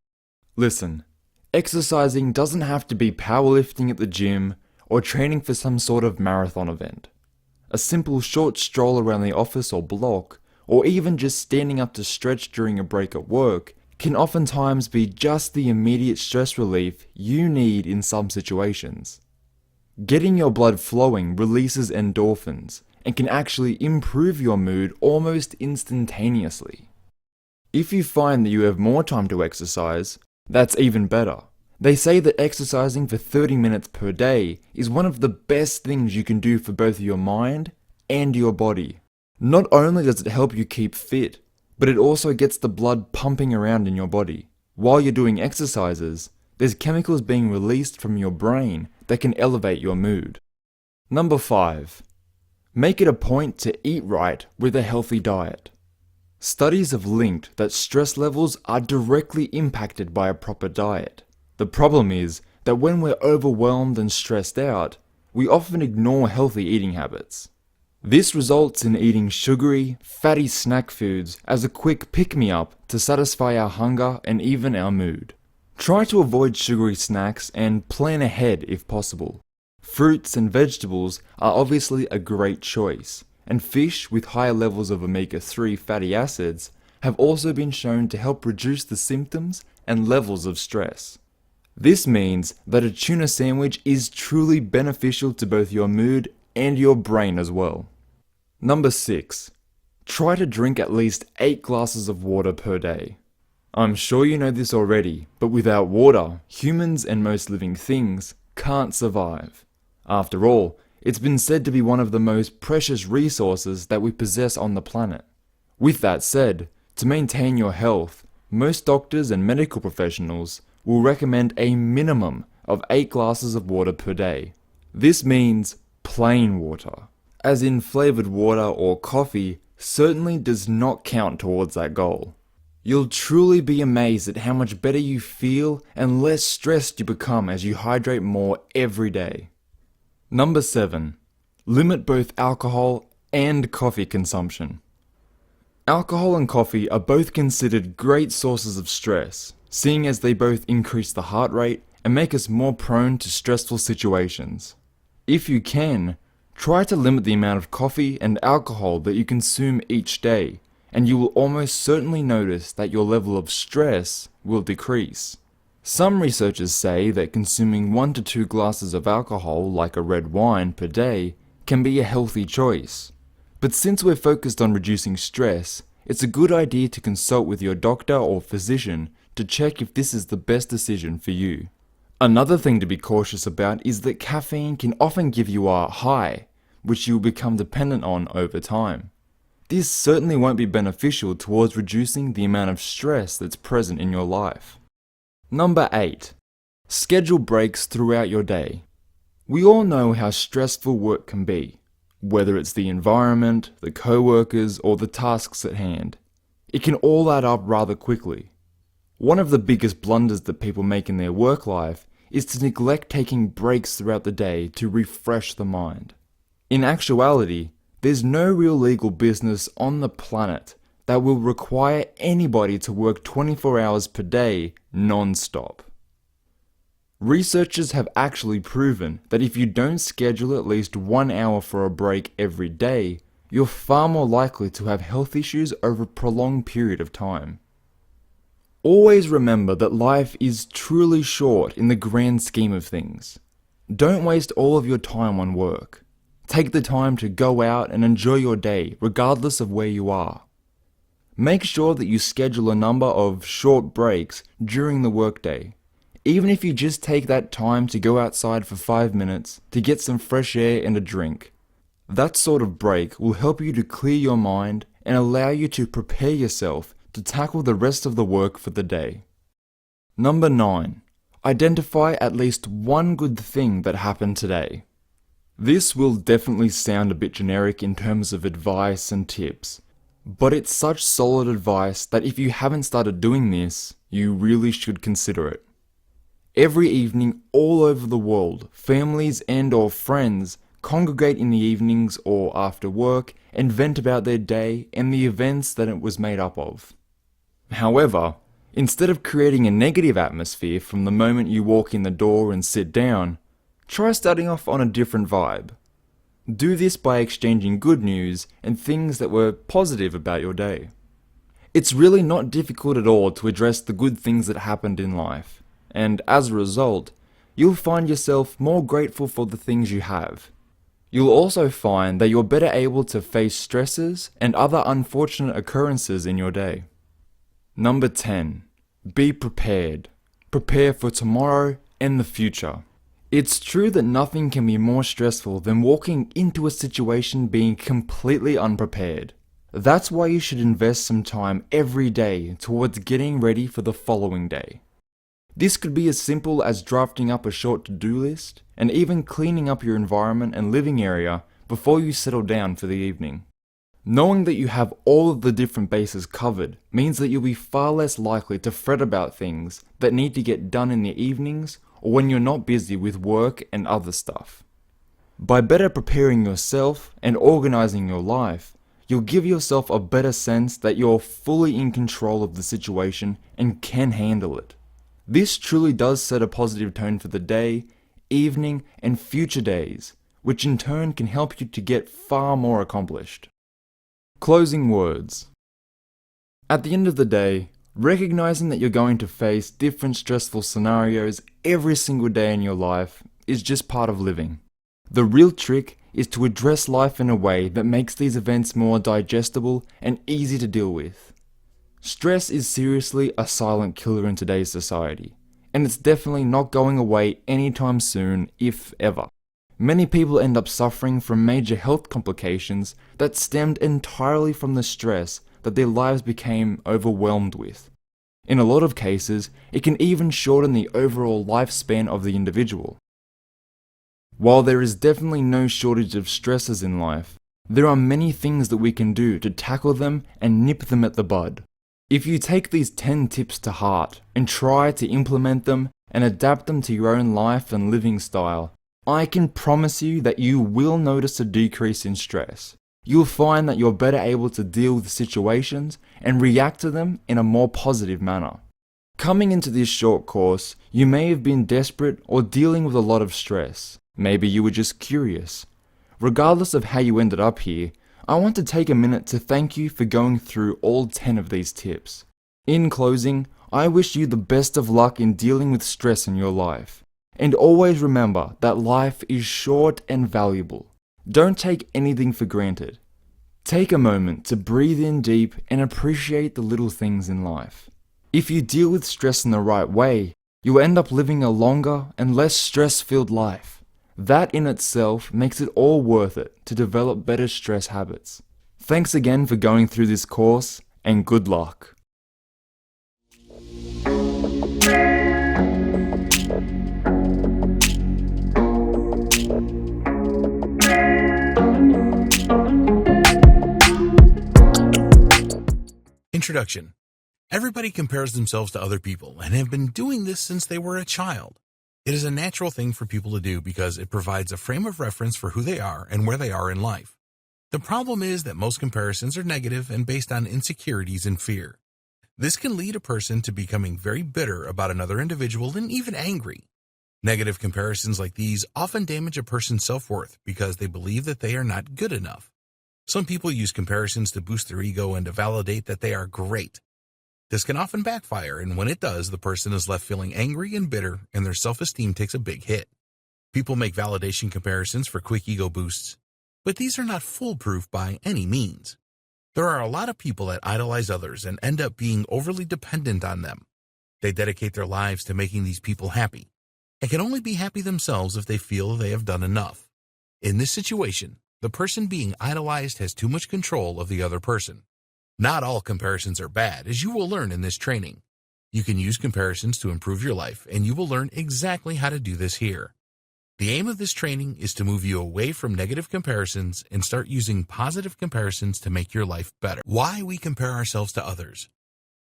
Listen, exercising doesn't have to be powerlifting at the gym or training for some sort of marathon event. A simple short stroll around the office or block, or even just standing up to stretch during a break at work, can oftentimes be just the immediate stress relief you need in some situations. Getting your blood flowing releases endorphins and can actually improve your mood almost instantaneously. If you find that you have more time to exercise, that's even better. They say that exercising for 30 minutes per day is one of the best things you can do for both your mind and your body. Not only does it help you keep fit, but it also gets the blood pumping around in your body. While you're doing exercises, there's chemicals being released from your brain that can elevate your mood. Number 5. Make it a point to eat right with a healthy diet. Studies have linked that stress levels are directly impacted by a proper diet. The problem is that when we're overwhelmed and stressed out, we often ignore healthy eating habits. This results in eating sugary, fatty snack foods as a quick pick-me-up to satisfy our hunger and even our mood. Try to avoid sugary snacks and plan ahead if possible. Fruits and vegetables are obviously a great choice, and fish with higher levels of omega-3 fatty acids have also been shown to help reduce the symptoms and levels of stress. This means that a tuna sandwich is truly beneficial to both your mood and your brain as well. Number 6. Try to drink at least 8 glasses of water per day. I'm sure you know this already, but without water, humans and most living things can't survive. After all, it's been said to be one of the most precious resources that we possess on the planet. With that said, to maintain your health, most doctors and medical professionals will recommend a minimum of 8 glasses of water per day. This means plain water, as in flavored water or coffee, certainly does not count towards that goal. You'll truly be amazed at how much better you feel and less stressed you become as you hydrate more every day. Number 7. Limit both alcohol and coffee consumption. Alcohol and coffee are both considered great sources of stress, seeing as they both increase the heart rate and make us more prone to stressful situations. If you can, try to limit the amount of coffee and alcohol that you consume each day, and you will almost certainly notice that your level of stress will decrease. Some researchers say that consuming 1 to 2 glasses of alcohol, like a red wine, per day can be a healthy choice. But since we're focused on reducing stress, it's a good idea to consult with your doctor or physician to check if this is the best decision for you. Another thing to be cautious about is that caffeine can often give you a high, which you'll become dependent on over time. This certainly won't be beneficial towards reducing the amount of stress that's present in your life. Number 8. Schedule breaks throughout your day. We all know how stressful work can be, whether it's the environment, the co-workers, or the tasks at hand. It can all add up rather quickly. One of the biggest blunders that people make in their work life is to neglect taking breaks throughout the day to refresh the mind. In actuality, there's no real legal business on the planet that will require anybody to work 24 hours per day non-stop. Researchers have actually proven that if you don't schedule at least 1 hour for a break every day, you're far more likely to have health issues over a prolonged period of time. Always remember that life is truly short in the grand scheme of things. Don't waste all of your time on work. Take the time to go out and enjoy your day regardless of where you are. Make sure that you schedule a number of short breaks during the workday. Even if you just take that time to go outside for 5 minutes to get some fresh air and a drink. That sort of break will help you to clear your mind and allow you to prepare yourself to tackle the rest of the work for the day. Number 9. Identify at least one good thing that happened today. This will definitely sound a bit generic in terms of advice and tips, but it's such solid advice that if you haven't started doing this, you really should consider it. Every evening, all over the world, families and or friends congregate in the evenings or after work and vent about their day and the events that it was made up of. However, instead of creating a negative atmosphere from the moment you walk in the door and sit down, try starting off on a different vibe. Do this by exchanging good news and things that were positive about your day. It's really not difficult at all to address the good things that happened in life, and as a result, you'll find yourself more grateful for the things you have. You'll also find that you're better able to face stresses and other unfortunate occurrences in your day. Number 10. Be prepared. Prepare for tomorrow and the future. It's true that nothing can be more stressful than walking into a situation being completely unprepared. That's why you should invest some time every day towards getting ready for the following day. This could be as simple as drafting up a short to-do list and even cleaning up your environment and living area before you settle down for the evening. Knowing that you have all of the different bases covered means that you'll be far less likely to fret about things that need to get done in the evenings or when you're not busy with work and other stuff. By better preparing yourself and organizing your life, you'll give yourself a better sense that you're fully in control of the situation and can handle it. This truly does set a positive tone for the day, evening, and future days, which in turn can help you to get far more accomplished. Closing words. At the end of the day, recognizing that you're going to face different stressful scenarios every single day in your life is just part of living. The real trick is to address life in a way that makes these events more digestible and easy to deal with. Stress is seriously a silent killer in today's society, and it's definitely not going away anytime soon, if ever. Many people end up suffering from major health complications that stemmed entirely from the stress that their lives became overwhelmed with. In a lot of cases, it can even shorten the overall lifespan of the individual. While there is definitely no shortage of stresses in life, there are many things that we can do to tackle them and nip them at the bud. If you take these 10 tips to heart and try to implement them and adapt them to your own life and living style, I can promise you that you will notice a decrease in stress. You'll find that you're better able to deal with situations and react to them in a more positive manner. Coming into this short course, you may have been desperate or dealing with a lot of stress. Maybe you were just curious. Regardless of how you ended up here, I want to take a minute to thank you for going through all 10 of these tips. In closing, I wish you the best of luck in dealing with stress in your life. And always remember that life is short and valuable. Don't take anything for granted. Take a moment to breathe in deep and appreciate the little things in life. If you deal with stress in the right way, you'll end up living a longer and less stress-filled life. That in itself makes it all worth it to develop better stress habits. Thanks again for going through this course, and good luck. Introduction. Everybody compares themselves to other people and have been doing this since they were a child. It is a natural thing for people to do because it provides a frame of reference for who they are and where they are in life. The problem is that most comparisons are negative and based on insecurities and fear. This can lead a person to becoming very bitter about another individual and even angry. Negative comparisons like these often damage a person's self-worth because they believe that they are not good enough. Some people use comparisons to boost their ego and to validate that they are great. This can often backfire, and when it does, the person is left feeling angry and bitter, and their self-esteem takes a big hit. People make validation comparisons for quick ego boosts, but these are not foolproof by any means. There are a lot of people that idolize others and end up being overly dependent on them. They dedicate their lives to making these people happy, and can only be happy themselves if they feel they have done enough. In this situation, the person being idolized has too much control of the other person. Not all comparisons are bad, as you will learn in this training. You can use comparisons to improve your life, and you will learn exactly how to do this here. The aim of this training is to move you away from negative comparisons and start using positive comparisons to make your life better. Why we compare ourselves to others.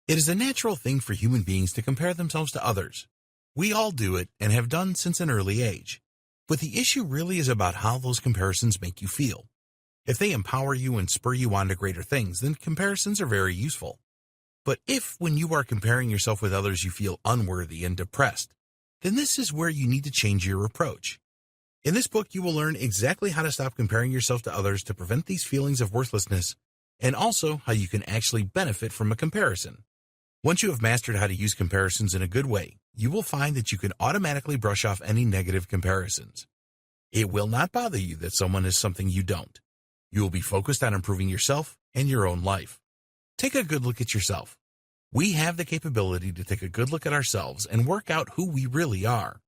It is a natural thing for human beings to compare themselves to others. We all do it and have done since an early age. But the issue really is about how those comparisons make you feel. If they empower you and spur you on to greater things, then comparisons are very useful. But if, when you are comparing yourself with others, you feel unworthy and depressed, then this is where you need to change your approach. In this book, you will learn exactly how to stop comparing yourself to others to prevent these feelings of worthlessness, and also how you can actually benefit from a comparison. Once you have mastered how to use comparisons in a good way, you will find that you can automatically brush off any negative comparisons. It will not bother you that someone is something you don't. You will be focused on improving yourself and your own life. Take a good look at yourself. We have the capability to take a good look at ourselves and work out who we really are.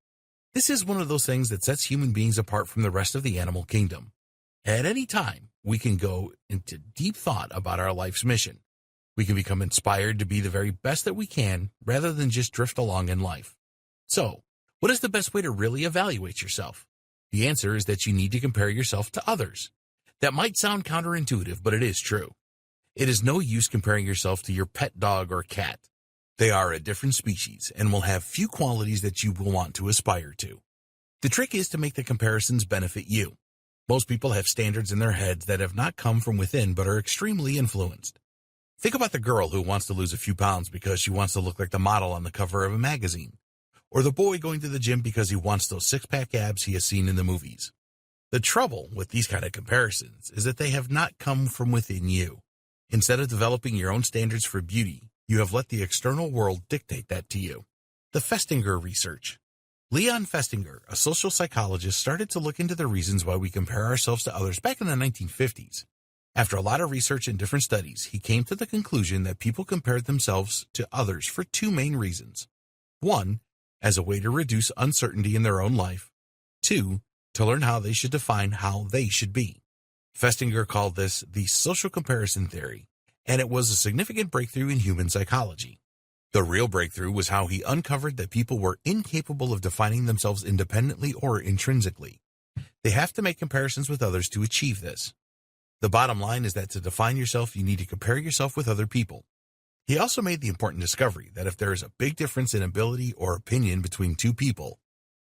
This is one of those things that sets human beings apart from the rest of the animal kingdom. At any time, we can go into deep thought about our life's mission. We can become inspired to be the very best that we can rather than just drift along in life. So, what is the best way to really evaluate yourself? The answer is that you need to compare yourself to others. That might sound counterintuitive, but it is true. It is no use comparing yourself to your pet dog or cat. They are a different species and will have few qualities that you will want to aspire to. The trick is to make the comparisons benefit you. Most people have standards in their heads that have not come from within but are extremely influenced. Think about the girl who wants to lose a few pounds because she wants to look like the model on the cover of a magazine, or the boy going to the gym because he wants those six-pack abs he has seen in the movies. The trouble with these kind of comparisons is that they have not come from within you. Instead of developing your own standards for beauty, you have let the external world dictate that to you. The Festinger research. Leon Festinger, a social psychologist, started to look into the reasons why we compare ourselves to others back in the 1950s. After a lot of research and different studies, he came to the conclusion that people compared themselves to others for two main reasons. One, as a way to reduce uncertainty in their own life. Two, to learn how they should define how they should be. Festinger called this the social comparison theory, and it was a significant breakthrough in human psychology. The real breakthrough was how he uncovered that people were incapable of defining themselves independently or intrinsically. They have to make comparisons with others to achieve this. The bottom line is that to define yourself, you need to compare yourself with other people. He also made the important discovery that if there is a big difference in ability or opinion between two people,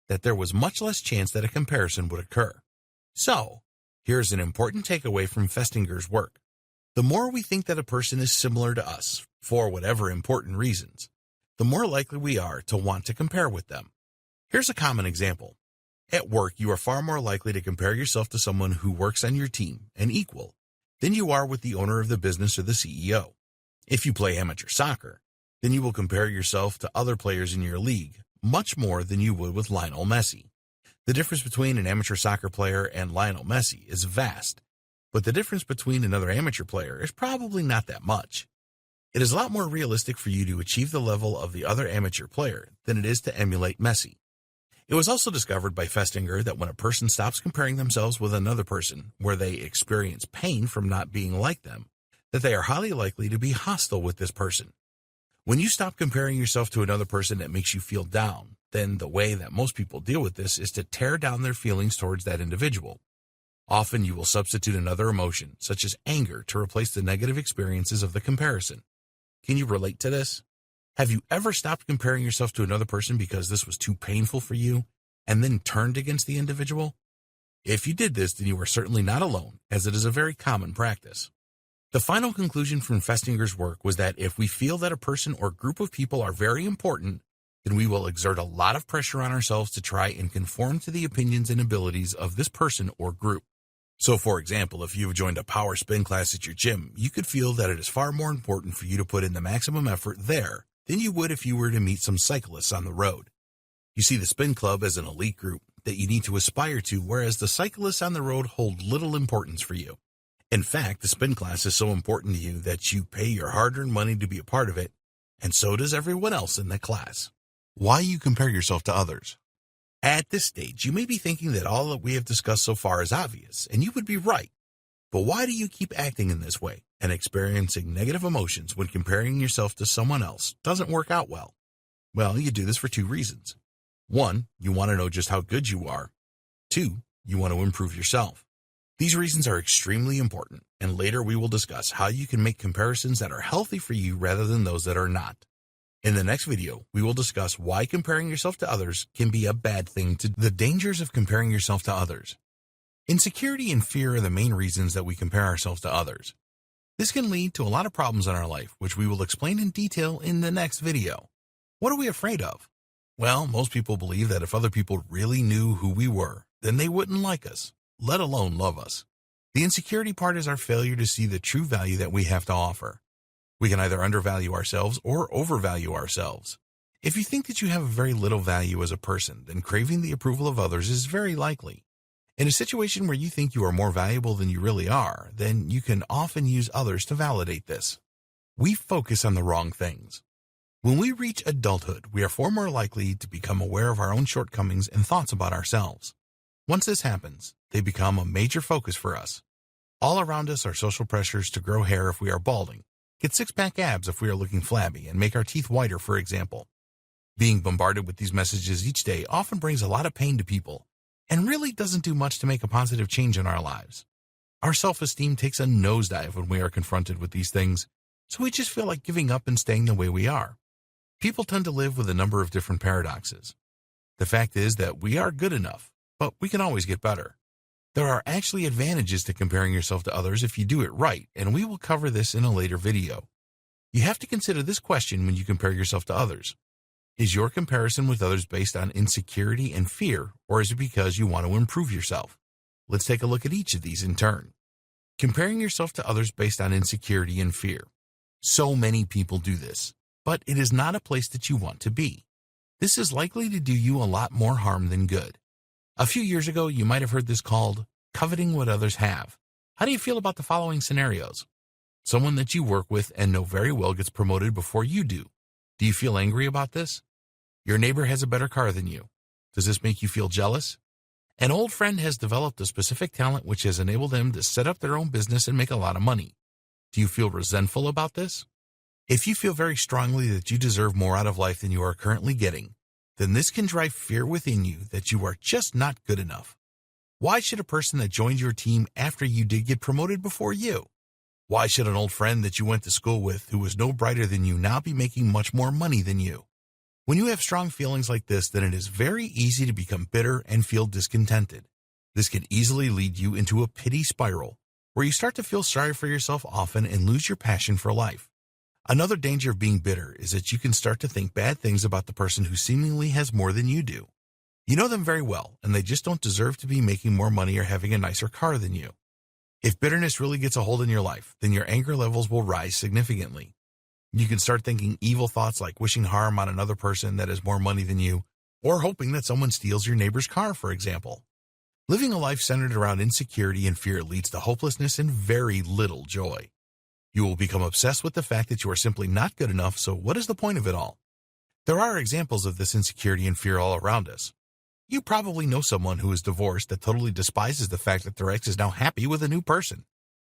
that there was much less chance that a comparison would occur. So, here's an important takeaway from Festinger's work. The more we think that a person is similar to us, for whatever important reasons, the more likely we are to want to compare with them. Here's a common example. At work, you are far more likely to compare yourself to someone who works on your team, an equal, than you are with the owner of the business or the CEO. If you play amateur soccer, then you will compare yourself to other players in your league much more than you would with Lionel Messi. The difference between an amateur soccer player and Lionel Messi is vast, but the difference between another amateur player is probably not that much. It is a lot more realistic for you to achieve the level of the other amateur player than it is to emulate Messi. It was also discovered by Festinger that when a person stops comparing themselves with another person where they experience pain from not being like them, that they are highly likely to be hostile with this person. When you stop comparing yourself to another person that makes you feel down, then the way that most people deal with this is to tear down their feelings towards that individual. Often you will substitute another emotion, such as anger, to replace the negative experiences of the comparison. Can you relate to this? Have you ever stopped comparing yourself to another person because this was too painful for you, and then turned against the individual? If you did this, then you are certainly not alone, as it is a very common practice. The final conclusion from Festinger's work was that if we feel that a person or group of people are very important, then we will exert a lot of pressure on ourselves to try and conform to the opinions and abilities of this person or group. So, for example, if you've joined a power spin class at your gym, you could feel that it is far more important for you to put in the maximum effort there than you would if you were to meet some cyclists on the road. You see the spin club as an elite group that you need to aspire to, whereas the cyclists on the road hold little importance for you. In fact, the spin class is so important to you that you pay your hard-earned money to be a part of it, and so does everyone else in the class. Why you compare yourself to others? At this stage, you may be thinking that all that we have discussed so far is obvious, and you would be right. But why do you keep acting in this way and experiencing negative emotions when comparing yourself to someone else doesn't work out well? Well, you do this for two reasons. One, you want to know just how good you are. Two, you want to improve yourself. These reasons are extremely important, and later we will discuss how you can make comparisons that are healthy for you rather than those that are not. In the next video, we will discuss why comparing yourself to others can be a bad thing, the dangers of comparing yourself to others. Insecurity and fear are the main reasons that we compare ourselves to others. This can lead to a lot of problems in our life, which we will explain in detail in the next video. What are we afraid of? Well, most people believe that if other people really knew who we were, then they wouldn't like us, let alone love us. The insecurity part is our failure to see the true value that we have to offer. We can either undervalue ourselves or overvalue ourselves. If you think that you have very little value as a person, then craving the approval of others is very likely. In a situation where you think you are more valuable than you really are, then you can often use others to validate this. We focus on the wrong things. When we reach adulthood, we are far more likely to become aware of our own shortcomings and thoughts about ourselves. Once this happens, they become a major focus for us. All around us are social pressures to grow hair if we are balding, get six-pack abs if we are looking flabby, and make our teeth whiter, for example. Being bombarded with these messages each day often brings a lot of pain to people, and really doesn't do much to make a positive change in our lives. Our self-esteem takes a nosedive when we are confronted with these things, so we just feel like giving up and staying the way we are. People tend to live with a number of different paradoxes. The fact is that we are good enough, but we can always get better. There are actually advantages to comparing yourself to others if you do it right, and we will cover this in a later video. You have to consider this question when you compare yourself to others. Is your comparison with others based on insecurity and fear, or is it because you want to improve yourself? Let's take a look at each of these in turn. Comparing yourself to others based on insecurity and fear. So many people do this, but it is not a place that you want to be. This is likely to do you a lot more harm than good. A few years ago, you might have heard this called coveting what others have. How do you feel about the following scenarios? Someone that you work with and know very well gets promoted before you do. Do you feel angry about this? Your neighbor has a better car than you. Does this make you feel jealous? An old friend has developed a specific talent which has enabled them to set up their own business and make a lot of money. Do you feel resentful about this? If you feel very strongly that you deserve more out of life than you are currently getting, then this can drive fear within you that you are just not good enough. Why should a person that joined your team after you did get promoted before you? Why should an old friend that you went to school with who was no brighter than you now be making much more money than you? When you have strong feelings like this, then it is very easy to become bitter and feel discontented. This can easily lead you into a pity spiral, where you start to feel sorry for yourself often and lose your passion for life. Another danger of being bitter is that you can start to think bad things about the person who seemingly has more than you do. You know them very well, and they just don't deserve to be making more money or having a nicer car than you. If bitterness really gets a hold in your life, then your anger levels will rise significantly. You can start thinking evil thoughts like wishing harm on another person that has more money than you, or hoping that someone steals your neighbor's car, for example. Living a life centered around insecurity and fear leads to hopelessness and very little joy. You will become obsessed with the fact that you are simply not good enough, so what is the point of it all? There are examples of this insecurity and fear all around us. You probably know someone who is divorced that totally despises the fact that their ex is now happy with a new person.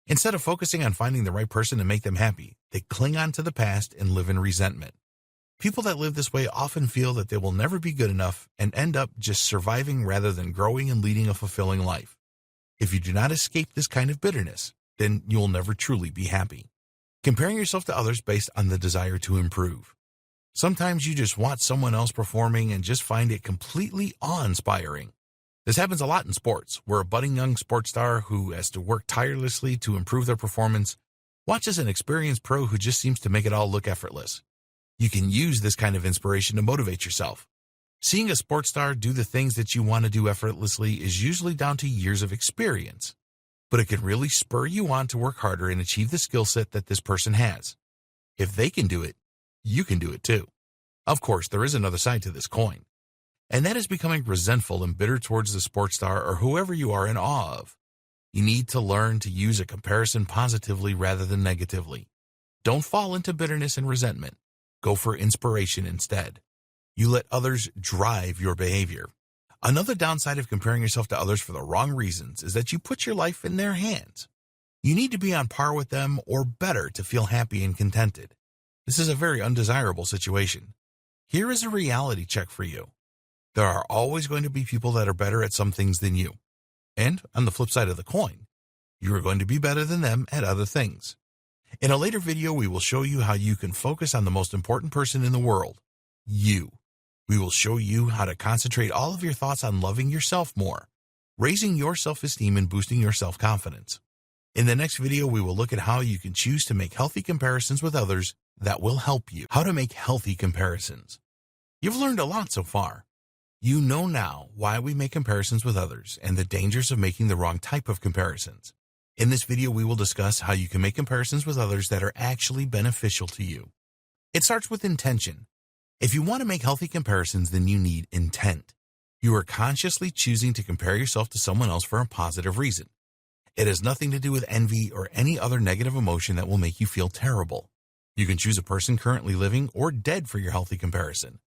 Instead of focusing on finding the right person to make them happy, they cling on to the past and live in resentment. People that live this way often feel that they will never be good enough and end up just surviving rather than growing and leading a fulfilling life. If you do not escape this kind of bitterness, then you will never truly be happy. Comparing yourself to others based on the desire to improve. Sometimes you just watch someone else performing and just find it completely awe-inspiring. This happens a lot in sports, where a budding young sports star who has to work tirelessly to improve their performance watches an experienced pro who just seems to make it all look effortless. You can use this kind of inspiration to motivate yourself. Seeing a sports star do the things that you want to do effortlessly is usually down to years of experience, but it can really spur you on to work harder and achieve the skill set that this person has. If they can do it, you can do it too. Of course, there is another side to this coin, and that is becoming resentful and bitter towards the sports star or whoever you are in awe of. You need to learn to use a comparison positively rather than negatively. Don't fall into bitterness and resentment. Go for inspiration instead. You let others drive your behavior. Another downside of comparing yourself to others for the wrong reasons is that you put your life in their hands. You need to be on par with them or better to feel happy and contented. This is a very undesirable situation. Here is a reality check for you. There are always going to be people that are better at some things than you. And on the flip side of the coin, you are going to be better than them at other things. In a later video, we will show you how you can focus on the most important person in the world, you. We will show you how to concentrate all of your thoughts on loving yourself more, raising your self-esteem and boosting your self-confidence. In the next video, we will look at how you can choose to make healthy comparisons with others that will help you. How to make healthy comparisons. You've learned a lot so far. You know now why we make comparisons with others and the dangers of making the wrong type of comparisons. In this video, we will discuss how you can make comparisons with others that are actually beneficial to you. It starts with intention. If you want to make healthy comparisons, then you need intent. You are consciously choosing to compare yourself to someone else for a positive reason. It has nothing to do with envy or any other negative emotion that will make you feel terrible. You can choose a person currently living or dead for your healthy comparison.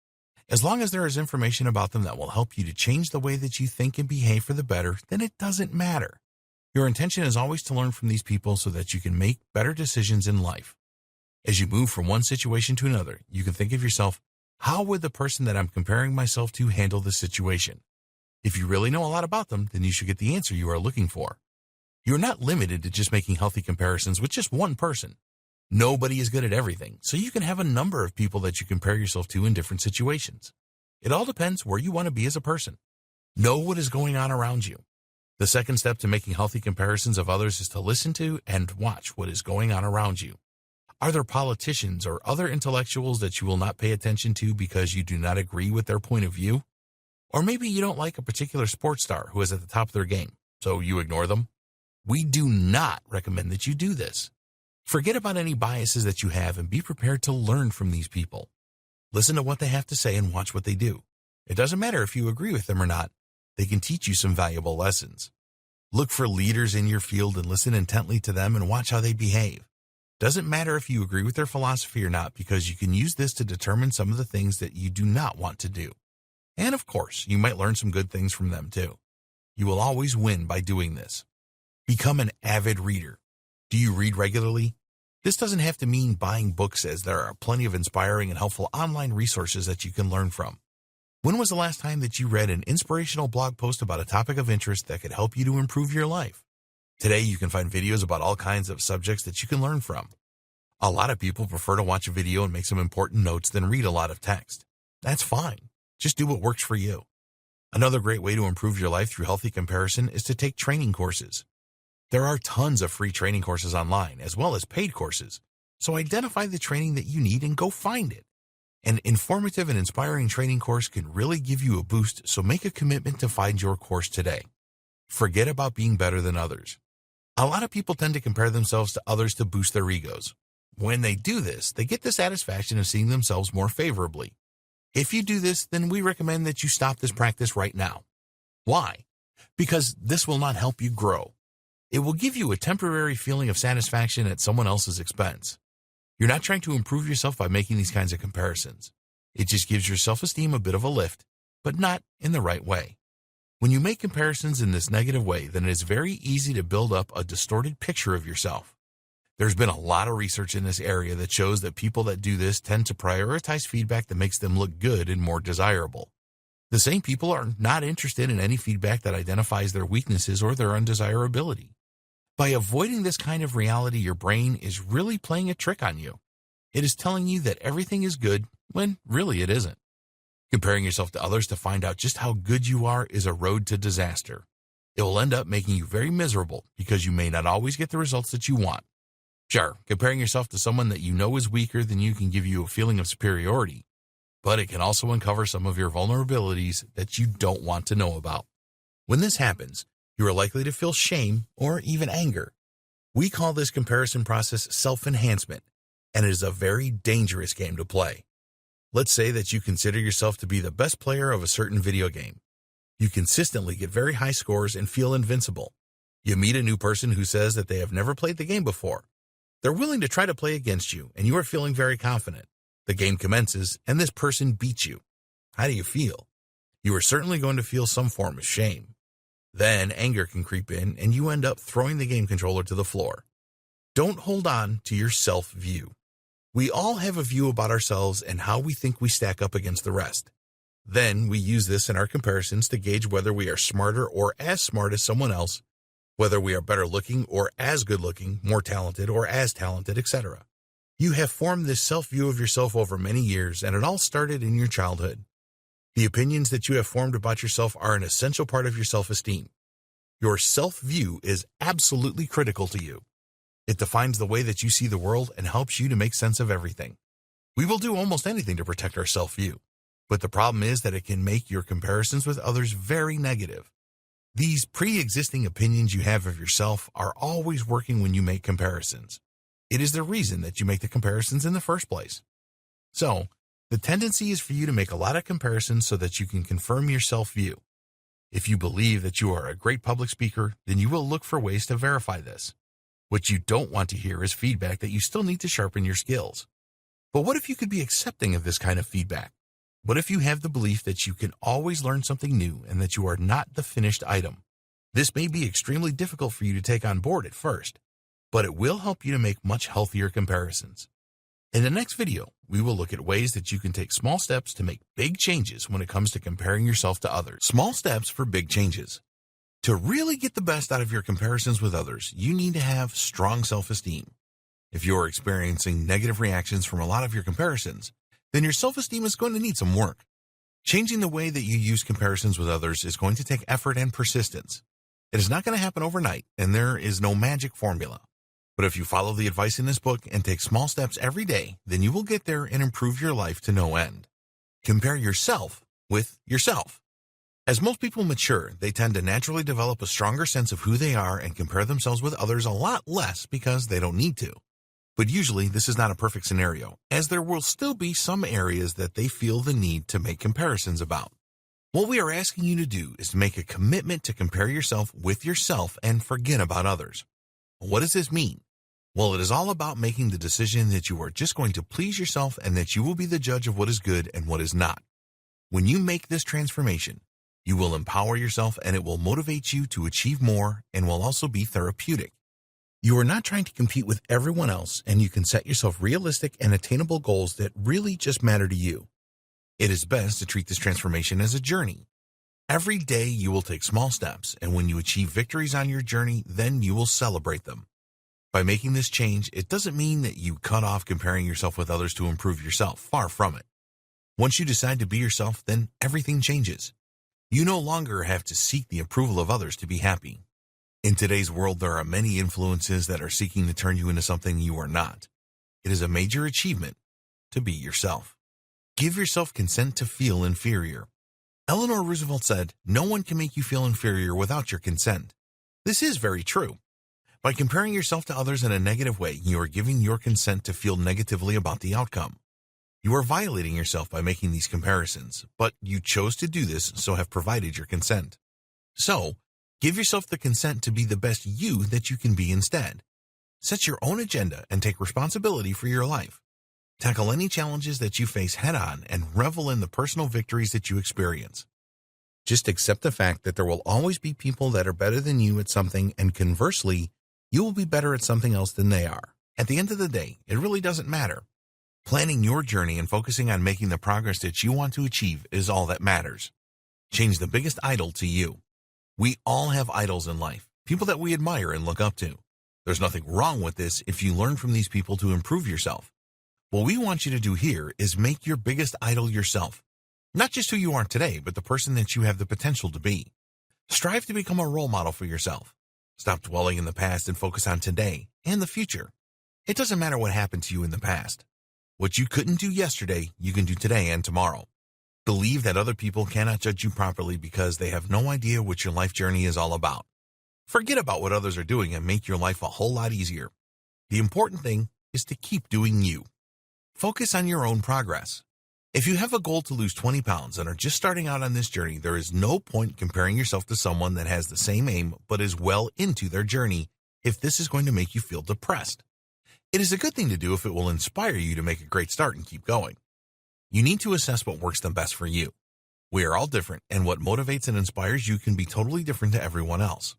As long as there is information about them that will help you to change the way that you think and behave for the better, then it doesn't matter. Your intention is always to learn from these people so that you can make better decisions in life. As you move from one situation to another, you can think of yourself, how would the person that I'm comparing myself to handle this situation? If you really know a lot about them, then you should get the answer you are looking for. You're not limited to just making healthy comparisons with just one person. Nobody is good at everything, so you can have a number of people that you compare yourself to in different situations. It all depends where you want to be as a person. Know what is going on around you. The second step to making healthy comparisons of others is to listen to and watch what is going on around you. Are there politicians or other intellectuals that you will not pay attention to because you do not agree with their point of view? Or maybe you don't like a particular sports star who is at the top of their game, so you ignore them? We do not recommend that you do this. Forget about any biases that you have and be prepared to learn from these people. Listen to what they have to say and watch what they do. It doesn't matter if you agree with them or not. They can teach you some valuable lessons. Look for leaders in your field and listen intently to them and watch how they behave. Doesn't matter if you agree with their philosophy or not, because you can use this to determine some of the things that you do not want to do. And of course, you might learn some good things from them too. You will always win by doing this. Become an avid reader. Do you read regularly? This doesn't have to mean buying books, as there are plenty of inspiring and helpful online resources that you can learn from. When was the last time that you read an inspirational blog post about a topic of interest that could help you to improve your life? Today, you can find videos about all kinds of subjects that you can learn from. A lot of people prefer to watch a video and make some important notes than read a lot of text. That's fine. Just do what works for you. Another great way to improve your life through healthy comparison is to take training courses. There are tons of free training courses online, as well as paid courses. So identify the training that you need and go find it. An informative and inspiring training course can really give you a boost, so make a commitment to find your course today. Forget about being better than others. A lot of people tend to compare themselves to others to boost their egos. When they do this, they get the satisfaction of seeing themselves more favorably. If you do this, then we recommend that you stop this practice right now. Why? Because this will not help you grow. It will give you a temporary feeling of satisfaction at someone else's expense. You're not trying to improve yourself by making these kinds of comparisons. It just gives your self-esteem a bit of a lift, but not in the right way. When you make comparisons in this negative way, then it is very easy to build up a distorted picture of yourself. There's been a lot of research in this area that shows that people that do this tend to prioritize feedback that makes them look good and more desirable. The same people are not interested in any feedback that identifies their weaknesses or their undesirability. By avoiding this kind of reality, your brain is really playing a trick on you. It is telling you that everything is good when really it isn't. Comparing yourself to others to find out just how good you are is a road to disaster. It will end up making you very miserable because you may not always get the results that you want. Sure, comparing yourself to someone that you know is weaker than you can give you a feeling of superiority, but it can also uncover some of your vulnerabilities that you don't want to know about. When this happens, you are likely to feel shame or even anger. We call this comparison process self-enhancement, and it is a very dangerous game to play. Let's say that you consider yourself to be the best player of a certain video game. You consistently get very high scores and feel invincible. You meet a new person who says that they have never played the game before. They're willing to try to play against you, and you are feeling very confident. The game commences, and this person beats you. How do you feel? You are certainly going to feel some form of shame. Then anger can creep in, and you end up throwing the game controller to the floor. Don't hold on to your self-view. We all have a view about ourselves and how we think we stack up against the rest. Then we use this in our comparisons to gauge whether we are smarter or as smart as someone else, whether we are better looking or as good looking, more talented or as talented, etc. You have formed this self-view of yourself over many years, and it all started in your childhood. The opinions that you have formed about yourself are an essential part of your self-esteem. Your self-view is absolutely critical to you. It defines the way that you see the world and helps you to make sense of everything. We will do almost anything to protect our self-view, but the problem is that it can make your comparisons with others very negative. These pre-existing opinions you have of yourself are always working when you make comparisons. It is the reason that you make the comparisons in the first place. So, the tendency is for you to make a lot of comparisons so that you can confirm your self-view. If you believe that you are a great public speaker, then you will look for ways to verify this. What you don't want to hear is feedback that you still need to sharpen your skills. But what if you could be accepting of this kind of feedback? What if you have the belief that you can always learn something new and that you are not the finished item? This may be extremely difficult for you to take on board at first, but it will help you to make much healthier comparisons. In the next video, we will look at ways that you can take small steps to make big changes when it comes to comparing yourself to others. Small steps for big changes. To really get the best out of your comparisons with others, you need to have strong self-esteem. If you are experiencing negative reactions from a lot of your comparisons, then your self-esteem is going to need some work. Changing the way that you use comparisons with others is going to take effort and persistence. It is not going to happen overnight, and there is no magic formula. But if you follow the advice in this book and take small steps every day, then you will get there and improve your life to no end. Compare yourself with yourself. As most people mature, they tend to naturally develop a stronger sense of who they are and compare themselves with others a lot less because they don't need to. But usually this is not a perfect scenario, as there will still be some areas that they feel the need to make comparisons about. What we are asking you to do is to make a commitment to compare yourself with yourself and forget about others. What does this mean? Well, it is all about making the decision that you are just going to please yourself and that you will be the judge of what is good and what is not. When you make this transformation, you will empower yourself and it will motivate you to achieve more and will also be therapeutic. You are not trying to compete with everyone else, and you can set yourself realistic and attainable goals that really just matter to you. It is best to treat this transformation as a journey. Every day you will take small steps, and when you achieve victories on your journey, then you will celebrate them. By making this change, it doesn't mean that you cut off comparing yourself with others to improve yourself. Far from it. Once you decide to be yourself, then everything changes. You no longer have to seek the approval of others to be happy. In today's world, there are many influences that are seeking to turn you into something you are not. It is a major achievement to be yourself. Give yourself consent to feel inferior. Eleanor Roosevelt said, "No one can make you feel inferior without your consent." This is very true. By comparing yourself to others in a negative way, you are giving your consent to feel negatively about the outcome. You are violating yourself by making these comparisons, but you chose to do this, so have provided your consent. So, give yourself the consent to be the best you that you can be instead. Set your own agenda and take responsibility for your life. Tackle any challenges that you face head-on and revel in the personal victories that you experience. Just accept the fact that there will always be people that are better than you at something, and conversely, you will be better at something else than they are. At the end of the day, it really doesn't matter. Planning your journey and focusing on making the progress that you want to achieve is all that matters. Change the biggest idol to you. We all have idols in life, people that we admire and look up to. There's nothing wrong with this if you learn from these people to improve yourself. What we want you to do here is make your biggest idol yourself. Not just who you are today, but the person that you have the potential to be. Strive to become a role model for yourself. Stop dwelling in the past and focus on today and the future. It doesn't matter what happened to you in the past. What you couldn't do yesterday, you can do today and tomorrow. Believe that other people cannot judge you properly because they have no idea what your life journey is all about. Forget about what others are doing and make your life a whole lot easier. The important thing is to keep doing you. Focus on your own progress. If you have a goal to lose 20 pounds and are just starting out on this journey, there is no point comparing yourself to someone that has the same aim but is well into their journey if this is going to make you feel depressed. It is a good thing to do if it will inspire you to make a great start and keep going. You need to assess what works the best for you. We are all different, and what motivates and inspires you can be totally different to everyone else.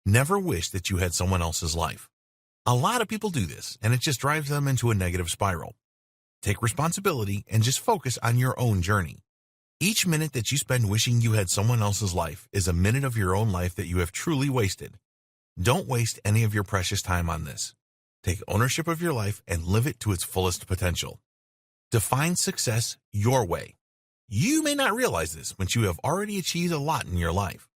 Never wish that you had someone else's life. A lot of people do this, and it just drives them into a negative spiral. Take responsibility and just focus on your own journey. Each minute that you spend wishing you had someone else's life is a minute of your own life that you have truly wasted. Don't waste any of your precious time on this. Take ownership of your life and live it to its fullest potential. Define success your way. You may not realize this, but you have already achieved a lot in your life.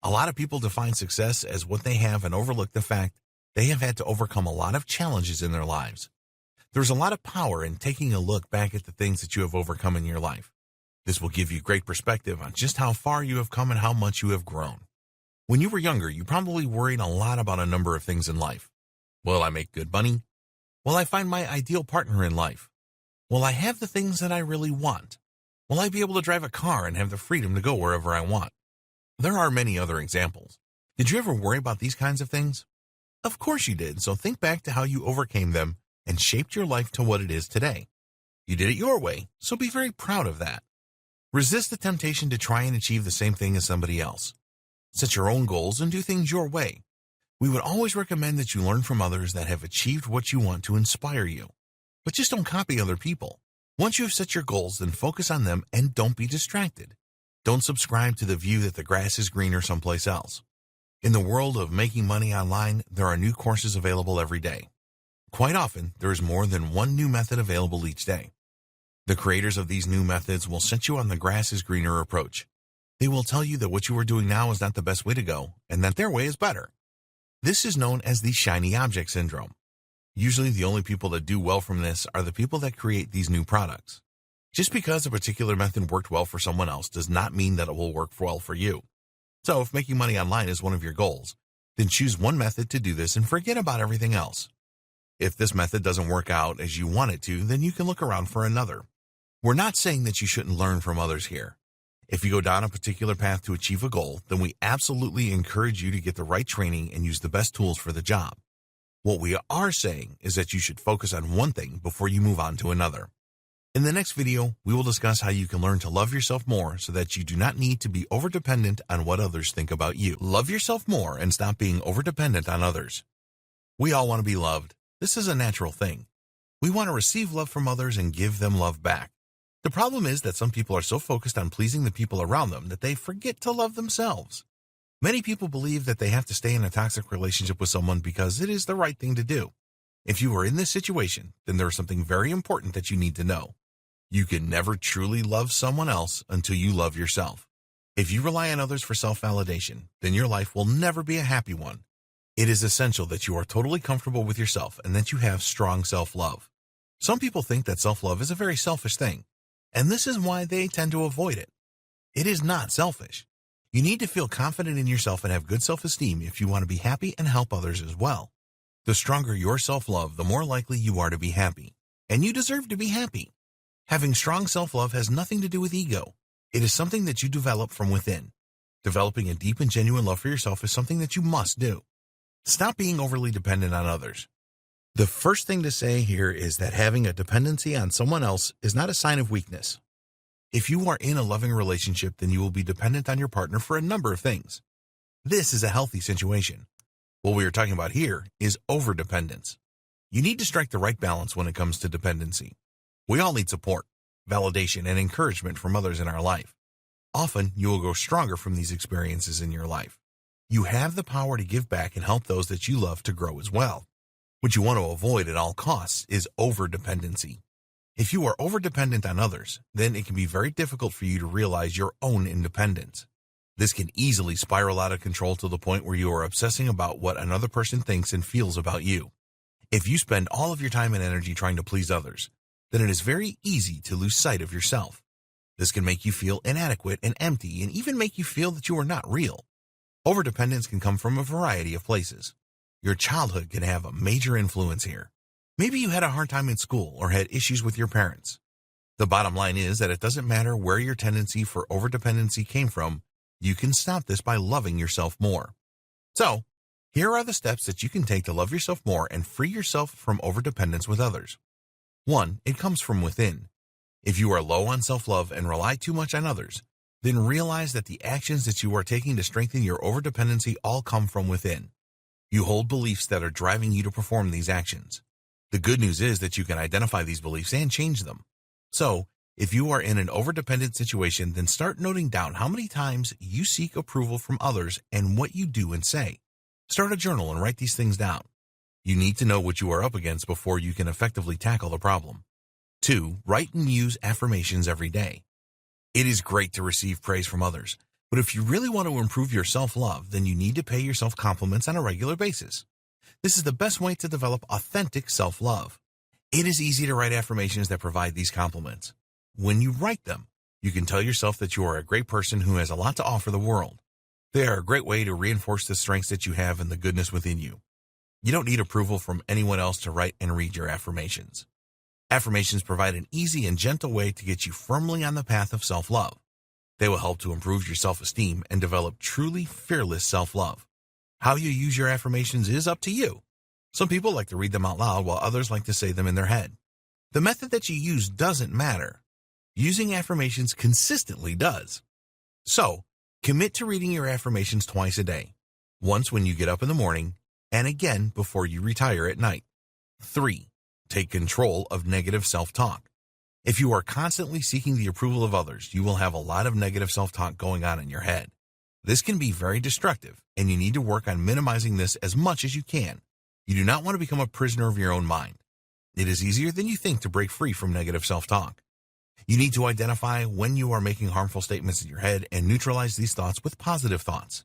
A lot of people define success as what they have and overlook the fact they have had to overcome a lot of challenges in their lives. There's a lot of power in taking a look back at the things that you have overcome in your life. This will give you great perspective on just how far you have come and how much you have grown. When you were younger, you probably worried a lot about a number of things in life. Will I make good money? Will I find my ideal partner in life? Will I have the things that I really want? Will I be able to drive a car and have the freedom to go wherever I want? There are many other examples. Did you ever worry about these kinds of things? Of course you did, so think back to how you overcame them and shaped your life to what it is today. You did it your way, so be very proud of that. Resist the temptation to try and achieve the same thing as somebody else. Set your own goals and do things your way. We would always recommend that you learn from others that have achieved what you want to inspire you. But just don't copy other people. Once you have set your goals, then focus on them and don't be distracted. Don't subscribe to the view that the grass is greener someplace else. In the world of making money online, there are new courses available every day. Quite often, there is more than one new method available each day. The creators of these new methods will set you on the grass is greener approach. They will tell you that what you are doing now is not the best way to go and that their way is better. This is known as the shiny object syndrome. Usually the only people that do well from this are the people that create these new products. Just because a particular method worked well for someone else does not mean that it will work well for you. So if making money online is one of your goals, then choose one method to do this and forget about everything else. If this method doesn't work out as you want it to, then you can look around for another. We're not saying that you shouldn't learn from others here. If you go down a particular path to achieve a goal, then we absolutely encourage you to get the right training and use the best tools for the job. What we are saying is that you should focus on one thing before you move on to another. In the next video, we will discuss how you can learn to love yourself more so that you do not need to be overdependent on what others think about you. Love yourself more and stop being overdependent on others. We all want to be loved. This is a natural thing. We want to receive love from others and give them love back. The problem is that some people are so focused on pleasing the people around them that they forget to love themselves. Many people believe that they have to stay in a toxic relationship with someone because it is the right thing to do. If you are in this situation, then there is something very important that you need to know. You can never truly love someone else until you love yourself. If you rely on others for self-validation, then your life will never be a happy one. It is essential that you are totally comfortable with yourself and that you have strong self-love. Some people think that self-love is a very selfish thing, and this is why they tend to avoid it. It is not selfish. You need to feel confident in yourself and have good self-esteem if you want to be happy and help others as well. The stronger your self-love, the more likely you are to be happy. And you deserve to be happy. Having strong self-love has nothing to do with ego. It is something that you develop from within. Developing a deep and genuine love for yourself is something that you must do. Stop being overly dependent on others. The first thing to say here is that having a dependency on someone else is not a sign of weakness. If you are in a loving relationship, then you will be dependent on your partner for a number of things. This is a healthy situation. What we are talking about here is overdependence. You need to strike the right balance when it comes to dependency. We all need support, validation, and encouragement from others in our life. Often, you will grow stronger from these experiences in your life. You have the power to give back and help those that you love to grow as well. What you want to avoid at all costs is overdependency. If you are overdependent on others, then it can be very difficult for you to realize your own independence. This can easily spiral out of control to the point where you are obsessing about what another person thinks and feels about you. If you spend all of your time and energy trying to please others, then it is very easy to lose sight of yourself. This can make you feel inadequate and empty and even make you feel that you are not real. Overdependence can come from a variety of places. Your childhood can have a major influence here. Maybe you had a hard time in school or had issues with your parents. The bottom line is that it doesn't matter where your tendency for overdependency came from, you can stop this by loving yourself more. So, here are the steps that you can take to love yourself more and free yourself from overdependence with others. 1. It comes from within. If you are low on self-love and rely too much on others, then realize that the actions that you are taking to strengthen your overdependency all come from within. You hold beliefs that are driving you to perform these actions. The good news is that you can identify these beliefs and change them. So, if you are in an overdependent situation, then start noting down how many times you seek approval from others and what you do and say. Start a journal and write these things down. You need to know what you are up against before you can effectively tackle the problem. 2. Write and use affirmations every day. It is great to receive praise from others, but if you really want to improve your self-love, then you need to pay yourself compliments on a regular basis. This is the best way to develop authentic self-love. It is easy to write affirmations that provide these compliments. When you write them, you can tell yourself that you are a great person who has a lot to offer the world. They are a great way to reinforce the strengths that you have and the goodness within you. You don't need approval from anyone else to write and read your affirmations. Affirmations provide an easy and gentle way to get you firmly on the path of self-love. They will help to improve your self-esteem and develop truly fearless self-love. How you use your affirmations is up to you. Some people like to read them out loud while others like to say them in their head. The method that you use doesn't matter. Using affirmations consistently does. So, commit to reading your affirmations twice a day. Once when you get up in the morning, and again before you retire at night. 3. Take control of negative self-talk. If you are constantly seeking the approval of others, you will have a lot of negative self-talk going on in your head. This can be very destructive, and you need to work on minimizing this as much as you can. You do not want to become a prisoner of your own mind. It is easier than you think to break free from negative self-talk. You need to identify when you are making harmful statements in your head and neutralize these thoughts with positive thoughts.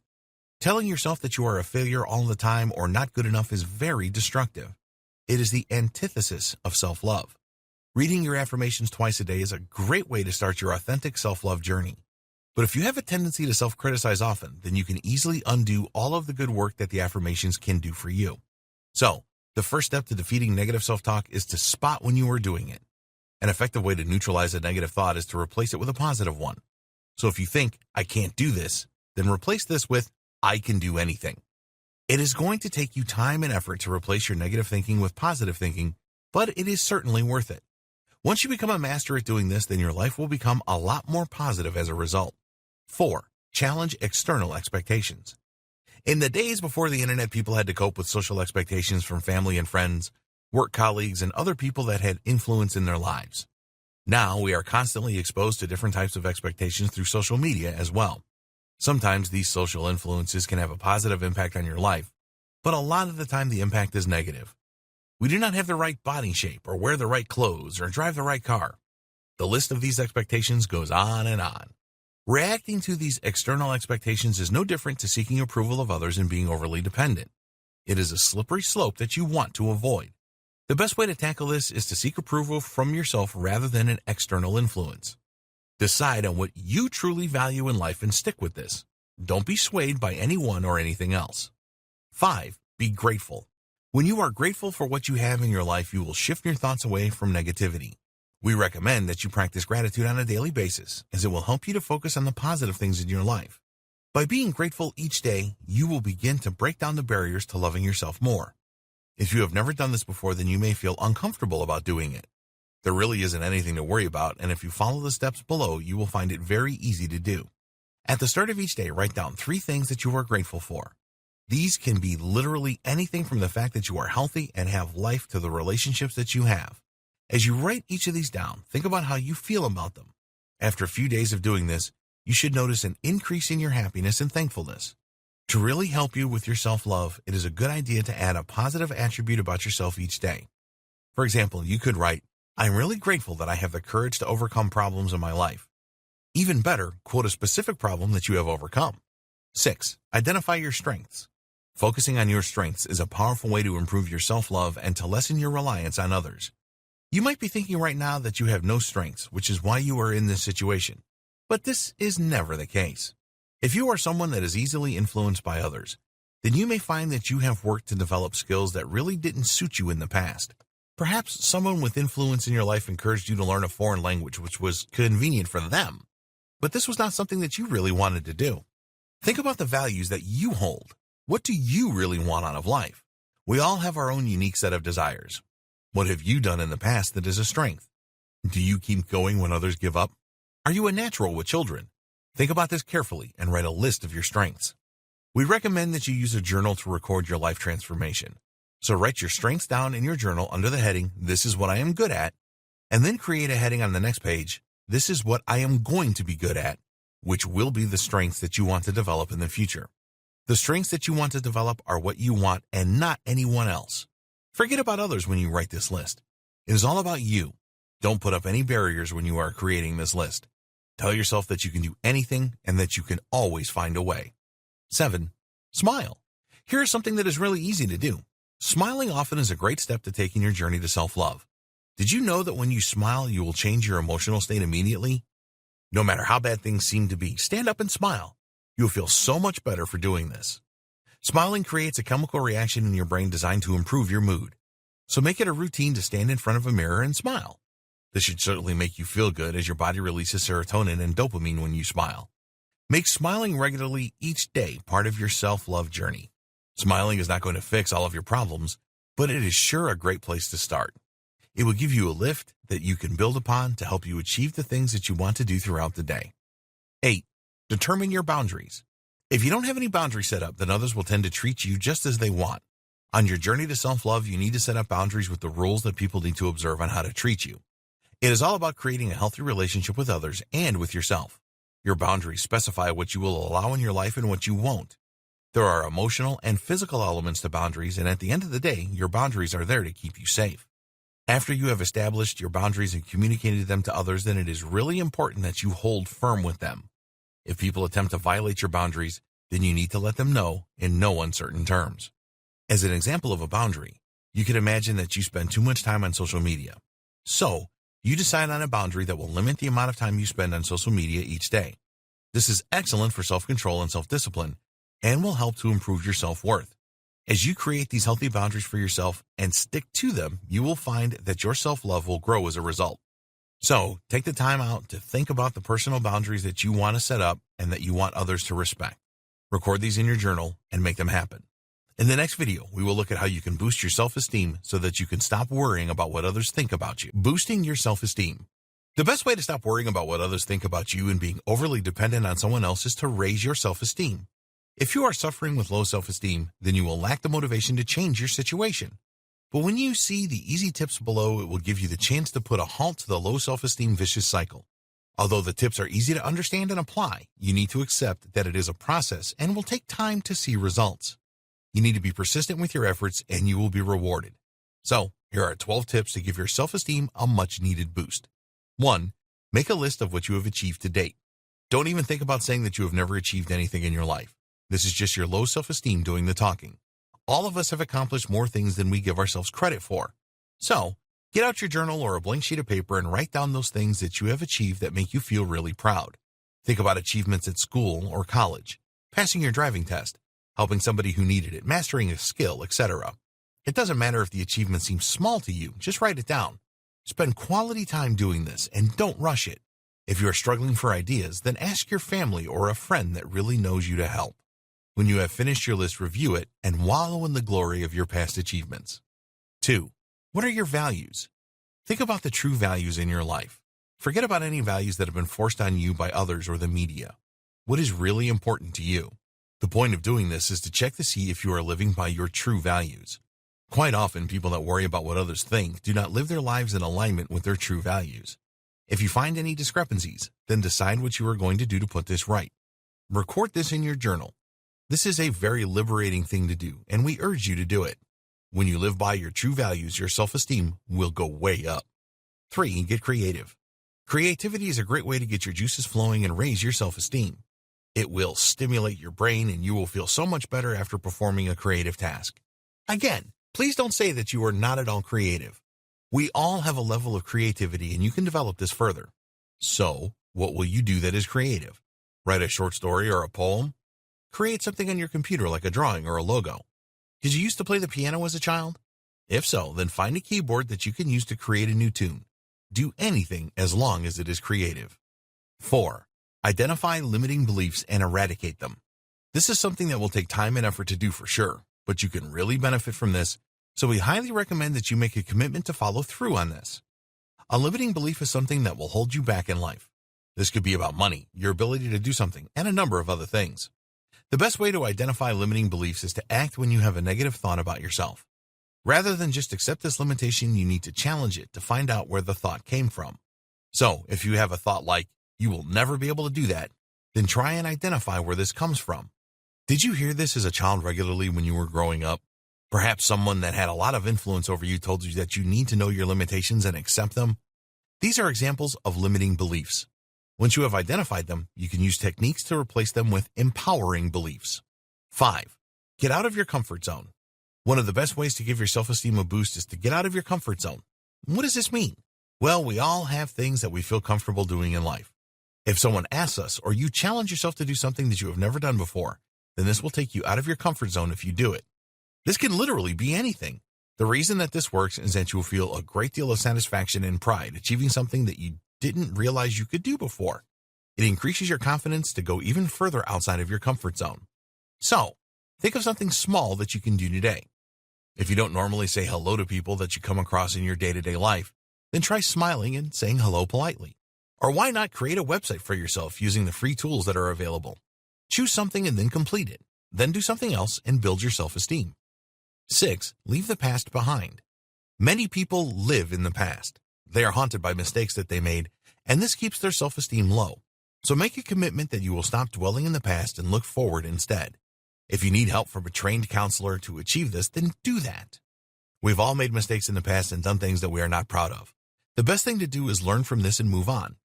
Telling yourself that you are a failure all the time or not good enough is very destructive. It is the antithesis of self-love. Reading your affirmations twice a day is a great way to start your authentic self-love journey. But if you have a tendency to self-criticize often, then you can easily undo all of the good work that the affirmations can do for you. So, the first step to defeating negative self-talk is to spot when you are doing it. An effective way to neutralize a negative thought is to replace it with a positive one. So if you think, I can't do this, then replace this with, I can do anything. It is going to take you time and effort to replace your negative thinking with positive thinking, but it is certainly worth it. Once you become a master at doing this, then your life will become a lot more positive as a result. 4. Challenge external expectations. In the days before the internet, people had to cope with social expectations from family and friends, work colleagues, and other people that had influence in their lives. Now we are constantly exposed to different types of expectations through social media as well. Sometimes these social influences can have a positive impact on your life, but a lot of the time the impact is negative. We do not have the right body shape or wear the right clothes or drive the right car. The list of these expectations goes on and on. Reacting to these external expectations is no different to seeking approval of others and being overly dependent. It is a slippery slope that you want to avoid. The best way to tackle this is to seek approval from yourself rather than an external influence. Decide on what you truly value in life and stick with this. Don't be swayed by anyone or anything else. 5. Be grateful. When you are grateful for what you have in your life, you will shift your thoughts away from negativity. We recommend that you practice gratitude on a daily basis, as it will help you to focus on the positive things in your life. By being grateful each day, you will begin to break down the barriers to loving yourself more. If you have never done this before, then you may feel uncomfortable about doing it. There really isn't anything to worry about, and if you follow the steps below, you will find it very easy to do. At the start of each day, write down 3 things that you are grateful for. These can be literally anything from the fact that you are healthy and have life to the relationships that you have. As you write each of these down, think about how you feel about them. After a few days of doing this, you should notice an increase in your happiness and thankfulness. To really help you with your self-love, it is a good idea to add a positive attribute about yourself each day. For example, you could write, I'm really grateful that I have the courage to overcome problems in my life. Even better, quote a specific problem that you have overcome. 6. Identify your strengths. Focusing on your strengths is a powerful way to improve your self-love and to lessen your reliance on others. You might be thinking right now that you have no strengths, which is why you are in this situation. But this is never the case. If you are someone that is easily influenced by others, then you may find that you have worked to develop skills that really didn't suit you in the past. Perhaps someone with influence in your life encouraged you to learn a foreign language, which was convenient for them. But this was not something that you really wanted to do. Think about the values that you hold. What do you really want out of life? We all have our own unique set of desires. What have you done in the past that is a strength? Do you keep going when others give up? Are you a natural with children? Think about this carefully and write a list of your strengths. We recommend that you use a journal to record your life transformation. So write your strengths down in your journal under the heading, "This is what I am good at," and then create a heading on the next page, "This is what I am going to be good at," which will be the strengths that you want to develop in the future. The strengths that you want to develop are what you want and not anyone else. Forget about others when you write this list. It is all about you. Don't put up any barriers when you are creating this list. Tell yourself that you can do anything and that you can always find a way. 7. Smile. Here is something that is really easy to do. Smiling often is a great step to take in your journey to self-love. Did you know that when you smile, you will change your emotional state immediately? No matter how bad things seem to be, stand up and smile. You'll feel so much better for doing this. Smiling creates a chemical reaction in your brain designed to improve your mood. So make it a routine to stand in front of a mirror and smile. This should certainly make you feel good as your body releases serotonin and dopamine when you smile. Make smiling regularly each day part of your self-love journey. Smiling is not going to fix all of your problems, but it is sure a great place to start. It will give you a lift that you can build upon to help you achieve the things that you want to do throughout the day. 8. Determine your boundaries. If you don't have any boundaries set up, then others will tend to treat you just as they want. On your journey to self-love, you need to set up boundaries with the rules that people need to observe on how to treat you. It is all about creating a healthy relationship with others and with yourself. Your boundaries specify what you will allow in your life and what you won't. There are emotional and physical elements to boundaries, and at the end of the day, your boundaries are there to keep you safe. After you have established your boundaries and communicated them to others, then it is really important that you hold firm with them. If people attempt to violate your boundaries, then you need to let them know in no uncertain terms. As an example of a boundary, you can imagine that you spend too much time on social media. So, you decide on a boundary that will limit the amount of time you spend on social media each day. This is excellent for self-control and self-discipline and will help to improve your self-worth. As you create these healthy boundaries for yourself and stick to them, you will find that your self-love will grow as a result. So, take the time out to think about the personal boundaries that you want to set up and that you want others to respect. Record these in your journal and make them happen. In the next video, we will look at how you can boost your self-esteem so that you can stop worrying about what others think about you. Boosting your self-esteem. The best way to stop worrying about what others think about you and being overly dependent on someone else is to raise your self-esteem. If you are suffering with low self-esteem, then you will lack the motivation to change your situation. But when you see the easy tips below, it will give you the chance to put a halt to the low self-esteem vicious cycle. Although the tips are easy to understand and apply, you need to accept that it is a process and will take time to see results. You need to be persistent with your efforts and you will be rewarded. So, here are 12 tips to give your self-esteem a much-needed boost. 1. Make a list of what you have achieved to date. Don't even think about saying that you have never achieved anything in your life. This is just your low self-esteem doing the talking. All of us have accomplished more things than we give ourselves credit for. So, get out your journal or a blank sheet of paper and write down those things that you have achieved that make you feel really proud. Think about achievements at school or college, passing your driving test, helping somebody who needed it, mastering a skill, etc. It doesn't matter if the achievement seems small to you, just write it down. Spend quality time doing this and don't rush it. If you are struggling for ideas, then ask your family or a friend that really knows you to help. When you have finished your list, review it and wallow in the glory of your past achievements. 2. What are your values? Think about the true values in your life. Forget about any values that have been forced on you by others or the media. What is really important to you? The point of doing this is to check to see if you are living by your true values. Quite often, people that worry about what others think do not live their lives in alignment with their true values. If you find any discrepancies, then decide what you are going to do to put this right. Record this in your journal. This is a very liberating thing to do, and we urge you to do it. When you live by your true values, your self-esteem will go way up. 3. Get creative. Creativity is a great way to get your juices flowing and raise your self-esteem. It will stimulate your brain and you will feel so much better after performing a creative task. Again, please don't say that you are not at all creative. We all have a level of creativity and you can develop this further. So, what will you do that is creative? Write a short story or a poem? Create something on your computer like a drawing or a logo. Did you used to play the piano as a child? If so, then find a keyboard that you can use to create a new tune. Do anything as long as it is creative. 4. Identify limiting beliefs and eradicate them. This is something that will take time and effort to do for sure, but you can really benefit from this, so we highly recommend that you make a commitment to follow through on this. A limiting belief is something that will hold you back in life. This could be about money, your ability to do something, and a number of other things. The best way to identify limiting beliefs is to act when you have a negative thought about yourself. Rather than just accept this limitation, you need to challenge it to find out where the thought came from. So, if you have a thought like, "You will never be able to do that," then try and identify where this comes from. Did you hear this as a child regularly when you were growing up? Perhaps someone that had a lot of influence over you told you that you need to know your limitations and accept them. These are examples of limiting beliefs. Once you have identified them, you can use techniques to replace them with empowering beliefs. 5. Get out of your comfort zone. One of the best ways to give your self-esteem a boost is to get out of your comfort zone. What does this mean? Well, we all have things that we feel comfortable doing in life. If someone asks us or you challenge yourself to do something that you have never done before, then this will take you out of your comfort zone if you do it. This can literally be anything. The reason that this works is that you will feel a great deal of satisfaction and pride achieving something that you didn't realize you could do before. It increases your confidence to go even further outside of your comfort zone. So, think of something small that you can do today. If you don't normally say hello to people that you come across in your day-to-day life, then try smiling and saying hello politely. Or why not create a website for yourself using the free tools that are available? Choose something and then complete it. Then do something else and build your self-esteem. 6. Leave the past behind. Many people live in the past. They are haunted by mistakes that they made, and this keeps their self-esteem low. So make a commitment that you will stop dwelling in the past and look forward instead. If you need help from a trained counselor to achieve this, then do that. We've all made mistakes in the past and done things that we are not proud of. The best thing to do is learn from this and move on.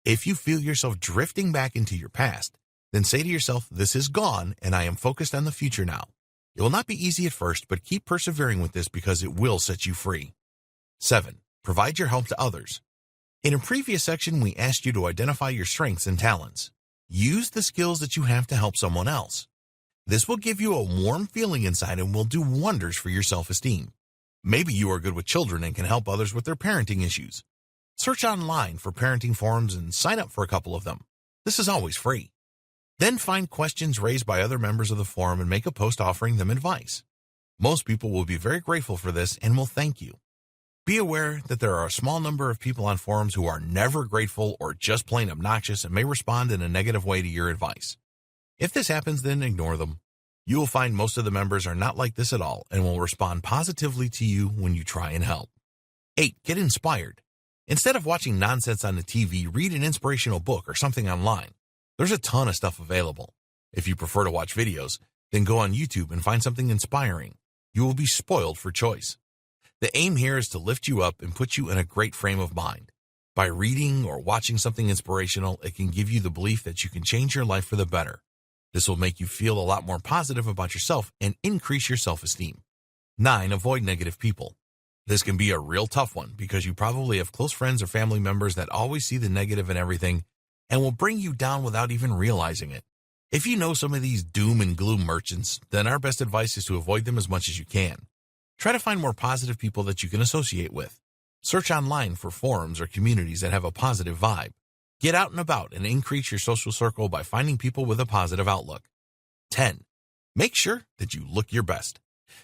If you feel yourself drifting back into your past, then say to yourself, "This is gone and I am focused on the future now." It will not be easy at first, but keep persevering with this because it will set you free. 7. Provide your help to others. In a previous section, we asked you to identify your strengths and talents. Use the skills that you have to help someone else. This will give you a warm feeling inside and will do wonders for your self-esteem. Maybe you are good with children and can help others with their parenting issues. Search online for parenting forums and sign up for a couple of them. This is always free. Then find questions raised by other members of the forum and make a post offering them advice. Most people will be very grateful for this and will thank you. Be aware that there are a small number of people on forums who are never grateful or just plain obnoxious and may respond in a negative way to your advice. If this happens, then ignore them. You will find most of the members are not like this at all and will respond positively to you when you try and help. 8. Get inspired. Instead of watching nonsense on the TV, read an inspirational book or something online. There's a ton of stuff available. If you prefer to watch videos, then go on YouTube and find something inspiring. You will be spoiled for choice. The aim here is to lift you up and put you in a great frame of mind. By reading or watching something inspirational, it can give you the belief that you can change your life for the better. This will make you feel a lot more positive about yourself and increase your self-esteem. 9. Avoid negative people. This can be a real tough one because you probably have close friends or family members that always see the negative in everything and will bring you down without even realizing it. If you know some of these doom and gloom merchants, then our best advice is to avoid them as much as you can. Try to find more positive people that you can associate with. Search online for forums or communities that have a positive vibe. Get out and about and increase your social circle by finding people with a positive outlook. 10. Make sure that you look your best.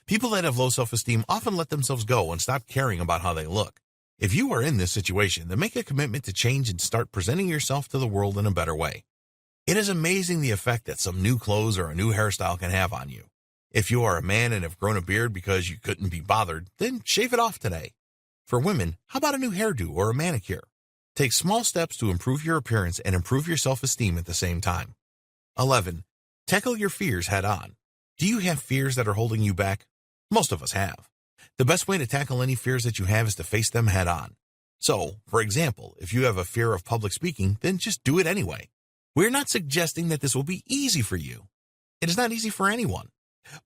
People that have low self-esteem often let themselves go and stop caring about how they look. If you are in this situation, then make a commitment to change and start presenting yourself to the world in a better way. It is amazing the effect that some new clothes or a new hairstyle can have on you. If you are a man and have grown a beard because you couldn't be bothered, then shave it off today. For women, how about a new hairdo or a manicure? Take small steps to improve your appearance and improve your self-esteem at the same time. 11. Tackle your fears head on. Do you have fears that are holding you back? Most of us have. The best way to tackle any fears that you have is to face them head on. So, for example, if you have a fear of public speaking, then just do it anyway. We're not suggesting that this will be easy for you. It is not easy for anyone.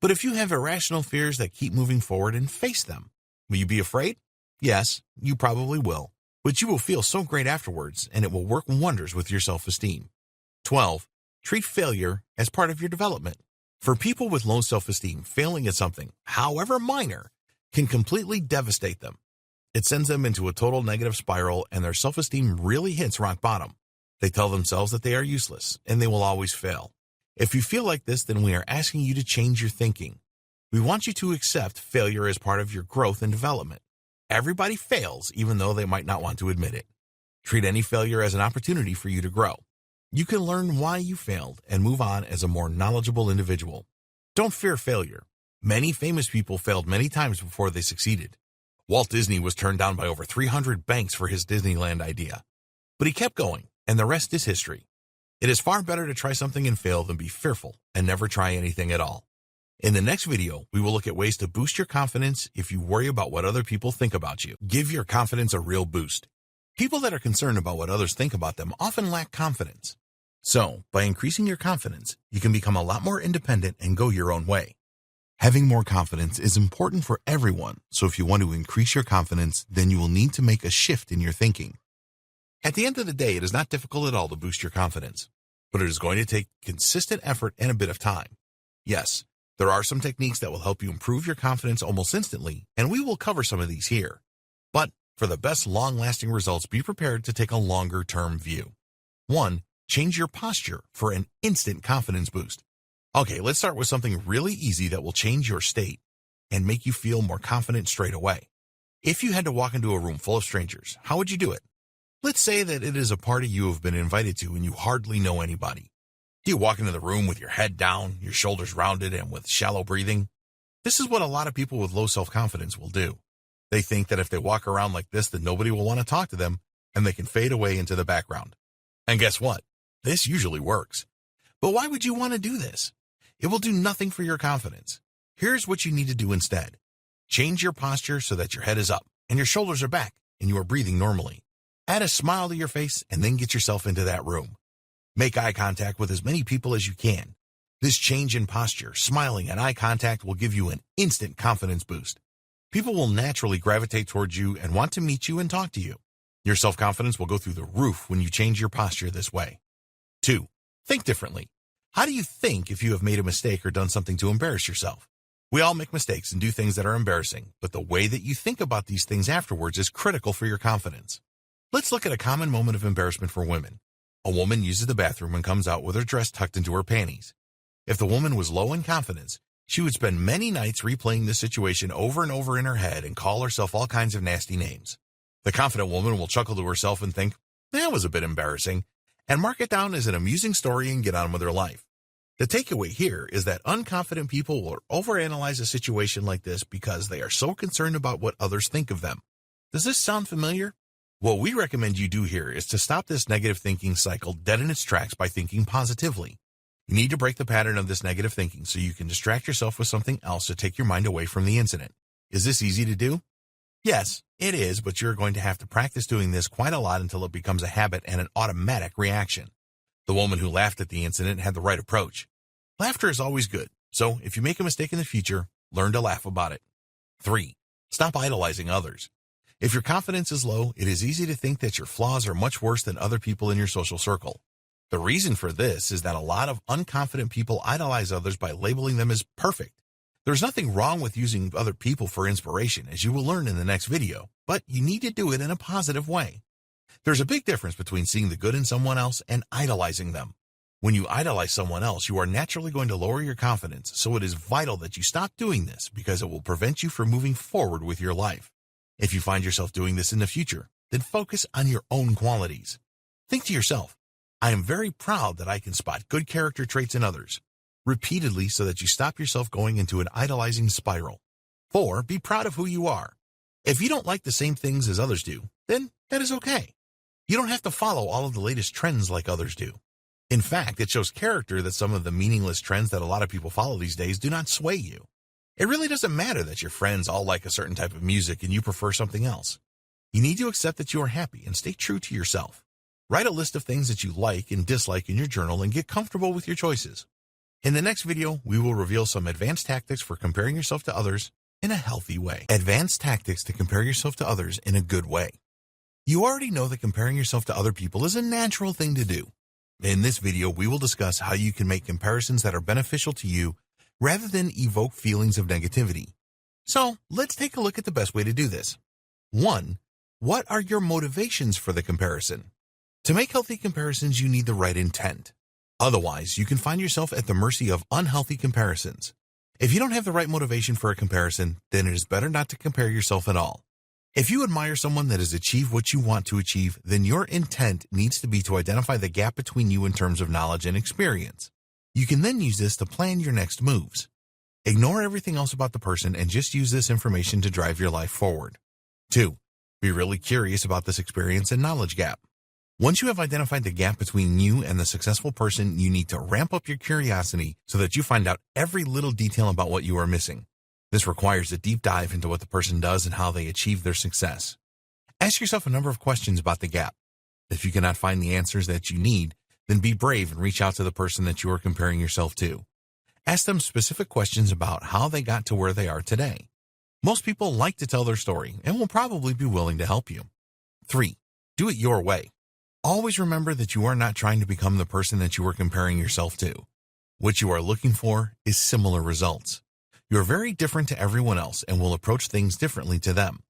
But if you have irrational fears that keep moving forward and face them, will you be afraid? Yes, you probably will. But you will feel so great afterwards, and it will work wonders with your self-esteem. 12. Treat failure as part of your development. For people with low self-esteem, failing at something, however minor, can completely devastate them. It sends them into a total negative spiral, and their self-esteem really hits rock bottom. They tell themselves that they are useless, and they will always fail. If you feel like this, then we are asking you to change your thinking. We want you to accept failure as part of your growth and development. Everybody fails, even though they might not want to admit it. Treat any failure as an opportunity for you to grow. You can learn why you failed and move on as a more knowledgeable individual. Don't fear failure. Many famous people failed many times before they succeeded. Walt Disney was turned down by over 300 banks for his Disneyland idea. But he kept going, and the rest is history. It is far better to try something and fail than be fearful and never try anything at all. In the next video, we will look at ways to boost your confidence if you worry about what other people think about you. Give your confidence a real boost. People that are concerned about what others think about them often lack confidence. So, by increasing your confidence, you can become a lot more independent and go your own way. Having more confidence is important for everyone, so if you want to increase your confidence, then you will need to make a shift in your thinking. At the end of the day, it is not difficult at all to boost your confidence, but it is going to take consistent effort and a bit of time. Yes, there are some techniques that will help you improve your confidence almost instantly, and we will cover some of these here. But for the best long-lasting results, be prepared to take a longer-term view. 1. Change your posture for an instant confidence boost. Okay, let's start with something really easy that will change your state and make you feel more confident straight away. If you had to walk into a room full of strangers, how would you do it? Let's say that it is a party you have been invited to and you hardly know anybody. Do you walk into the room with your head down, your shoulders rounded, and with shallow breathing? This is what a lot of people with low self-confidence will do. They think that if they walk around like this, then nobody will want to talk to them, and they can fade away into the background. And guess what? This usually works. But why would you want to do this? It will do nothing for your confidence. Here's what you need to do instead. Change your posture so that your head is up and your shoulders are back and you are breathing normally. Add a smile to your face and then get yourself into that room. Make eye contact with as many people as you can. This change in posture, smiling, and eye contact will give you an instant confidence boost. People will naturally gravitate towards you and want to meet you and talk to you. Your self-confidence will go through the roof when you change your posture this way. 2. Think differently. How do you think if you have made a mistake or done something to embarrass yourself? We all make mistakes and do things that are embarrassing, but the way that you think about these things afterwards is critical for your confidence. Let's look at a common moment of embarrassment for women. A woman uses the bathroom and comes out with her dress tucked into her panties. If the woman was low in confidence, she would spend many nights replaying this situation over and over in her head and call herself all kinds of nasty names. The confident woman will chuckle to herself and think, that was a bit embarrassing, and mark it down as an amusing story and get on with their life. The takeaway here is that unconfident people will overanalyze a situation like this because they are so concerned about what others think of them. Does this sound familiar? What we recommend you do here is to stop this negative thinking cycle dead in its tracks by thinking positively. You need to break the pattern of this negative thinking so you can distract yourself with something else to take your mind away from the incident. Is this easy to do? Yes, it is, but you're going to have to practice doing this quite a lot until it becomes a habit and an automatic reaction. The woman who laughed at the incident had the right approach. Laughter is always good, so if you make a mistake in the future, learn to laugh about it. 3. Stop idolizing others. If your confidence is low, it is easy to think that your flaws are much worse than other people in your social circle. The reason for this is that a lot of unconfident people idolize others by labeling them as perfect. There's nothing wrong with using other people for inspiration, as you will learn in the next video, but you need to do it in a positive way. There's a big difference between seeing the good in someone else and idolizing them. When you idolize someone else, you are naturally going to lower your confidence, so it is vital that you stop doing this because it will prevent you from moving forward with your life. If you find yourself doing this in the future, then focus on your own qualities. Think to yourself, I am very proud that I can spot good character traits in others, repeatedly so that you stop yourself going into an idolizing spiral. 4. Be proud of who you are. If you don't like the same things as others do, then that is okay. You don't have to follow all of the latest trends like others do. In fact, it shows character that some of the meaningless trends that a lot of people follow these days do not sway you. It really doesn't matter that your friends all like a certain type of music and you prefer something else. You need to accept that you are happy and stay true to yourself. Write a list of things that you like and dislike in your journal and get comfortable with your choices. In the next video, we will reveal some advanced tactics for comparing yourself to others in a healthy way. Advanced tactics to compare yourself to others in a good way. You already know that comparing yourself to other people is a natural thing to do. In this video, we will discuss how you can make comparisons that are beneficial to you rather than evoke feelings of negativity. So, let's take a look at the best way to do this. 1. What are your motivations for the comparison? To make healthy comparisons, you need the right intent. Otherwise, you can find yourself at the mercy of unhealthy comparisons. If you don't have the right motivation for a comparison, then it is better not to compare yourself at all. If you admire someone that has achieved what you want to achieve, then your intent needs to be to identify the gap between you in terms of knowledge and experience. You can then use this to plan your next moves. Ignore everything else about the person and just use this information to drive your life forward. 2. Be really curious about this experience and knowledge gap. Once you have identified the gap between you and the successful person, you need to ramp up your curiosity so that you find out every little detail about what you are missing. This requires a deep dive into what the person does and how they achieve their success. Ask yourself a number of questions about the gap. If you cannot find the answers that you need, then be brave and reach out to the person that you are comparing yourself to. Ask them specific questions about how they got to where they are today. Most people like to tell their story and will probably be willing to help you. 3. Do it your way. Always remember that you are not trying to become the person that you are comparing yourself to. What you are looking for is similar results. You are very different to everyone else and will approach things differently to them.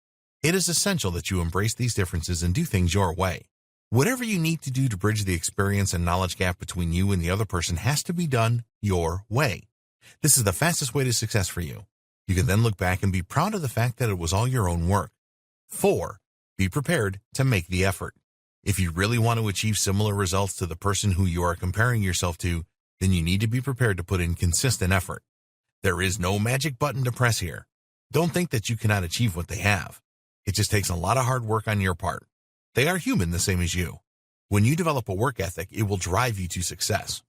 It is essential that you embrace these differences and do things your way. Whatever you need to do to bridge the experience and knowledge gap between you and the other person has to be done your way. This is the fastest way to success for you. You can then look back and be proud of the fact that it was all your own work. 4. Be prepared to make the effort. If you really want to achieve similar results to the person who you are comparing yourself to, then you need to be prepared to put in consistent effort. There is no magic button to press here. Don't think that you cannot achieve what they have. It just takes a lot of hard work on your part. They are human the same as you. When you develop a work ethic, it will drive you to success.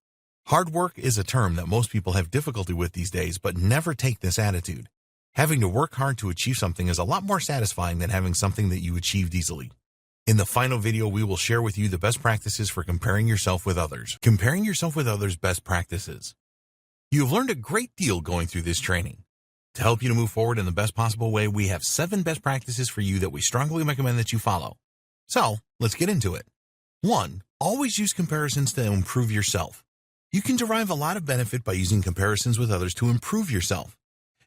Hard work is a term that most people have difficulty with these days, but never take this attitude. Having to work hard to achieve something is a lot more satisfying than having something that you achieved easily. In the final video, we will share with you the best practices for comparing yourself with others. Comparing yourself with others' best practices. You have learned a great deal going through this training. To help you to move forward in the best possible way, we have 7 best practices for you that we strongly recommend that you follow. So, let's get into it. 1. Always use comparisons to improve yourself. You can derive a lot of benefit by using comparisons with others to improve yourself.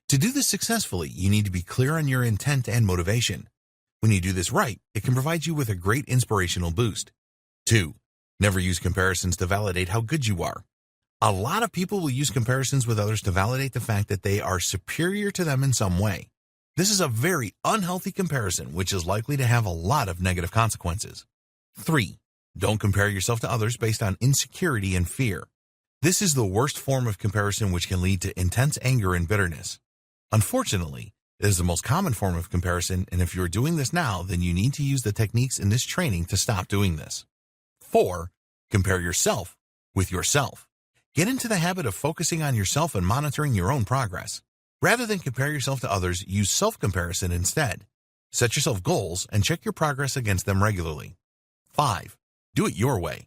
To do this successfully, you need to be clear on your intent and motivation. When you do this right, it can provide you with a great inspirational boost. 2. Never use comparisons to validate how good you are. A lot of people will use comparisons with others to validate the fact that they are superior to them in some way. This is a very unhealthy comparison, which is likely to have a lot of negative consequences. 3. Don't compare yourself to others based on insecurity and fear. This is the worst form of comparison, which can lead to intense anger and bitterness. Unfortunately, it is the most common form of comparison, and if you're doing this now, then you need to use the techniques in this training to stop doing this. 4. Compare yourself with yourself. Get into the habit of focusing on yourself and monitoring your own progress. Rather than compare yourself to others, use self-comparison instead. Set yourself goals and check your progress against them regularly. 5. Do it your way.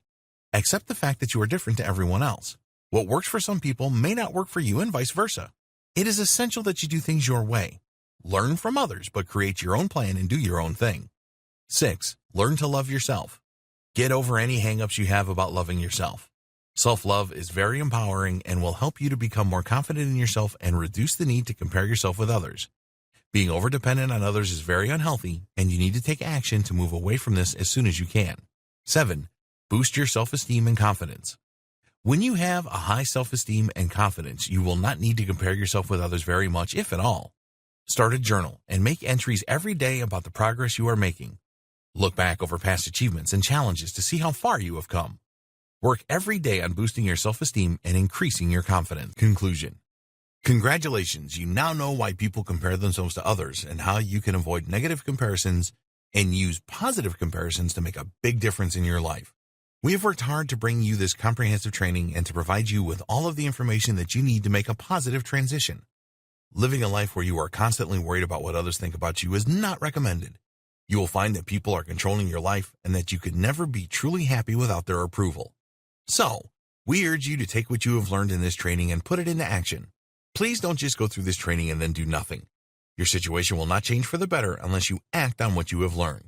Accept the fact that you are different to everyone else. What works for some people may not work for you and vice versa. It is essential that you do things your way. Learn from others, but create your own plan and do your own thing. 6. Learn to love yourself. Get over any hang-ups you have about loving yourself. Self-love is very empowering and will help you to become more confident in yourself and reduce the need to compare yourself with others. Being overdependent on others is very unhealthy, and you need to take action to move away from this as soon as you can. 7. Boost your self-esteem and confidence. When you have a high self-esteem and confidence, you will not need to compare yourself with others very much, if at all. Start a journal and make entries every day about the progress you are making. Look back over past achievements and challenges to see how far you have come. Work every day on boosting your self-esteem and increasing your confidence. Conclusion. Congratulations, you now know why people compare themselves to others and how you can avoid negative comparisons and use positive comparisons to make a big difference in your life. We have worked hard to bring you this comprehensive training and to provide you with all of the information that you need to make a positive transition. Living a life where you are constantly worried about what others think about you is not recommended. You will find that people are controlling your life and that you could never be truly happy without their approval. So, we urge you to take what you have learned in this training and put it into action. Please don't just go through this training and then do nothing. Your situation will not change for the better unless you act on what you have learned.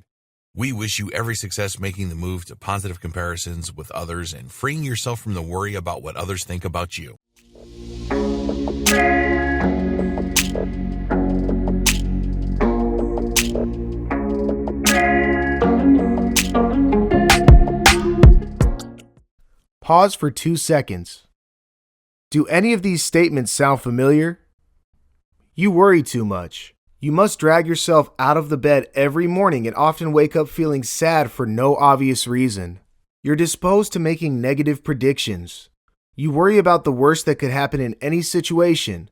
We wish you every success making the move to positive comparisons with others and freeing yourself from the worry about what others think about you. Pause for 2 seconds. Do any of these statements sound familiar? You worry too much. You must drag yourself out of the bed every morning and often wake up feeling sad for no obvious reason. You're disposed to making negative predictions. You worry about the worst that could happen in any situation.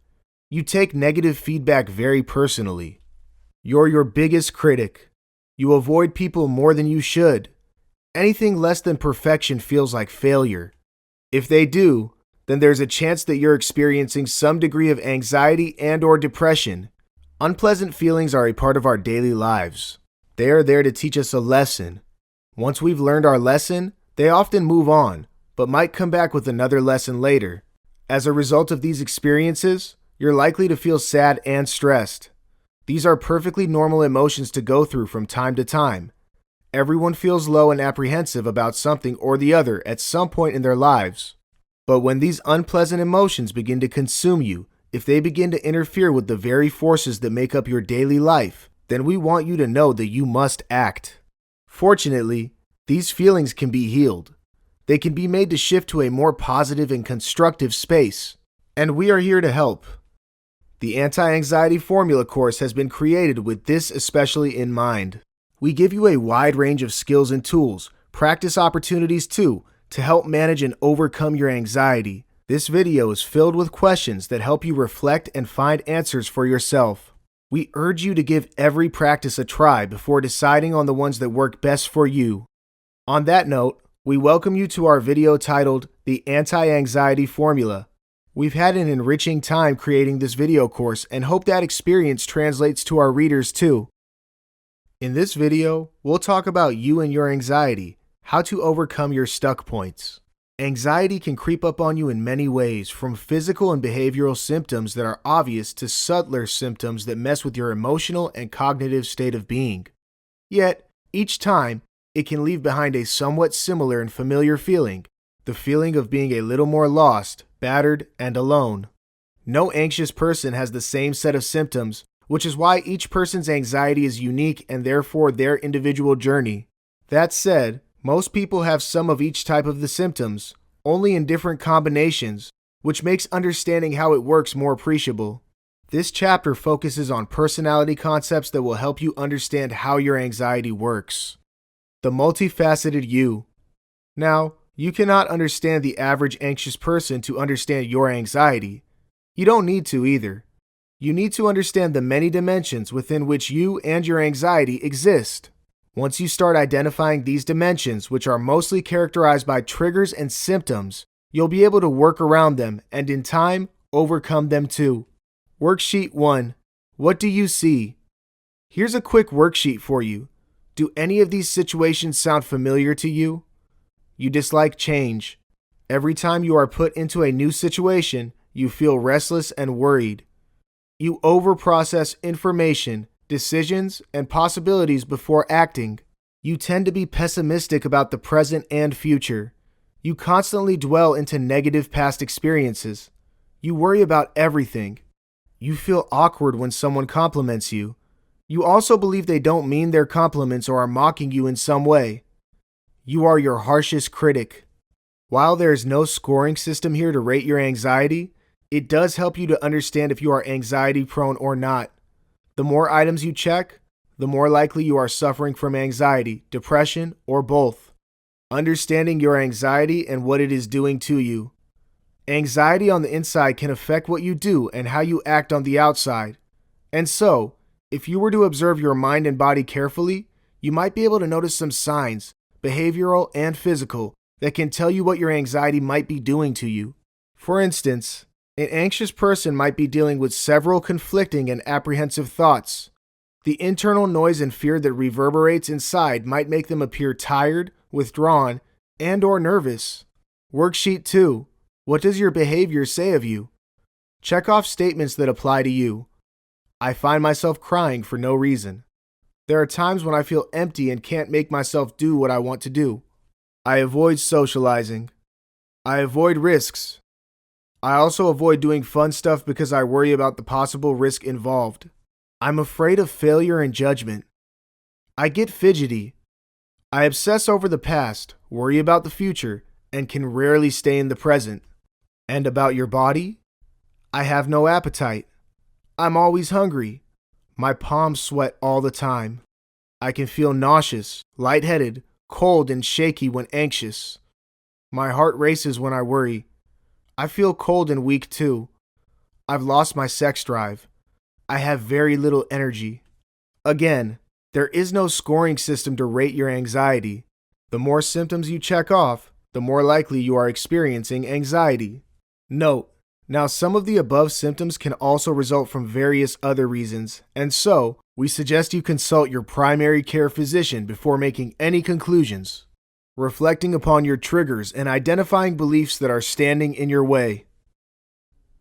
You take negative feedback very personally. You're your biggest critic. You avoid people more than you should. Anything less than perfection feels like failure. If they do, then there's a chance that you're experiencing some degree of anxiety and/or depression. Unpleasant feelings are a part of our daily lives. They are there to teach us a lesson. Once we've learned our lesson, they often move on, but might come back with another lesson later. As a result of these experiences, you're likely to feel sad and stressed. These are perfectly normal emotions to go through from time to time. Everyone feels low and apprehensive about something or the other at some point in their lives. But when these unpleasant emotions begin to consume you, if they begin to interfere with the very forces that make up your daily life, then we want you to know that you must act. Fortunately, these feelings can be healed. They can be made to shift to a more positive and constructive space. And we are here to help. The Anti-Anxiety Formula course has been created with this especially in mind. We give you a wide range of skills and tools, practice opportunities too, to help manage and overcome your anxiety. This video is filled with questions that help you reflect and find answers for yourself. We urge you to give every practice a try before deciding on the ones that work best for you. On that note, we welcome you to our video titled The Anti-Anxiety Formula. We've had an enriching time creating this video course and hope that experience translates to our readers too. In this video, we'll talk about you and your anxiety, how to overcome your stuck points. Anxiety can creep up on you in many ways, from physical and behavioral symptoms that are obvious to subtler symptoms that mess with your emotional and cognitive state of being. Yet, each time, it can leave behind a somewhat similar and familiar feeling, the feeling of being a little more lost, battered, and alone. No anxious person has the same set of symptoms, which is why each person's anxiety is unique and therefore their individual journey. That said, most people have some of each type of the symptoms, only in different combinations, which makes understanding how it works more appreciable. This chapter focuses on personality concepts that will help you understand how your anxiety works. The multifaceted you. Now, you cannot understand the average anxious person to understand your anxiety. You don't need to either. You need to understand the many dimensions within which you and your anxiety exist. Once you start identifying these dimensions, which are mostly characterized by triggers and symptoms, you'll be able to work around them and in time, overcome them too. Worksheet 1. What do you see? Here's a quick worksheet for you. Do any of these situations sound familiar to you? You dislike change. Every time you are put into a new situation, you feel restless and worried. You overprocess information, decisions, and possibilities before acting. You tend to be pessimistic about the present and future. You constantly dwell into negative past experiences. You worry about everything. You feel awkward when someone compliments you. You also believe they don't mean their compliments or are mocking you in some way. You are your harshest critic. While there is no scoring system here to rate your anxiety, it does help you to understand if you are anxiety prone or not. The more items you check, the more likely you are suffering from anxiety, depression, or both. Understanding your anxiety and what it is doing to you. Anxiety on the inside can affect what you do and how you act on the outside. And so, if you were to observe your mind and body carefully, you might be able to notice some signs, behavioral and physical, that can tell you what your anxiety might be doing to you. For instance, an anxious person might be dealing with several conflicting and apprehensive thoughts. The internal noise and fear that reverberates inside might make them appear tired, withdrawn, and/or nervous. Worksheet 2. What does your behavior say of you? Check off statements that apply to you. I find myself crying for no reason. There are times when I feel empty and can't make myself do what I want to do. I avoid socializing. I avoid risks. I also avoid doing fun stuff because I worry about the possible risk involved. I'm afraid of failure and judgment. I get fidgety. I obsess over the past, worry about the future, and can rarely stay in the present. And about your body? I have no appetite. I'm always hungry. My palms sweat all the time. I can feel nauseous, lightheaded, cold, and shaky when anxious. My heart races when I worry. I feel cold and weak too. I've lost my sex drive. I have very little energy. Again, there is no scoring system to rate your anxiety. The more symptoms you check off, the more likely you are experiencing anxiety. Note, now some of the above symptoms can also result from various other reasons, and so we suggest you consult your primary care physician before making any conclusions. Reflecting upon your triggers and identifying beliefs that are standing in your way.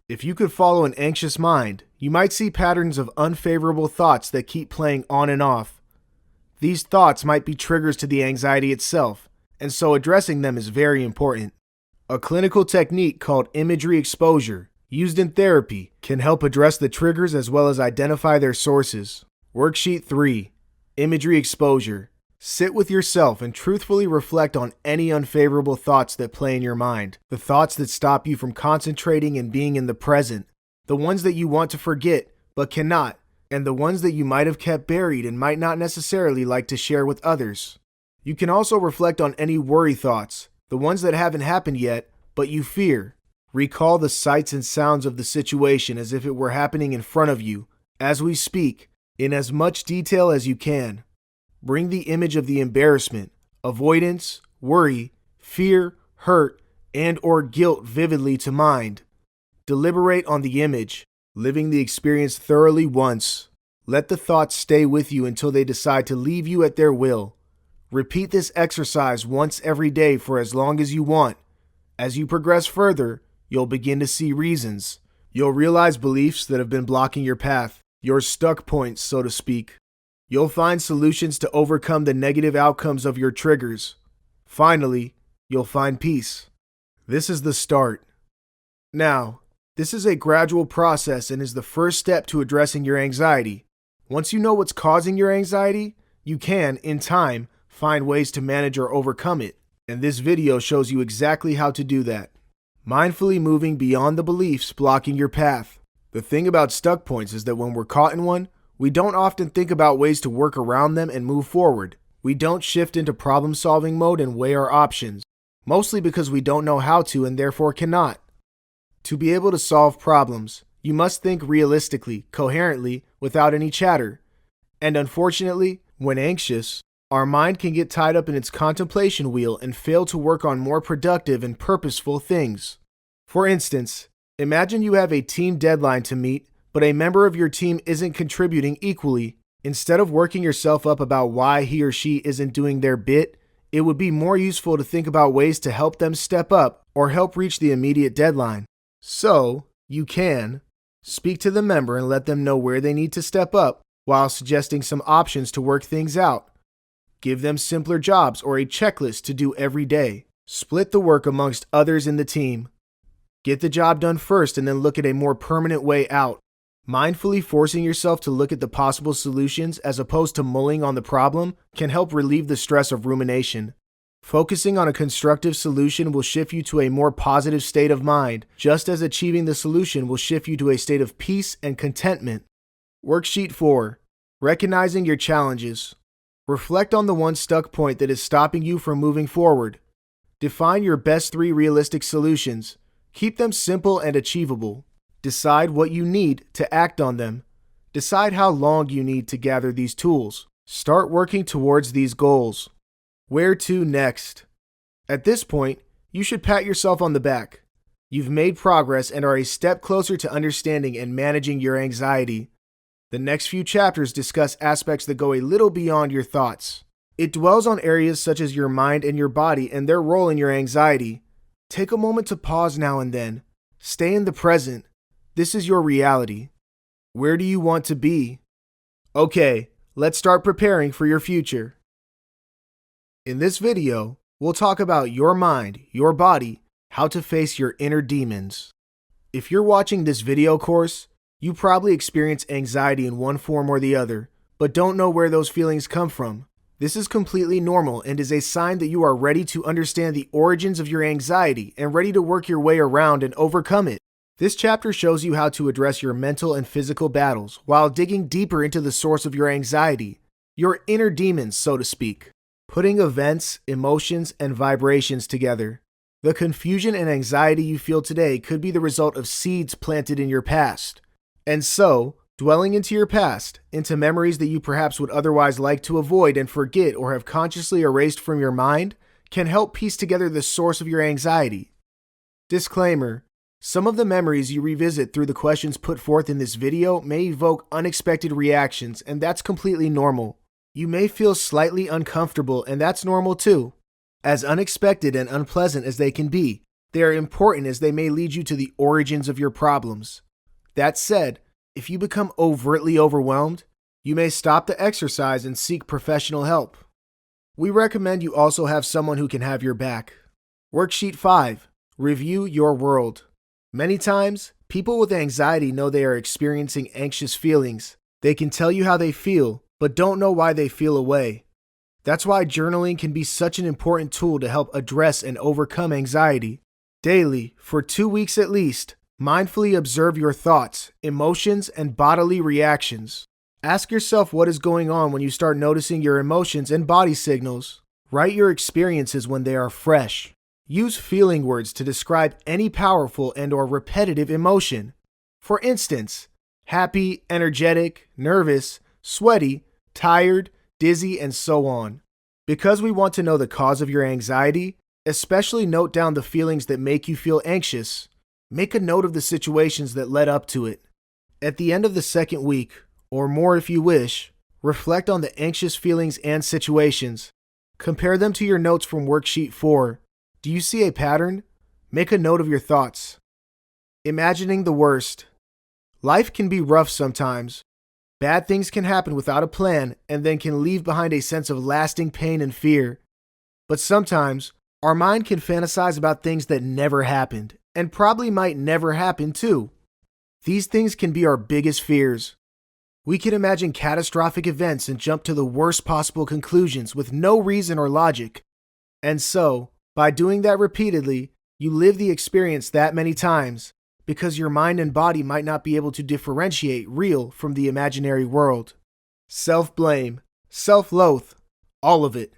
If you could follow an anxious mind, you might see patterns of unfavorable thoughts that keep playing on and off. These thoughts might be triggers to the anxiety itself, and so addressing them is very important. A clinical technique called imagery exposure, used in therapy, can help address the triggers as well as identify their sources. Worksheet 3. Imagery exposure. Sit with yourself and truthfully reflect on any unfavorable thoughts that play in your mind, the thoughts that stop you from concentrating and being in the present, the ones that you want to forget but cannot, and the ones that you might have kept buried and might not necessarily like to share with others. You can also reflect on any worry thoughts, the ones that haven't happened yet, but you fear. Recall the sights and sounds of the situation as if it were happening in front of you, as we speak, in as much detail as you can. Bring the image of the embarrassment, avoidance, worry, fear, hurt, and/or guilt vividly to mind. Deliberate on the image, living the experience thoroughly once. Let the thoughts stay with you until they decide to leave you at their will. Repeat this exercise once every day for as long as you want. As you progress further, you'll begin to see reasons. You'll realize beliefs that have been blocking your path, your stuck points, so to speak. You'll find solutions to overcome the negative outcomes of your triggers. Finally, you'll find peace. This is the start. Now, this is a gradual process and is the first step to addressing your anxiety. Once you know what's causing your anxiety, you can, in time, find ways to manage or overcome it. And this video shows you exactly how to do that. Mindfully moving beyond the beliefs blocking your path. The thing about stuck points is that when we're caught in one, we don't often think about ways to work around them and move forward. We don't shift into problem-solving mode and weigh our options, mostly because we don't know how to and therefore cannot. To be able to solve problems, you must think realistically, coherently, without any chatter. And unfortunately, when anxious, our mind can get tied up in its contemplation wheel and fail to work on more productive and purposeful things. For instance, imagine you have a team deadline to meet, but a member of your team isn't contributing equally. Instead of working yourself up about why he or she isn't doing their bit, it would be more useful to think about ways to help them step up or help reach the immediate deadline. So, you can speak to the member and let them know where they need to step up while suggesting some options to work things out. Give them simpler jobs or a checklist to do every day. Split the work amongst others in the team. Get the job done first and then look at a more permanent way out. Mindfully forcing yourself to look at the possible solutions as opposed to mulling on the problem can help relieve the stress of rumination. Focusing on a constructive solution will shift you to a more positive state of mind, just as achieving the solution will shift you to a state of peace and contentment. Worksheet 4. Recognizing your challenges. Reflect on the one stuck point that is stopping you from moving forward. Define your best 3 realistic solutions. Keep them simple and achievable. Decide what you need to act on them. Decide how long you need to gather these tools. Start working towards these goals. Where to next? At this point, you should pat yourself on the back. You've made progress and are a step closer to understanding and managing your anxiety. The next few chapters discuss aspects that go a little beyond your thoughts. It dwells on areas such as your mind and your body and their role in your anxiety. Take a moment to pause now and then. Stay in the present. This is your reality. Where do you want to be? Okay, let's start preparing for your future. In this video, we'll talk about your mind, your body, how to face your inner demons. If you're watching this video course, you probably experience anxiety in one form or the other, but don't know where those feelings come from. This is completely normal and is a sign that you are ready to understand the origins of your anxiety and ready to work your way around and overcome it. This chapter shows you how to address your mental and physical battles while digging deeper into the source of your anxiety, your inner demons, so to speak. Putting events, emotions, and vibrations together. The confusion and anxiety you feel today could be the result of seeds planted in your past. And so, dwelling into your past, into memories that you perhaps would otherwise like to avoid and forget or have consciously erased from your mind, can help piece together the source of your anxiety. Disclaimer: some of the memories you revisit through the questions put forth in this video may evoke unexpected reactions, and that's completely normal. You may feel slightly uncomfortable, and that's normal too. As unexpected and unpleasant as they can be, they are important as they may lead you to the origins of your problems. That said, if you become overtly overwhelmed, you may stop the exercise and seek professional help. We recommend you also have someone who can have your back. Worksheet 5. Review your world. Many times, people with anxiety know they are experiencing anxious feelings. They can tell you how they feel, but don't know why they feel a way. That's why journaling can be such an important tool to help address and overcome anxiety. Daily, for 2 weeks at least, mindfully observe your thoughts, emotions, and bodily reactions. Ask yourself what is going on when you start noticing your emotions and body signals. Write your experiences when they are fresh. Use feeling words to describe any powerful and/or repetitive emotion. For instance, happy, energetic, nervous, sweaty, tired, dizzy, and so on. Because we want to know the cause of your anxiety, especially note down the feelings that make you feel anxious. Make a note of the situations that led up to it. At the end of the second week, or more if you wish, reflect on the anxious feelings and situations. Compare them to your notes from Worksheet 4. Do you see a pattern? Make a note of your thoughts. Imagining the worst. Life can be rough sometimes. Bad things can happen without a plan and then can leave behind a sense of lasting pain and fear. But sometimes, our mind can fantasize about things that never happened, and probably might never happen too. These things can be our biggest fears. We can imagine catastrophic events and jump to the worst possible conclusions with no reason or logic. And so, by doing that repeatedly, you live the experience that many times, because your mind and body might not be able to differentiate real from the imaginary world. Self-blame, self-loathe, all of it.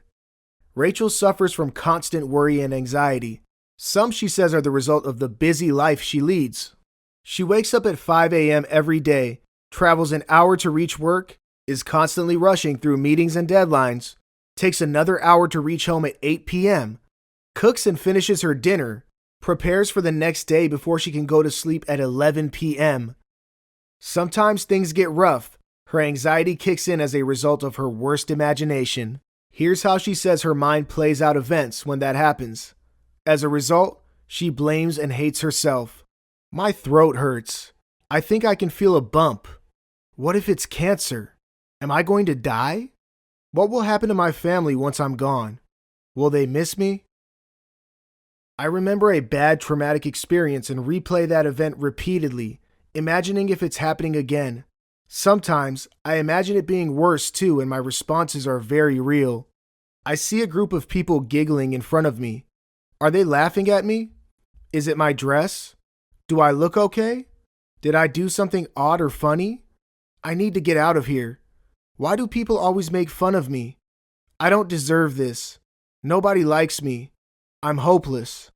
Rachel suffers from constant worry and anxiety. Some, she says, are the result of the busy life she leads. She wakes up at 5 a.m. every day, travels an hour to reach work, is constantly rushing through meetings and deadlines, takes another hour to reach home at 8 p.m., cooks and finishes her dinner, prepares for the next day before she can go to sleep at 11 p.m. Sometimes things get rough. Her anxiety kicks in as a result of her worst imagination. Here's how she says her mind plays out events when that happens. As a result, she blames and hates herself. My throat hurts. I think I can feel a bump. What if it's cancer? Am I going to die? What will happen to my family once I'm gone? Will they miss me? I remember a bad traumatic experience and replay that event repeatedly, imagining if it's happening again. Sometimes, I imagine it being worse too, and my responses are very real. I see a group of people giggling in front of me. Are they laughing at me? Is it my dress? Do I look okay? Did I do something odd or funny? I need to get out of here. Why do people always make fun of me? I don't deserve this. Nobody likes me. I'm hopeless.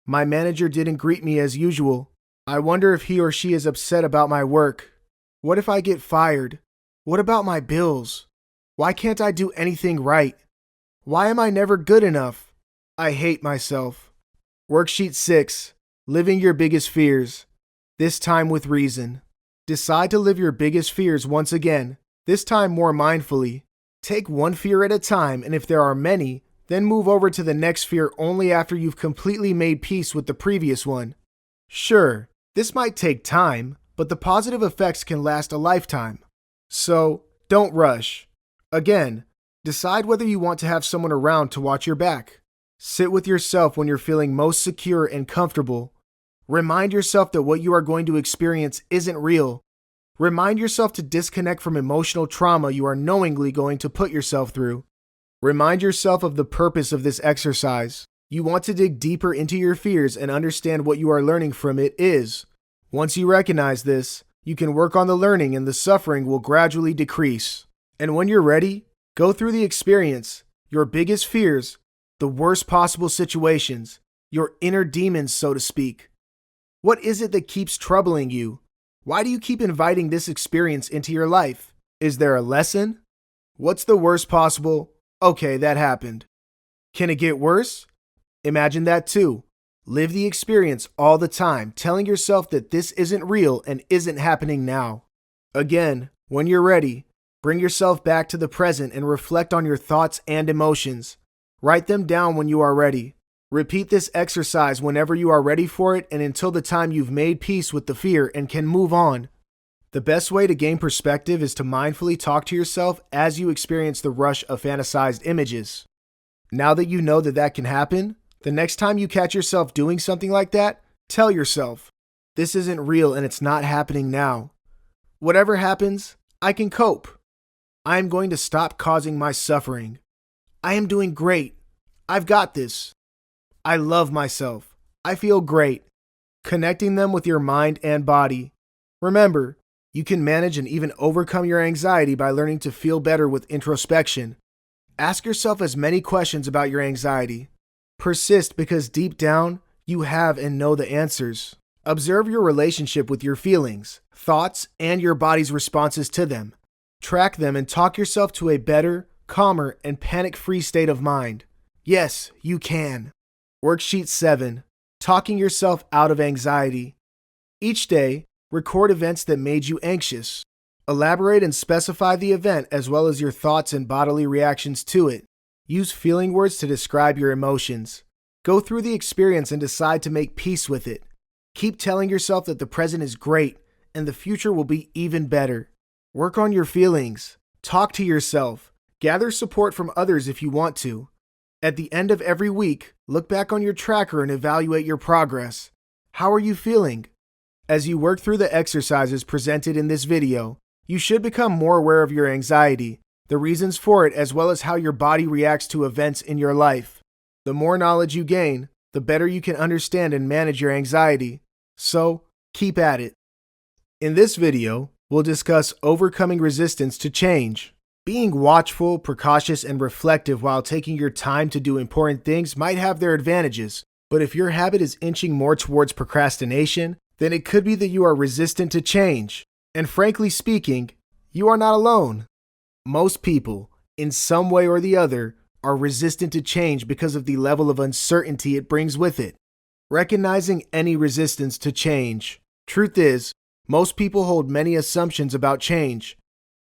My manager didn't greet me as usual. I wonder if he or she is upset about my work. What if I get fired? What about my bills? Why can't I do anything right? Why am I never good enough? I hate myself. Worksheet 6. Living your biggest fears. This time with reason. Decide to live your biggest fears once again, this time more mindfully. Take one fear at a time, and if there are many, then move over to the next fear only after you've completely made peace with the previous one. Sure, this might take time, but the positive effects can last a lifetime. So, don't rush. Again, decide whether you want to have someone around to watch your back. Sit with yourself when you're feeling most secure and comfortable. Remind yourself that what you are going to experience isn't real. Remind yourself to disconnect from emotional trauma you are knowingly going to put yourself through. Remind yourself of the purpose of this exercise. You want to dig deeper into your fears and understand what you are learning from it is. Once you recognize this, you can work on the learning and the suffering will gradually decrease. And when you're ready, go through the experience, your biggest fears, the worst possible situations, your inner demons, so to speak. What is it that keeps troubling you? Why do you keep inviting this experience into your life? Is there a lesson? What's the worst possible? Okay, that happened. Can it get worse? Imagine that too. Live the experience all the time, telling yourself that this isn't real and isn't happening now. Again, when you're ready, bring yourself back to the present and reflect on your thoughts and emotions. Write them down when you are ready. Repeat this exercise whenever you are ready for it and until the time you've made peace with the fear and can move on. The best way to gain perspective is to mindfully talk to yourself as you experience the rush of fantasized images. Now that you know that that can happen, the next time you catch yourself doing something like that, tell yourself, this isn't real and it's not happening now. Whatever happens, I can cope. I am going to stop causing my suffering. I am doing great. I've got this. I love myself. I feel great. Connecting them with your mind and body. Remember, you can manage and even overcome your anxiety by learning to feel better with introspection. Ask yourself as many questions about your anxiety. Persist because deep down, you have and know the answers. Observe your relationship with your feelings, thoughts, and your body's responses to them. Track them and talk yourself to a better, calmer, and panic-free state of mind. Yes, you can. Worksheet 7. Talking yourself out of anxiety. Each day, record events that made you anxious. Elaborate and specify the event as well as your thoughts and bodily reactions to it. Use feeling words to describe your emotions. Go through the experience and decide to make peace with it. Keep telling yourself that the present is great and the future will be even better. Work on your feelings. Talk to yourself. Gather support from others if you want to. At the end of every week, look back on your tracker and evaluate your progress. How are you feeling? As you work through the exercises presented in this video, you should become more aware of your anxiety, the reasons for it, as well as how your body reacts to events in your life. The more knowledge you gain, the better you can understand and manage your anxiety. So, keep at it. In this video, we'll discuss overcoming resistance to change. Being watchful, precautious, and reflective while taking your time to do important things might have their advantages, but if your habit is inching more towards procrastination, then it could be that you are resistant to change. And frankly speaking, you are not alone. Most people, in some way or the other, are resistant to change because of the level of uncertainty it brings with it. Recognizing any resistance to change. Truth is, most people hold many assumptions about change.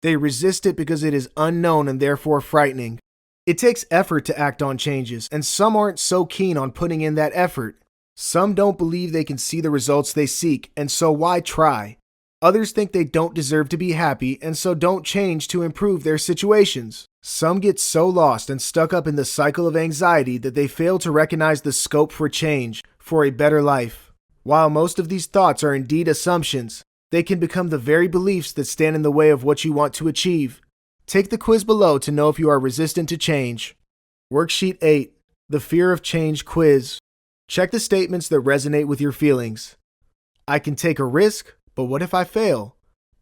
They resist it because it is unknown and therefore frightening. It takes effort to act on changes, and some aren't so keen on putting in that effort. Some don't believe they can see the results they seek, and so why try? Others think they don't deserve to be happy, and so don't change to improve their situations. Some get so lost and stuck up in the cycle of anxiety that they fail to recognize the scope for change, for a better life. While most of these thoughts are indeed assumptions, they can become the very beliefs that stand in the way of what you want to achieve. Take the quiz below to know if you are resistant to change. Worksheet 8. The Fear of Change Quiz. Check the statements that resonate with your feelings. I can take a risk, but what if I fail?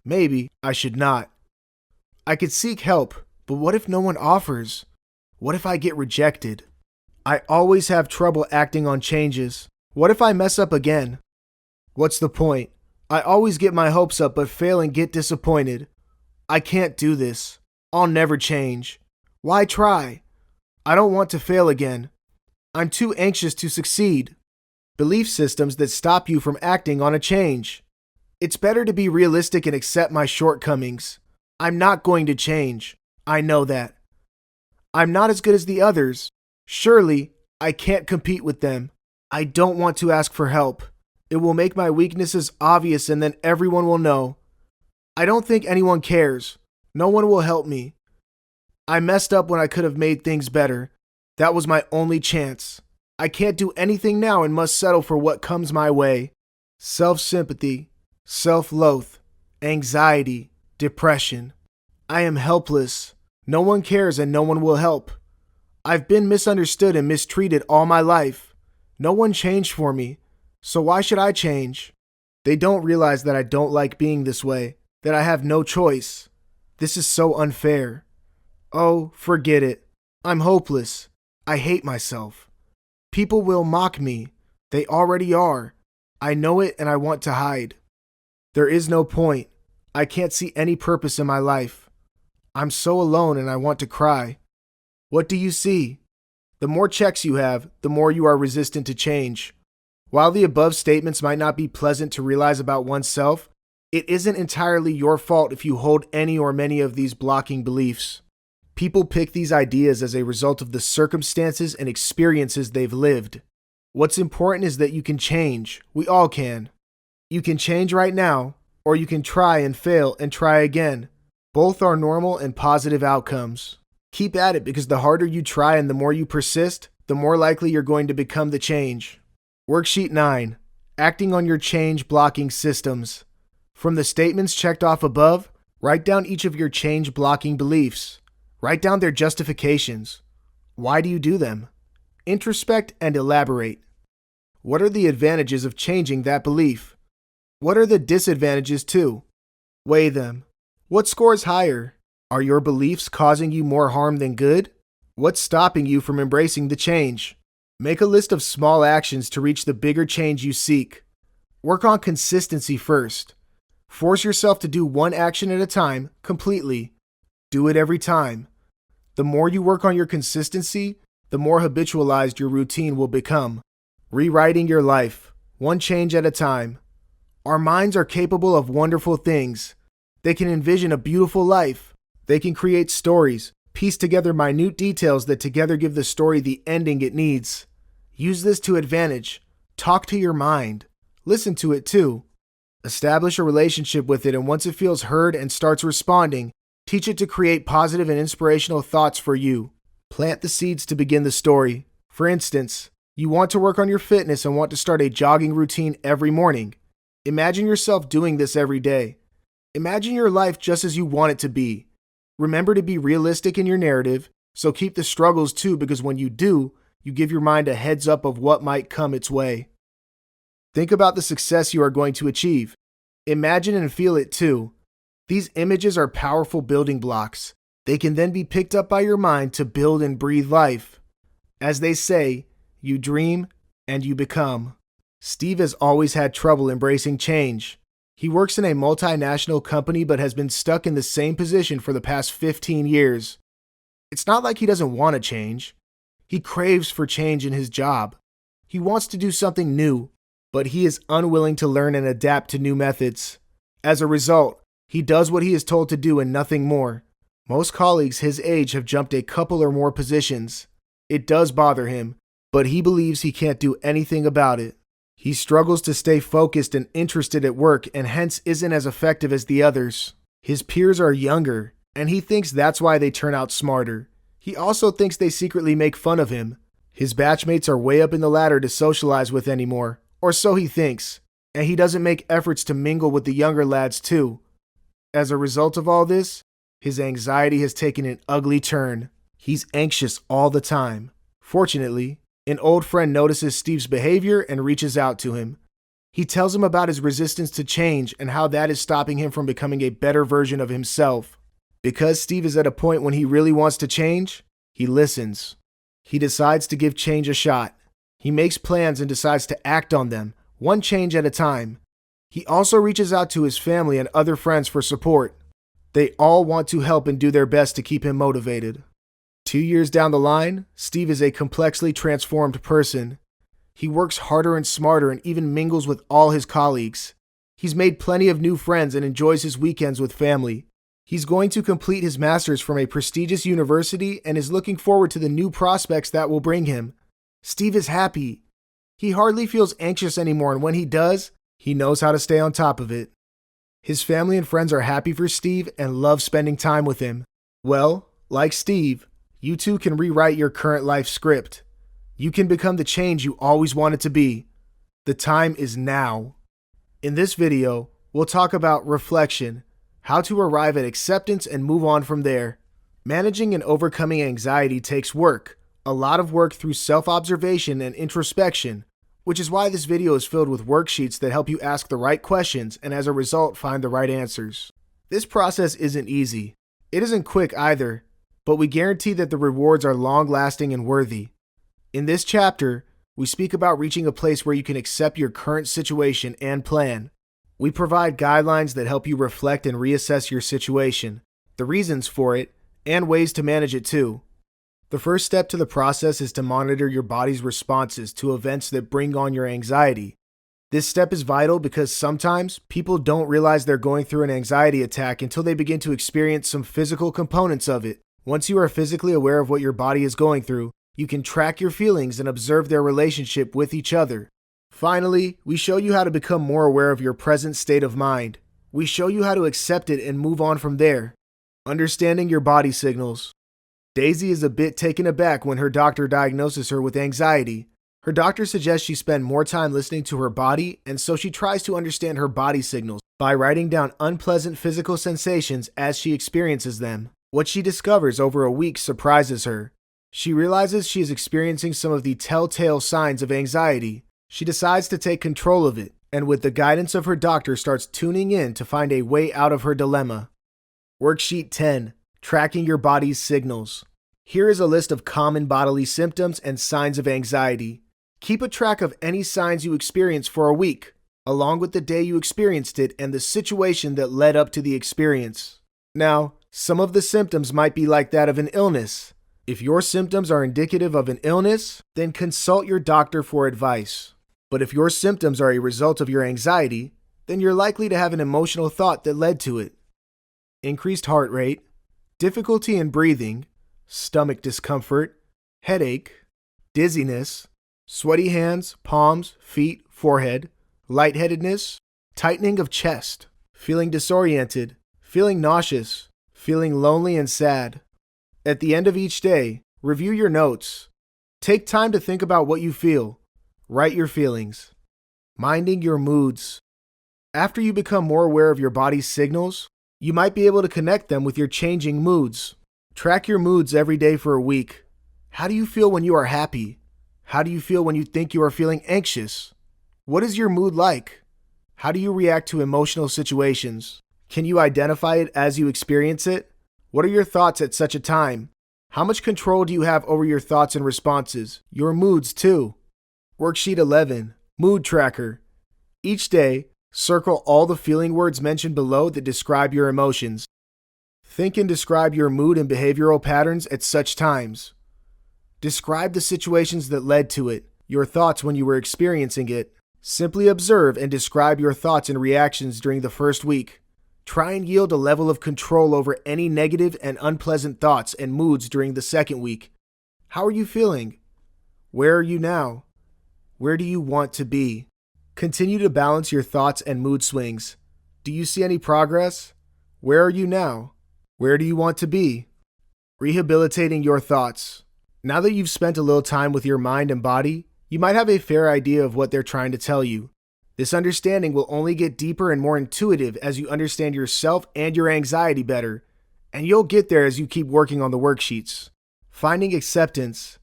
Maybe I should not. I could seek help, but what if no one offers? What if I get rejected? I always have trouble acting on changes. What if I mess up again? What's the point? I always get my hopes up but fail and get disappointed. I can't do this. I'll never change. Why try? I don't want to fail again. I'm too anxious to succeed. Belief systems that stop you from acting on a change. It's better to be realistic and accept my shortcomings. I'm not going to change. I know that. I'm not as good as the others. Surely, I can't compete with them. I don't want to ask for help. It will make my weaknesses obvious and then everyone will know. I don't think anyone cares. No one will help me. I messed up when I could have made things better. That was my only chance. I can't do anything now and must settle for what comes my way. Self-sympathy, self-loathe, anxiety, depression. I am helpless. No one cares and no one will help. I've been misunderstood and mistreated all my life. No one changed for me. So why should I change? They don't realize that I don't like being this way, that I have no choice. This is so unfair. Oh, forget it. I'm hopeless. I hate myself. People will mock me. They already are. I know it and I want to hide. There is no point. I can't see any purpose in my life. I'm so alone and I want to cry. What do you see? The more checks you have, the more you are resistant to change. While the above statements might not be pleasant to realize about oneself, it isn't entirely your fault if you hold any or many of these blocking beliefs. People pick these ideas as a result of the circumstances and experiences they've lived. What's important is that you can change. We all can. You can change right now, or you can try and fail and try again. Both are normal and positive outcomes. Keep at it because the harder you try and the more you persist, the more likely you're going to become the change. Worksheet 9. Acting on your change blocking systems. From the statements checked off above, write down each of your change blocking beliefs. Write down their justifications. Why do you do them? Introspect and elaborate. What are the advantages of changing that belief? What are the disadvantages too? Weigh them. What scores higher? Are your beliefs causing you more harm than good? What's stopping you from embracing the change? Make a list of small actions to reach the bigger change you seek. Work on consistency first. Force yourself to do one action at a time, completely. Do it every time. The more you work on your consistency, the more habitualized your routine will become. Rewriting your life, one change at a time. Our minds are capable of wonderful things. They can envision a beautiful life. They can create stories, piece together minute details that together give the story the ending it needs. Use this to advantage. Talk to your mind. Listen to it too. Establish a relationship with it, and once it feels heard and starts responding, teach it to create positive and inspirational thoughts for you. Plant the seeds to begin the story. For instance, you want to work on your fitness and want to start a jogging routine every morning. Imagine yourself doing this every day. Imagine your life just as you want it to be. Remember to be realistic in your narrative, so keep the struggles too, because when you do, you give your mind a heads up of what might come its way. Think about the success you are going to achieve. Imagine and feel it too. These images are powerful building blocks. They can then be picked up by your mind to build and breathe life. As they say, you dream and you become. Steve has always had trouble embracing change. He works in a multinational company but has been stuck in the same position for the past 15 years. It's not like he doesn't want to change. He craves for change in his job. He wants to do something new, but he is unwilling to learn and adapt to new methods. As a result, he does what he is told to do and nothing more. Most colleagues his age have jumped a couple or more positions. It does bother him, but he believes he can't do anything about it. He struggles to stay focused and interested at work and hence isn't as effective as the others. His peers are younger, and he thinks that's why they turn out smarter. He also thinks they secretly make fun of him. His batchmates are way up in the ladder to socialize with anymore, or so he thinks, and he doesn't make efforts to mingle with the younger lads too. As a result of all this, his anxiety has taken an ugly turn. He's anxious all the time. Fortunately, an old friend notices Steve's behavior and reaches out to him. He tells him about his resistance to change and how that is stopping him from becoming a better version of himself. Because Steve is at a point when he really wants to change, he listens. He decides to give change a shot. He makes plans and decides to act on them, one change at a time. He also reaches out to his family and other friends for support. They all want to help and do their best to keep him motivated. 2 years down the line, Steve is a complexly transformed person. He works harder and smarter and even mingles with all his colleagues. He's made plenty of new friends and enjoys his weekends with family. He's going to complete his master's from a prestigious university and is looking forward to the new prospects that will bring him. Steve is happy. He hardly feels anxious anymore, and when he does, he knows how to stay on top of it. His family and friends are happy for Steve and love spending time with him. Well, like Steve, you too can rewrite your current life script. You can become the change you always wanted to be. The time is now. In this video, we'll talk about reflection, how to arrive at acceptance and move on from there. Managing and overcoming anxiety takes work, a lot of work through self-observation and introspection, which is why this video is filled with worksheets that help you ask the right questions and as a result find the right answers. This process isn't easy. It isn't quick either, but we guarantee that the rewards are long-lasting and worthy. In this chapter, We speak about reaching a place where you can accept your current situation and plan. We provide guidelines that help you reflect and reassess your situation, the reasons for it, and ways to manage it too. The first step to the process is to monitor your body's responses to events that bring on your anxiety. This step is vital because sometimes people don't realize they're going through an anxiety attack until they begin to experience some physical components of it. Once you are physically aware of what your body is going through, you can track your feelings and observe their relationship with each other. Finally, we show you how to become more aware of your present state of mind. We show you how to accept it and move on from there. Understanding your body signals. Daisy is a bit taken aback when her doctor diagnoses her with anxiety. Her doctor suggests she spend more time listening to her body, and so she tries to understand her body signals by writing down unpleasant physical sensations as she experiences them. What she discovers over a week surprises her. She realizes she is experiencing some of the telltale signs of anxiety. She decides to take control of it, and with the guidance of her doctor starts tuning in to find a way out of her dilemma. Worksheet 10. Tracking your body's signals. Here is a list of common bodily symptoms and signs of anxiety. Keep a track of any signs you experience for a week, along with the day you experienced it and the situation that led up to the experience. Now, some of the symptoms might be like that of an illness. If your symptoms are indicative of an illness, then consult your doctor for advice. But if your symptoms are a result of your anxiety, then you're likely to have an emotional thought that led to it. Increased heart rate, difficulty in breathing, stomach discomfort, headache, dizziness, sweaty hands, palms, feet, forehead, lightheadedness, tightening of chest, feeling disoriented, feeling nauseous, feeling lonely and sad. At the end of each day, review your notes. Take time to think about what you feel. Write your feelings. Minding your moods. After you become more aware of your body's signals, you might be able to connect them with your changing moods. Track your moods every day for a week. How do you feel when you are happy? How do you feel when you think you are feeling anxious? What is your mood like? How do you react to emotional situations? Can you identify it as you experience it? What are your thoughts at such a time? How much control do you have over your thoughts and responses? Your moods too. Worksheet 11. Mood Tracker. Each day, circle all the feeling words mentioned below that describe your emotions. Think and describe your mood and behavioral patterns at such times. Describe the situations that led to it, your thoughts when you were experiencing it. Simply observe and describe your thoughts and reactions during the first week. Try and yield a level of control over any negative and unpleasant thoughts and moods during the second week. How are you feeling? Where are you now? Where do you want to be? Continue to balance your thoughts and mood swings. Do you see any progress? Where are you now? Where do you want to be? Rehabilitating your thoughts. Now that you've spent a little time with your mind and body, you might have a fair idea of what they're trying to tell you. This understanding will only get deeper and more intuitive as you understand yourself and your anxiety better, and you'll get there as you keep working on the worksheets. Finding acceptance.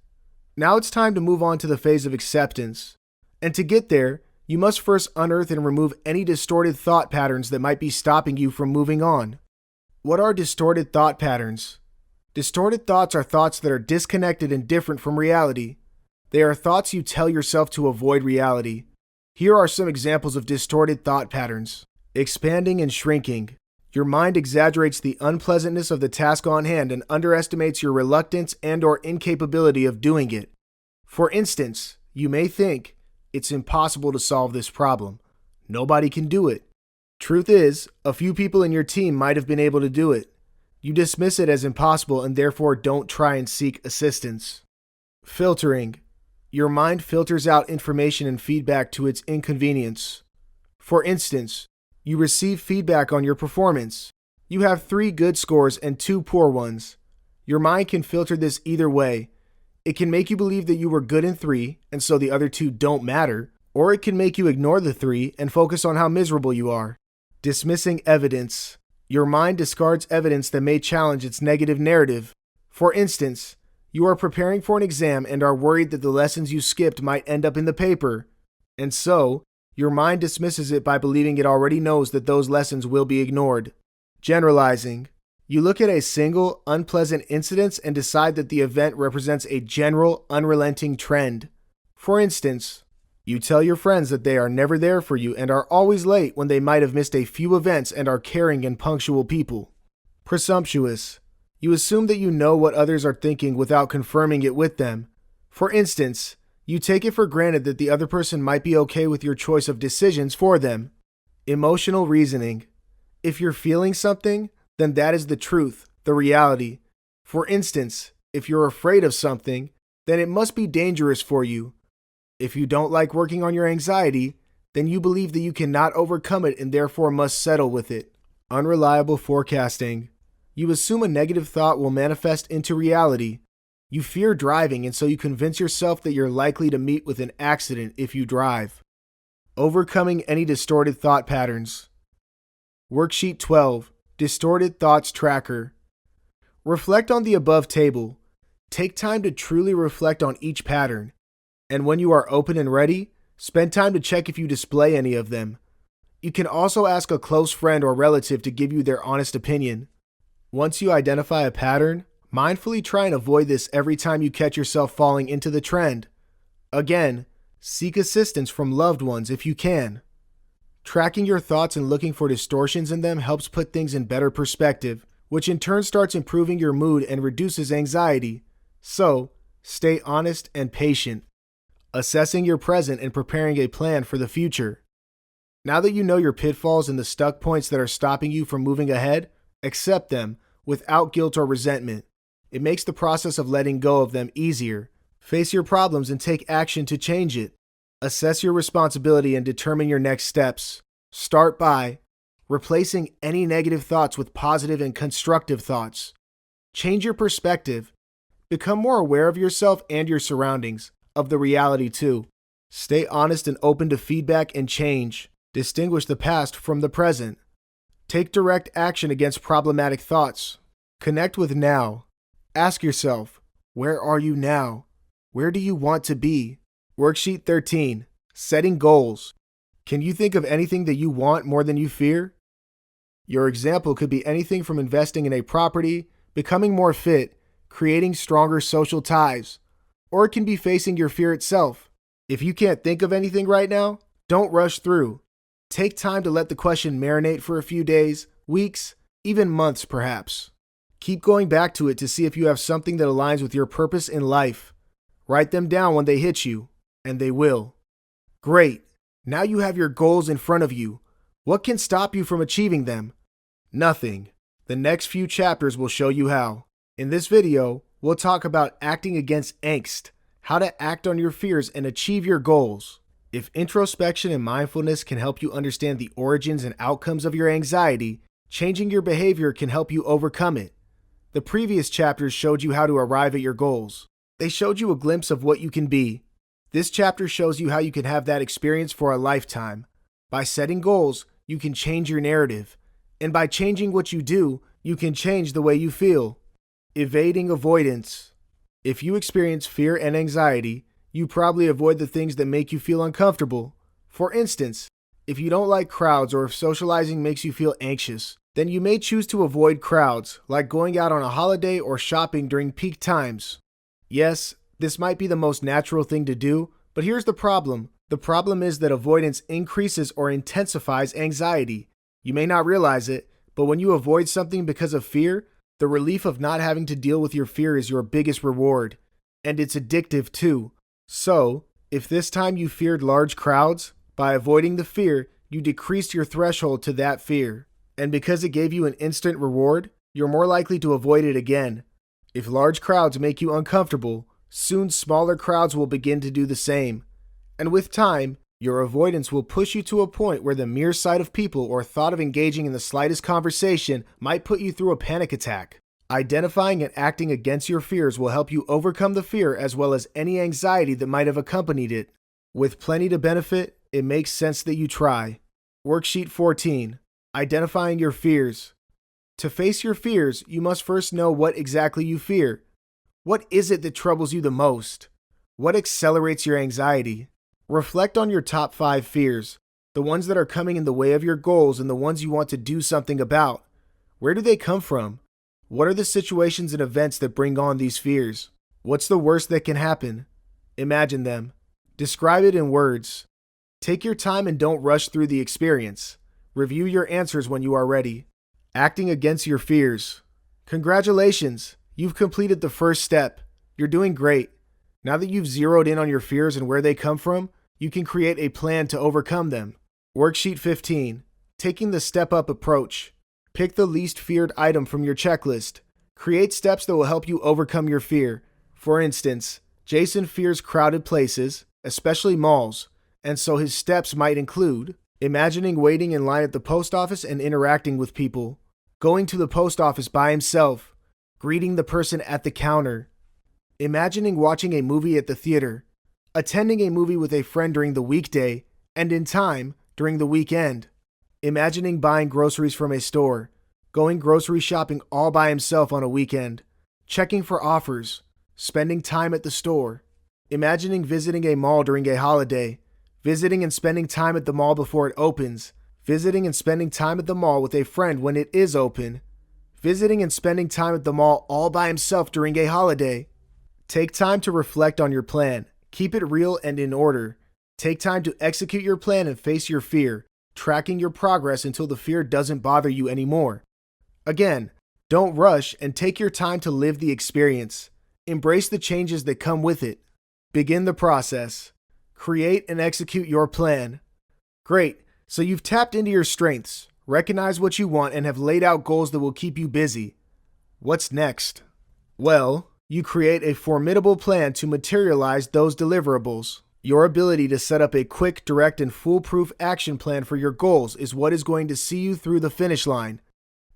Now it's time to move on to the phase of acceptance. And to get there, you must first unearth and remove any distorted thought patterns that might be stopping you from moving on. What are distorted thought patterns? Distorted thoughts are thoughts that are disconnected and different from reality. They are thoughts you tell yourself to avoid reality. Here are some examples of distorted thought patterns. Expanding and shrinking. Your mind exaggerates the unpleasantness of the task on hand and underestimates your reluctance and/or incapability of doing it. For instance, you may think, it's impossible to solve this problem. Nobody can do it. Truth is, a few people in your team might have been able to do it. You dismiss it as impossible and therefore don't try and seek assistance. Filtering. Your mind filters out information and feedback to its inconvenience. For instance, you receive feedback on your performance. You have 3 good scores and 2 poor ones. Your mind can filter this either way. It can make you believe that you were good in 3, and so the other 2 don't matter, or it can make you ignore the 3 and focus on how miserable you are. Dismissing evidence. Your mind discards evidence that may challenge its negative narrative. For instance, you are preparing for an exam and are worried that the lessons you skipped might end up in the paper, and so, your mind dismisses it by believing it already knows that those lessons will be ignored. Generalizing. You look at a single, unpleasant incident and decide that the event represents a general, unrelenting trend. For instance, you tell your friends that they are never there for you and are always late when they might have missed a few events and are caring and punctual people. Presumptuous. You assume that you know what others are thinking without confirming it with them. For instance, you take it for granted that the other person might be okay with your choice of decisions for them. Emotional reasoning. If you're feeling something, then that is the truth, the reality. For instance, if you're afraid of something, then it must be dangerous for you. If you don't like working on your anxiety, then you believe that you cannot overcome it and therefore must settle with it. Unreliable forecasting. You assume a negative thought will manifest into reality. You fear driving, and so you convince yourself that you're likely to meet with an accident if you drive. Overcoming any distorted thought patterns. Worksheet 12. Distorted Thoughts Tracker. Reflect on the above table. Take time to truly reflect on each pattern. And when you are open and ready, spend time to check if you display any of them. You can also ask a close friend or relative to give you their honest opinion. Once you identify a pattern, mindfully try and avoid this every time you catch yourself falling into the trend. Again, seek assistance from loved ones if you can. Tracking your thoughts and looking for distortions in them helps put things in better perspective, which in turn starts improving your mood and reduces anxiety. So, stay honest and patient. Assessing your present and preparing a plan for the future. Now that you know your pitfalls and the stuck points that are stopping you from moving ahead, accept them without guilt or resentment. It makes the process of letting go of them easier. Face your problems and take action to change it. Assess your responsibility and determine your next steps. Start by replacing any negative thoughts with positive and constructive thoughts. Change your perspective. Become more aware of yourself and your surroundings, of the reality too. Stay honest and open to feedback and change. Distinguish the past from the present. Take direct action against problematic thoughts. Connect with now. Ask yourself, where are you now? Where do you want to be? Worksheet 13. Setting goals. Can you think of anything that you want more than you fear? Your example could be anything from investing in a property, becoming more fit, creating stronger social ties, or it can be facing your fear itself. If you can't think of anything right now, don't rush through. Take time to let the question marinate for a few days, weeks, even months perhaps. Keep going back to it to see if you have something that aligns with your purpose in life. Write them down when they hit you, and they will. Great. Now you have your goals in front of you. What can stop you from achieving them? Nothing. The next few chapters will show you how. In this video, we'll talk about acting against angst, how to act on your fears and achieve your goals. If introspection and mindfulness can help you understand the origins and outcomes of your anxiety, changing your behavior can help you overcome it. The previous chapters showed you how to arrive at your goals. They showed you a glimpse of what you can be. This chapter shows you how you can have that experience for a lifetime. By setting goals, you can change your narrative. And by changing what you do, you can change the way you feel. Evading avoidance. If you experience fear and anxiety, you probably avoid the things that make you feel uncomfortable. For instance, if you don't like crowds or if socializing makes you feel anxious, then you may choose to avoid crowds, like going out on a holiday or shopping during peak times. Yes, this might be the most natural thing to do, but here's the problem. The problem is that avoidance increases or intensifies anxiety. You may not realize it, but when you avoid something because of fear, the relief of not having to deal with your fear is your biggest reward. And it's addictive too. So, if this time you feared large crowds, by avoiding the fear, you decreased your threshold to that fear. And because it gave you an instant reward, you're more likely to avoid it again. If large crowds make you uncomfortable, soon smaller crowds will begin to do the same. And with time, your avoidance will push you to a point where the mere sight of people or thought of engaging in the slightest conversation might put you through a panic attack. Identifying and acting against your fears will help you overcome the fear as well as any anxiety that might have accompanied it. With plenty to benefit, it makes sense that you try. Worksheet 14. Identifying your fears. To face your fears, you must first know what exactly you fear. What is it that troubles you the most? What accelerates your anxiety? Reflect on your top 5 fears, the ones that are coming in the way of your goals and the ones you want to do something about. Where do they come from? What are the situations and events that bring on these fears? What's the worst that can happen? Imagine them. Describe it in words. Take your time and don't rush through the experience. Review your answers when you are ready. Acting against your fears. Congratulations! You've completed the first step. You're doing great. Now that you've zeroed in on your fears and where they come from, you can create a plan to overcome them. Worksheet 15. Taking the step-up approach. Pick the least feared item from your checklist. Create steps that will help you overcome your fear. For instance, Jason fears crowded places, especially malls, and so his steps might include imagining waiting in line at the post office and interacting with people, going to the post office by himself, greeting the person at the counter, imagining watching a movie at the theater, attending a movie with a friend during the weekday, and in time during the weekend, imagining buying groceries from a store, going grocery shopping all by himself on a weekend, checking for offers, spending time at the store, imagining visiting a mall during a holiday, visiting and spending time at the mall before it opens, visiting and spending time at the mall with a friend when it is open, visiting and spending time at the mall all by himself during a holiday. Take time to reflect on your plan. Keep it real and in order. Take time to execute your plan and face your fear, tracking your progress until the fear doesn't bother you anymore. Again, don't rush and take your time to live the experience. Embrace the changes that come with it. Begin the process. Create and execute your plan. Great, so you've tapped into your strengths, recognized what you want, and have laid out goals that will keep you busy. What's next? Well, you create a formidable plan to materialize those deliverables. Your ability to set up a quick, direct, and foolproof action plan for your goals is what is going to see you through the finish line.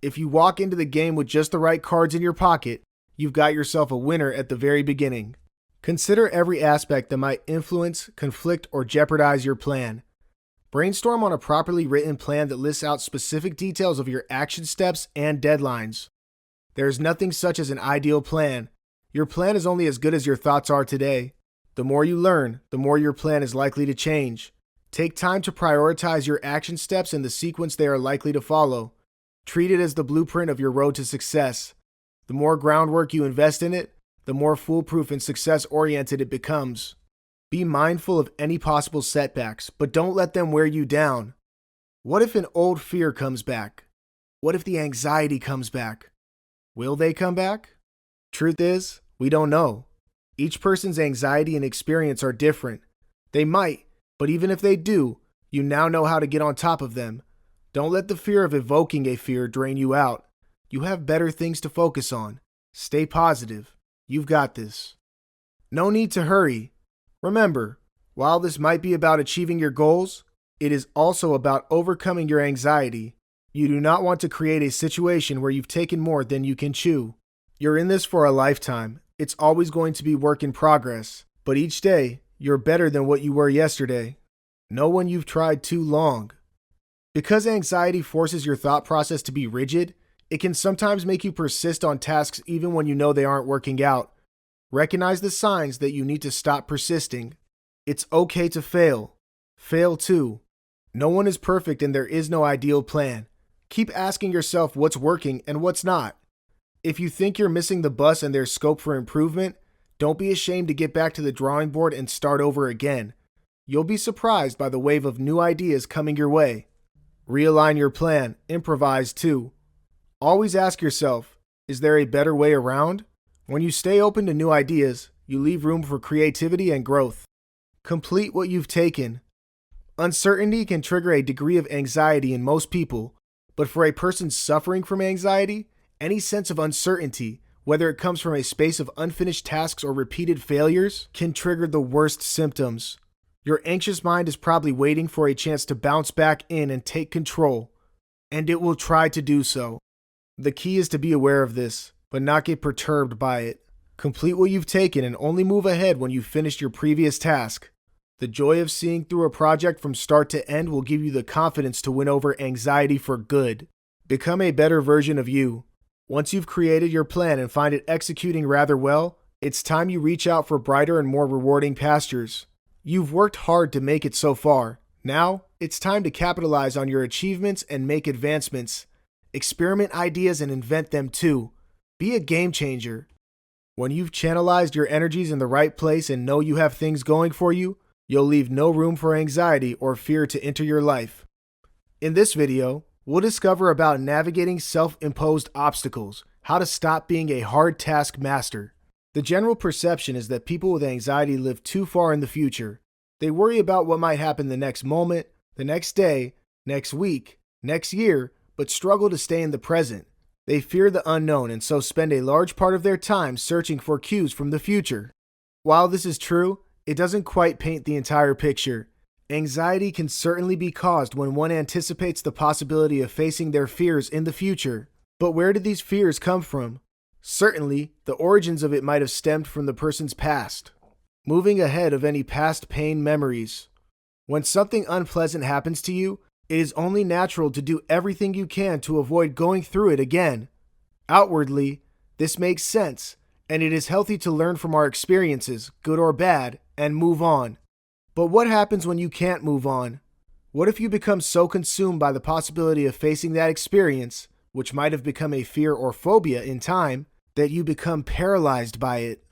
If you walk into the game with just the right cards in your pocket, you've got yourself a winner at the very beginning. Consider every aspect that might influence, conflict, or jeopardize your plan. Brainstorm on a properly written plan that lists out specific details of your action steps and deadlines. There is nothing such as an ideal plan. Your plan is only as good as your thoughts are today. The more you learn, the more your plan is likely to change. Take time to prioritize your action steps in the sequence they are likely to follow. Treat it as the blueprint of your road to success. The more groundwork you invest in it, the more foolproof and success-oriented it becomes. Be mindful of any possible setbacks, but don't let them wear you down. What if an old fear comes back? What if the anxiety comes back? Will they come back? Truth is, we don't know. Each person's anxiety and experience are different. They might, but even if they do, you now know how to get on top of them. Don't let the fear of evoking a fear drain you out. You have better things to focus on. Stay positive. You've got this. No need to hurry. Remember, while this might be about achieving your goals, it is also about overcoming your anxiety. You do not want to create a situation where you've taken more than you can chew. You're in this for a lifetime. It's always going to be work in progress, but each day, you're better than what you were yesterday. Know when you've tried too long. Because anxiety forces your thought process to be rigid, it can sometimes make you persist on tasks even when you know they aren't working out. Recognize the signs that you need to stop persisting. It's okay to fail. Fail too. No one is perfect and there is no ideal plan. Keep asking yourself what's working and what's not. If you think you're missing the bus and there's scope for improvement, don't be ashamed to get back to the drawing board and start over again. You'll be surprised by the wave of new ideas coming your way. Realign your plan. Improvise too. Always ask yourself, is there a better way around? When you stay open to new ideas, you leave room for creativity and growth. Complete what you've taken. Uncertainty can trigger a degree of anxiety in most people, but for a person suffering from anxiety, any sense of uncertainty, whether it comes from a space of unfinished tasks or repeated failures, can trigger the worst symptoms. Your anxious mind is probably waiting for a chance to bounce back in and take control, and it will try to do so. The key is to be aware of this, but not get perturbed by it. Complete what you've taken and only move ahead when you've finished your previous task. The joy of seeing through a project from start to end will give you the confidence to win over anxiety for good. Become a better version of you. Once you've created your plan and find it executing rather well, it's time you reach out for brighter and more rewarding pastures. You've worked hard to make it so far. Now, it's time to capitalize on your achievements and make advancements. Experiment ideas and invent them too. Be a game changer. When you've channelized your energies in the right place and know you have things going for you, You'll leave no room for anxiety or fear to enter your life. In this video, we'll discover about navigating self-imposed obstacles, how to stop being a hard task master. The general perception is that people with anxiety live too far in the future. They worry about what might happen the next moment, the next day, next week, next year, but struggle to stay in the present. They fear the unknown and so spend a large part of their time searching for cues from the future. While this is true, it doesn't quite paint the entire picture. Anxiety can certainly be caused when one anticipates the possibility of facing their fears in the future. But where did these fears come from? Certainly, the origins of it might have stemmed from the person's past. Moving ahead of any past pain memories. When something unpleasant happens to you, it is only natural to do everything you can to avoid going through it again. Outwardly, this makes sense, and it is healthy to learn from our experiences, good or bad, and move on. But what happens when you can't move on? What if you become so consumed by the possibility of facing that experience, which might have become a fear or phobia in time, that you become paralyzed by it?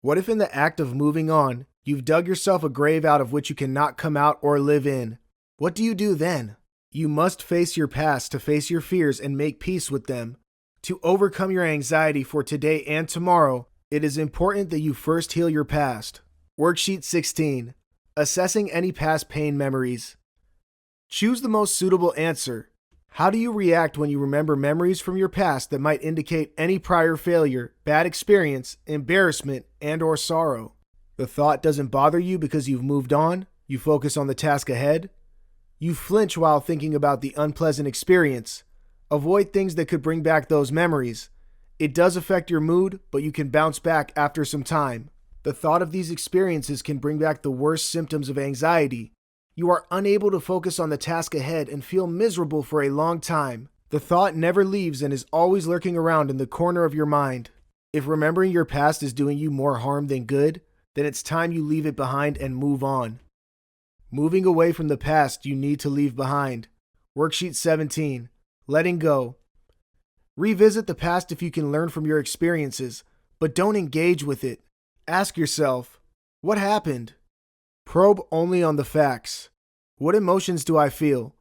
What if in the act of moving on, you've dug yourself a grave out of which you cannot come out or live in? What do you do then? You must face your past to face your fears and make peace with them. To overcome your anxiety for today and tomorrow, it is important that you first heal your past. Worksheet 16. Assessing any past pain memories. Choose the most suitable answer. How do you react when you remember memories from your past that might indicate any prior failure, bad experience, embarrassment, and/or sorrow? The thought doesn't bother you because you've moved on. You focus on the task ahead. You flinch while thinking about the unpleasant experience. Avoid things that could bring back those memories. It does affect your mood, but you can bounce back after some time. The thought of these experiences can bring back the worst symptoms of anxiety. You are unable to focus on the task ahead and feel miserable for a long time. The thought never leaves and is always lurking around in the corner of your mind. If remembering your past is doing you more harm than good, then it's time you leave it behind and move on. Moving away from the past you need to leave behind. Worksheet 17. Letting go. Revisit the past if you can learn from your experiences, but don't engage with it. Ask yourself, what happened? Probe only on the facts. What emotions do I feel?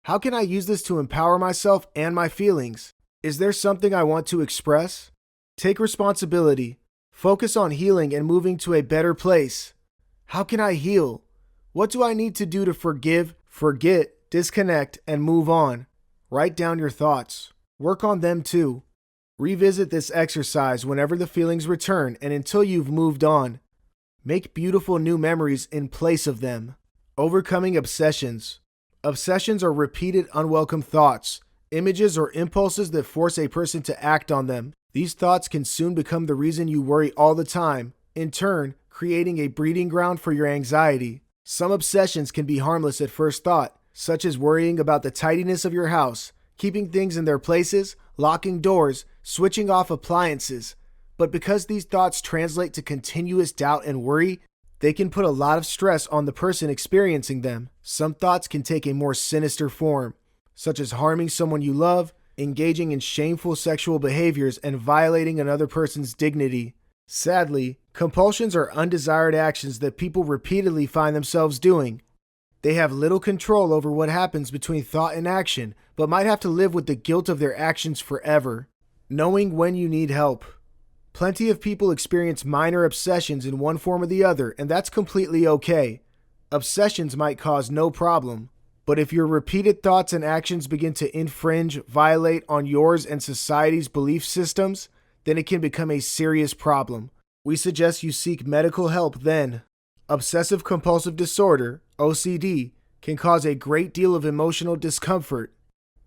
How can I use this to empower myself and my feelings? Is there something I want to express? Take responsibility. Focus on healing and moving to a better place. How can I heal? What do I need to do to forgive, forget, disconnect, and move on? Write down your thoughts. Work on them too. Revisit this exercise whenever the feelings return and until you've moved on. Make beautiful new memories in place of them. Overcoming obsessions. Obsessions are repeated unwelcome thoughts, images, or impulses that force a person to act on them. These thoughts can soon become the reason you worry all the time, in turn, creating a breeding ground for your anxiety. Some obsessions can be harmless at first thought, such as worrying about the tidiness of your house, keeping things in their places, locking doors, switching off appliances. But because these thoughts translate to continuous doubt and worry, they can put a lot of stress on the person experiencing them. Some thoughts can take a more sinister form, such as harming someone you love, engaging in shameful sexual behaviors, and violating another person's dignity. Sadly, compulsions are undesired actions that people repeatedly find themselves doing. They have little control over what happens between thought and action, but might have to live with the guilt of their actions forever. Knowing when you need help. Plenty of people experience minor obsessions in one form or the other, and that's completely okay. Obsessions might cause no problem. But if your repeated thoughts and actions begin to infringe, violate on yours and society's belief systems, then it can become a serious problem. We suggest you seek medical help then. Obsessive compulsive disorder, OCD, can cause a great deal of emotional discomfort.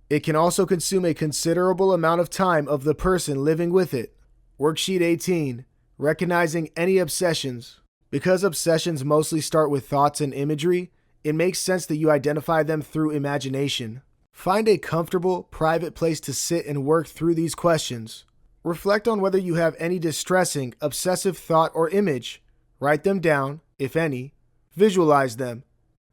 It can also consume a considerable amount of time of the person living with it. Worksheet 18. Recognizing any obsessions. Because obsessions mostly start with thoughts and imagery, it makes sense that you identify them through imagination. Find a comfortable, private place to sit and work through these questions. Reflect on whether you have any distressing, obsessive thought or image. Write them down, if any. Visualize them.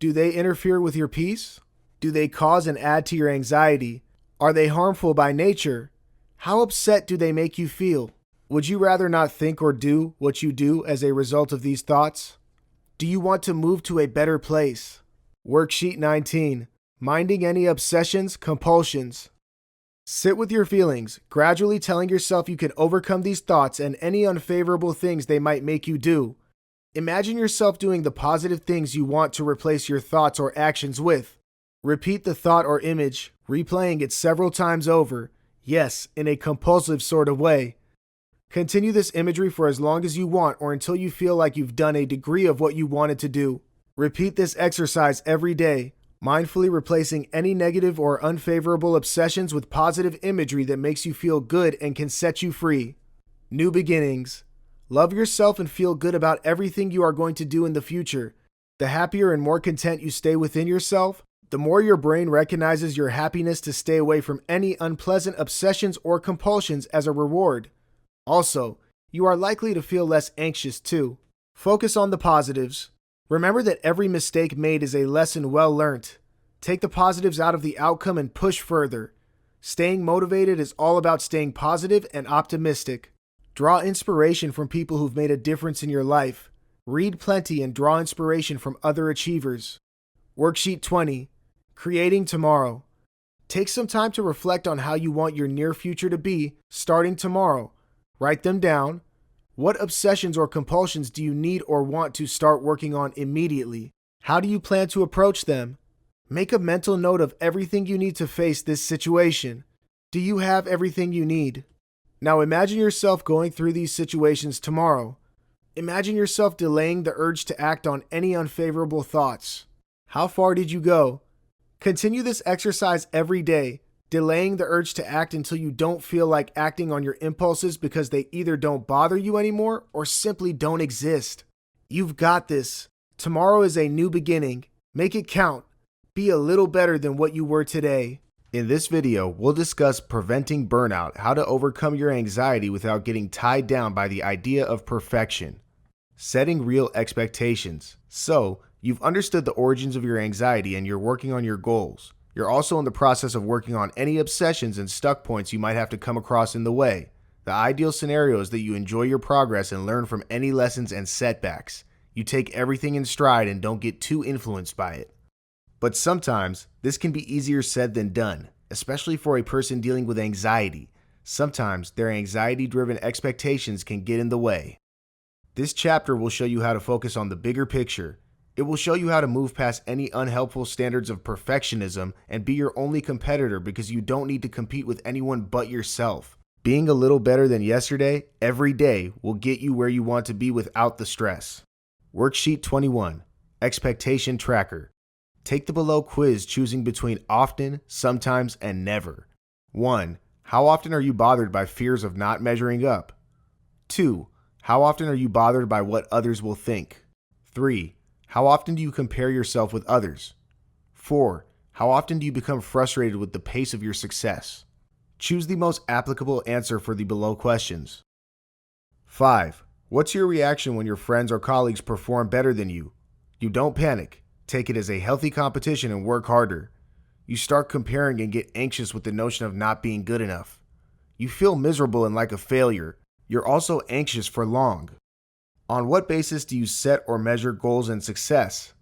Do they interfere with your peace? Do they cause and add to your anxiety? Are they harmful by nature? How upset do they make you feel? Would you rather not think or do what you do as a result of these thoughts? Do you want to move to a better place? Worksheet 19. Minding any obsessions, compulsions. Sit with your feelings, gradually telling yourself you can overcome these thoughts and any unfavorable things they might make you do. Imagine yourself doing the positive things you want to replace your thoughts or actions with. Repeat the thought or image, replaying it several times over, yes, in a compulsive sort of way. Continue this imagery for as long as you want or until you feel like you've done a degree of what you wanted to do. Repeat this exercise every day, mindfully replacing any negative or unfavorable obsessions with positive imagery that makes you feel good and can set you free. New beginnings. Love yourself and feel good about everything you are going to do in the future. The happier and more content you stay within yourself, the more your brain recognizes your happiness to stay away from any unpleasant obsessions or compulsions as a reward. Also, you are likely to feel less anxious too. Focus on the positives. Remember that every mistake made is a lesson well learnt. Take the positives out of the outcome and push further. Staying motivated is all about staying positive and optimistic. Draw inspiration from people who've made a difference in your life. Read plenty and draw inspiration from other achievers. Worksheet 20. Creating tomorrow. Take some time to reflect on how you want your near future to be, starting tomorrow. Write them down. What obsessions or compulsions do you need or want to start working on immediately? How do you plan to approach them? Make a mental note of everything you need to face this situation. Do you have everything you need? Now imagine yourself going through these situations tomorrow. Imagine yourself delaying the urge to act on any unfavorable thoughts. How far did you go? Continue this exercise every day, delaying the urge to act until you don't feel like acting on your impulses because they either don't bother you anymore or simply don't exist. You've got this. Tomorrow is a new beginning. Make it count. Be a little better than what you were today. In this video, we'll discuss preventing burnout, how to overcome your anxiety without getting tied down by the idea of perfection. Setting real expectations. So, you've understood the origins of your anxiety and you're working on your goals. You're also in the process of working on any obsessions and stuck points you might have to come across in the way. The ideal scenario is that you enjoy your progress and learn from any lessons and setbacks. You take everything in stride and don't get too influenced by it. But sometimes, this can be easier said than done, especially for a person dealing with anxiety. Sometimes, their anxiety-driven expectations can get in the way. This chapter will show you how to focus on the bigger picture. It will show you how to move past any unhelpful standards of perfectionism and be your only competitor because you don't need to compete with anyone but yourself. Being a little better than yesterday, every day, will get you where you want to be without the stress. Worksheet 21. Expectation Tracker. Take the below quiz choosing between often, sometimes, and never. 1. How often are you bothered by fears of not measuring up? 2. How often are you bothered by what others will think? 3. How often do you compare yourself with others? 4. How often do you become frustrated with the pace of your success? Choose the most applicable answer for the below questions. 5. What's your reaction when your friends or colleagues perform better than you? You don't panic. Take it as a healthy competition and work harder. You start comparing and get anxious with the notion of not being good enough. You feel miserable and like a failure. You're also anxious for long. On what basis do you set or measure goals and success?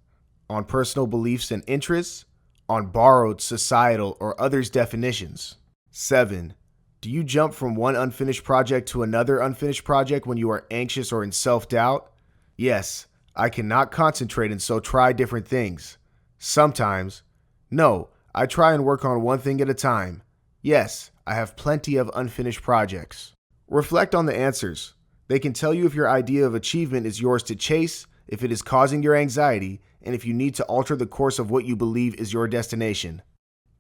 On personal beliefs and interests? On borrowed, societal, or others' definitions? 7. Do you jump from one unfinished project to another unfinished project when you are anxious or in self-doubt? Yes, I cannot concentrate and so try different things. Sometimes. No, I try and work on one thing at a time. Yes, I have plenty of unfinished projects. Reflect on the answers. They can tell you if your idea of achievement is yours to chase, if it is causing your anxiety, and if you need to alter the course of what you believe is your destination.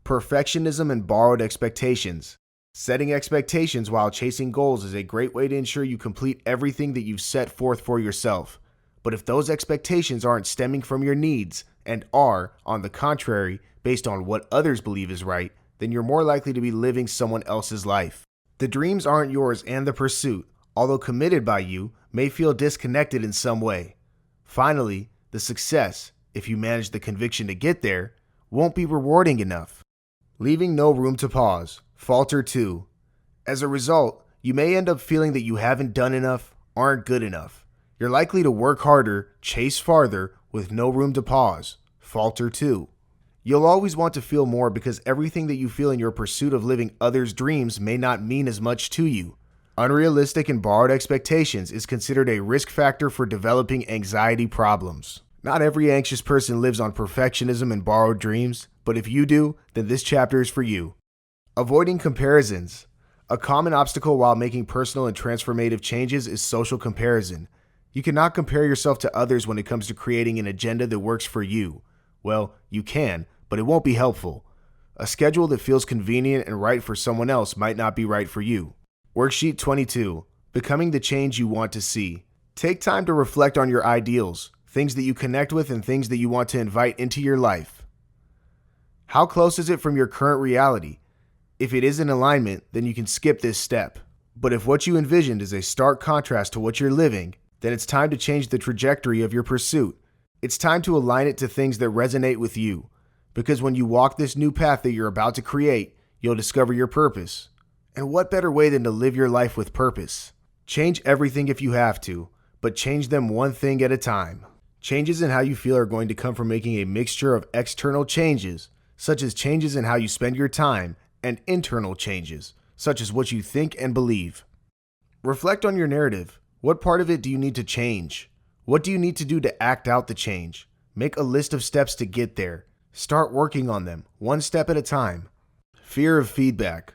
Perfectionism and borrowed expectations. Setting expectations while chasing goals is a great way to ensure you complete everything that you've set forth for yourself. But if those expectations aren't stemming from your needs and are, on the contrary, based on what others believe is right, then you're more likely to be living someone else's life. The dreams aren't yours and the pursuit, although committed by you, may feel disconnected in some way. Finally, the success, if you manage the conviction to get there, won't be rewarding enough. Leaving no room to pause. Falter too. As a result, you may end up feeling that you haven't done enough, aren't good enough. You're likely to work harder, chase farther, with no room to pause, falter too. You'll always want to feel more because everything that you feel in your pursuit of living others' dreams may not mean as much to you. Unrealistic and borrowed expectations is considered a risk factor for developing anxiety problems. Not every anxious person lives on perfectionism and borrowed dreams, but if you do, then this chapter is for you. Avoiding comparisons. A common obstacle while making personal and transformative changes is social comparison. You cannot compare yourself to others when it comes to creating an agenda that works for you. Well, you can, but it won't be helpful. A schedule that feels convenient and right for someone else might not be right for you. Worksheet 22. Becoming the change you want to see. Take time to reflect on your ideals, things that you connect with and things that you want to invite into your life. How close is it from your current reality? If it is in alignment, then you can skip this step. But if what you envisioned is a stark contrast to what you're living, then it's time to change the trajectory of your pursuit. It's time to align it to things that resonate with you. Because when you walk this new path that you're about to create, you'll discover your purpose. And what better way than to live your life with purpose? Change everything if you have to, but change them one thing at a time. Changes in how you feel are going to come from making a mixture of external changes, such as changes in how you spend your time, and internal changes, such as what you think and believe. Reflect on your narrative. What part of it do you need to change? What do you need to do to act out the change? Make a list of steps to get there. Start working on them, one step at a time. Fear of feedback.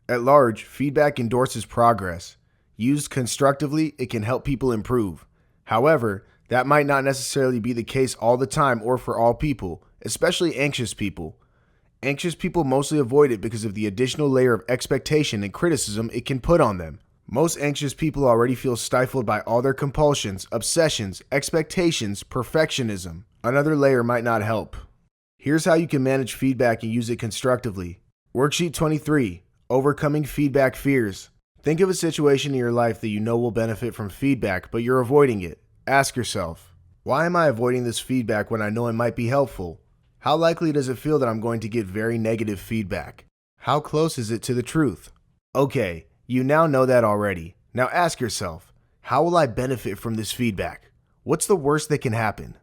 At large, feedback endorses progress. Used constructively, it can help people improve. However, that might not necessarily be the case all the time or for all people, especially anxious people. Anxious people mostly avoid it because of the additional layer of expectation and criticism it can put on them. Most anxious people already feel stifled by all their compulsions, obsessions, expectations, perfectionism. Another layer might not help. Here's how you can manage feedback and use it constructively. Worksheet 23. Overcoming feedback fears. Think of a situation in your life that you know will benefit from feedback, but you're avoiding it. Ask yourself, why am I avoiding this feedback when I know it might be helpful? How likely does it feel that I'm going to get very negative feedback? How close is it to the truth? Okay, you now know that already. Now ask yourself, how will I benefit from this feedback? What's the worst that can happen?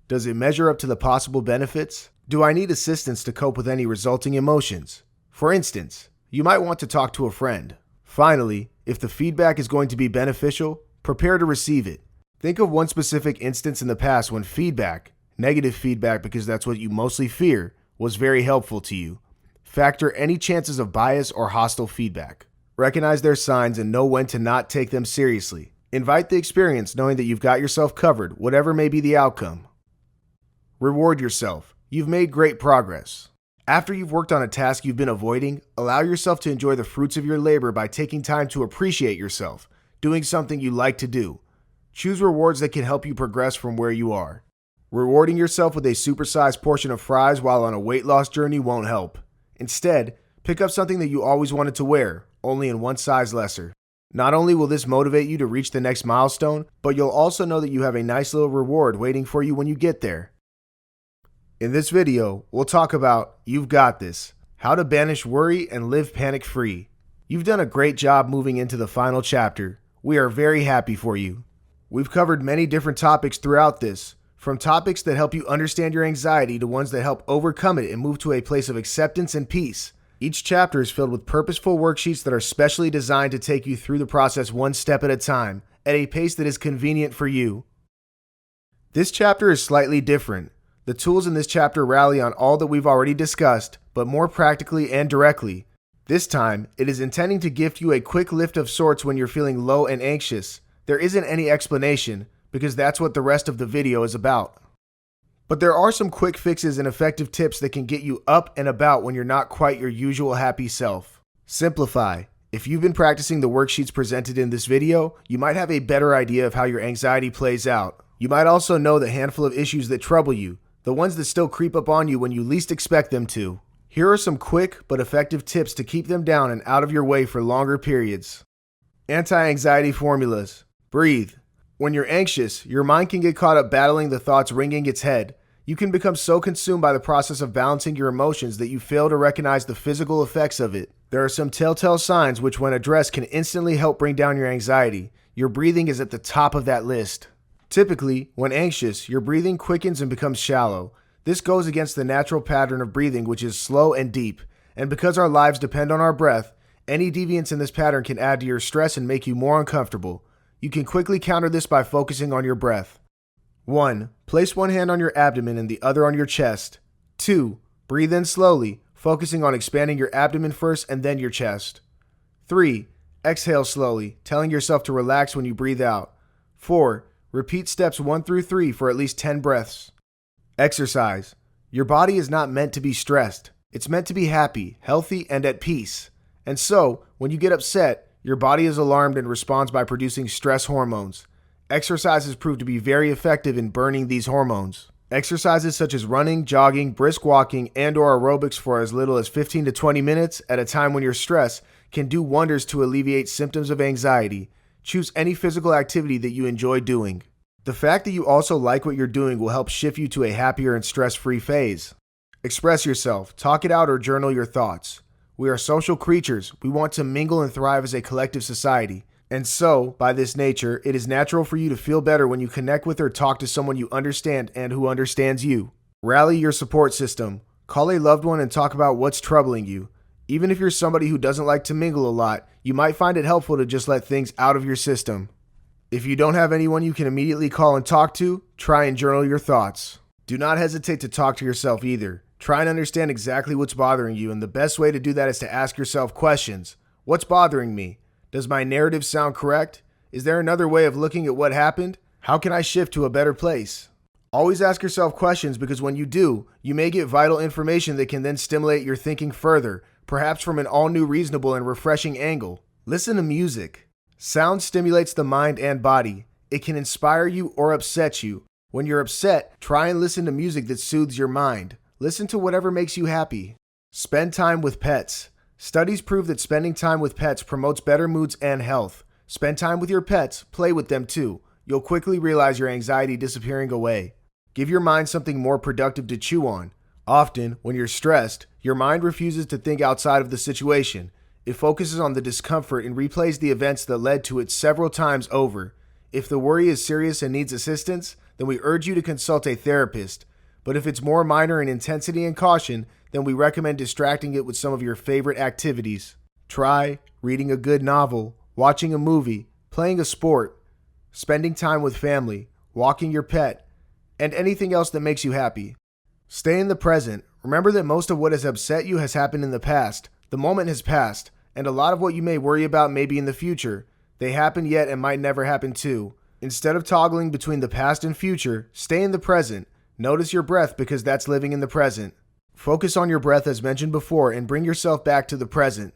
Does it measure up to the possible benefits? Do I need assistance to cope with any resulting emotions? For instance, you might want to talk to a friend. Finally, if the feedback is going to be beneficial, prepare to receive it. Think of one specific instance in the past when feedback, negative feedback because that's what you mostly fear, was very helpful to you. Factor any chances of bias or hostile feedback. Recognize their signs and know when to not take them seriously. Invite the experience knowing that you've got yourself covered, whatever may be the outcome. Reward yourself. You've made great progress. After you've worked on a task you've been avoiding, allow yourself to enjoy the fruits of your labor by taking time to appreciate yourself, doing something you like to do. Choose rewards that can help you progress from where you are. Rewarding yourself with a supersized portion of fries while on a weight loss journey won't help. Instead, pick up something that you always wanted to wear, only in one size lesser. Not only will this motivate you to reach the next milestone, but you'll also know that you have a nice little reward waiting for you when you get there. In this video, we'll talk about You've Got This, how to banish worry and live panic-free. You've done a great job moving into the final chapter. We are very happy for you. We've covered many different topics throughout this, from topics that help you understand your anxiety to ones that help overcome it and move to a place of acceptance and peace. Each chapter is filled with purposeful worksheets that are specially designed to take you through the process one step at a time, at a pace that is convenient for you. This chapter is slightly different. The tools in this chapter rally on all that we've already discussed, but more practically and directly. This time, it is intending to gift you a quick lift of sorts when you're feeling low and anxious. There isn't any explanation, because that's what the rest of the video is about. But there are some quick fixes and effective tips that can get you up and about when you're not quite your usual happy self. Simplify. If you've been practicing the worksheets presented in this video, you might have a better idea of how your anxiety plays out. You might also know the handful of issues that trouble you, the ones that still creep up on you when you least expect them to. Here are some quick but effective tips to keep them down and out of your way for longer periods. Anti-anxiety formulas. Breathe. When you're anxious, your mind can get caught up battling the thoughts ringing its head. You can become so consumed by the process of balancing your emotions that you fail to recognize the physical effects of it. There are some telltale signs which, when addressed, can instantly help bring down your anxiety. your breathing is at the top of that list. Typically, when anxious, your breathing quickens and becomes shallow. This goes against the natural pattern of breathing, which is slow and deep. And because our lives depend on our breath, any deviance in this pattern can add to your stress and make you more uncomfortable. You can quickly counter this by focusing on your breath. 1. Place one hand on your abdomen and the other on your chest. 2. Breathe in slowly, focusing on expanding your abdomen first and then your chest. 3. Exhale slowly, telling yourself to relax when you breathe out. 4. Repeat steps 1 through 3 for at least 10 breaths. Exercise. Your body is not meant to be stressed. It's meant to be happy, healthy, and at peace. And so, when you get upset, your body is alarmed and responds by producing stress hormones. Exercises prove to be very effective in burning these hormones. Exercises such as running, jogging, brisk walking, and/or aerobics for as little as 15 to 20 minutes at a time when you're stressed can do wonders to alleviate symptoms of anxiety. Choose any physical activity that you enjoy doing. The fact that you also like what you're doing will help shift you to a happier and stress-free phase. Express yourself, talk it out, or journal your thoughts. We are social creatures. We want to mingle and thrive as a collective society. And so, by this nature, it is natural for you to feel better when you connect with or talk to someone you understand and who understands you. Rally your support system. Call a loved one and talk about what's troubling you. Even if you're somebody who doesn't like to mingle a lot, you might find it helpful to just let things out of your system. If you don't have anyone you can immediately call and talk to, try and journal your thoughts. Do not hesitate to talk to yourself either. Try and understand exactly what's bothering you, and the best way to do that is to ask yourself questions. What's bothering me? Does my narrative sound correct? Is there another way of looking at what happened? How can I shift to a better place? Always ask yourself questions, because when you do, you may get vital information that can then stimulate your thinking further, perhaps from an all-new, reasonable, and refreshing angle. Listen to music. Sound stimulates the mind and body. It can inspire you or upset you. When you're upset, try and listen to music that soothes your mind. Listen to whatever makes you happy. Spend time with pets. Studies prove that spending time with pets promotes better moods and health. Spend time with your pets, play with them too. You'll quickly realize your anxiety disappearing away. Give your mind something more productive to chew on. Often, when you're stressed, your mind refuses to think outside of the situation. It focuses on the discomfort and replays the events that led to it several times over. If the worry is serious and needs assistance, then we urge you to consult a therapist. But if it's more minor in intensity and caution, then we recommend distracting it with some of your favorite activities. Try reading a good novel, watching a movie, playing a sport, spending time with family, walking your pet, and anything else that makes you happy. Stay in the present. Remember that most of what has upset you has happened in the past. The moment has passed, and a lot of what you may worry about may be in the future. They happened yet and might never happen too. Instead of toggling between the past and future, stay in the present. Notice your breath, because that's living in the present. Focus on your breath as mentioned before and bring yourself back to the present.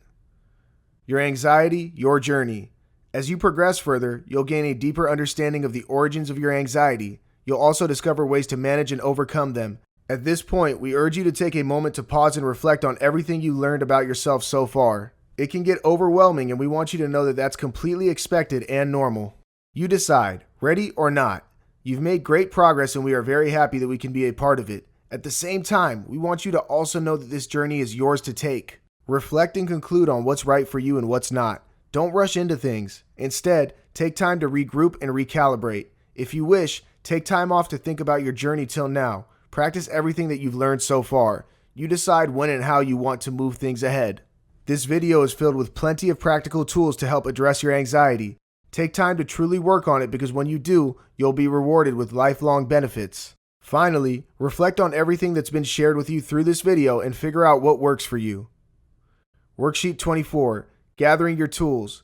Your anxiety, your journey. As you progress further, you'll gain a deeper understanding of the origins of your anxiety. You'll also discover ways to manage and overcome them. At this point, we urge you to take a moment to pause and reflect on everything you learned about yourself so far. It can get overwhelming, and we want you to know that that's completely expected and normal. You decide, ready or not. You've made great progress, and we are very happy that we can be a part of it. At the same time, we want you to also know that this journey is yours to take. Reflect and conclude on what's right for you and what's not. Don't rush into things. Instead, take time to regroup and recalibrate. If you wish, take time off to think about your journey till now. Practice everything that you've learned so far. You decide when and how you want to move things ahead. This video is filled with plenty of practical tools to help address your anxiety. Take time to truly work on it, because when you do, you'll be rewarded with lifelong benefits. Finally, reflect on everything that's been shared with you through this video and figure out what works for you. Worksheet 24, Gathering Your Tools.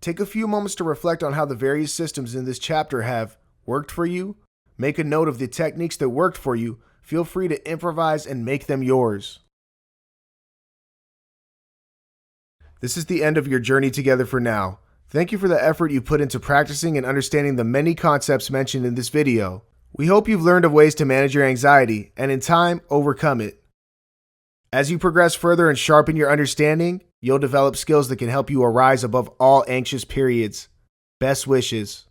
Take a few moments to reflect on how the various systems in this chapter have worked for you. Make a note of the techniques that worked for you. Feel free to improvise and make them yours. This is the end of your journey together for now. Thank you for the effort you put into practicing and understanding the many concepts mentioned in this video. We hope you've learned of ways to manage your anxiety and in time, overcome it. As you progress further and sharpen your understanding, you'll develop skills that can help you arise above all anxious periods. Best wishes.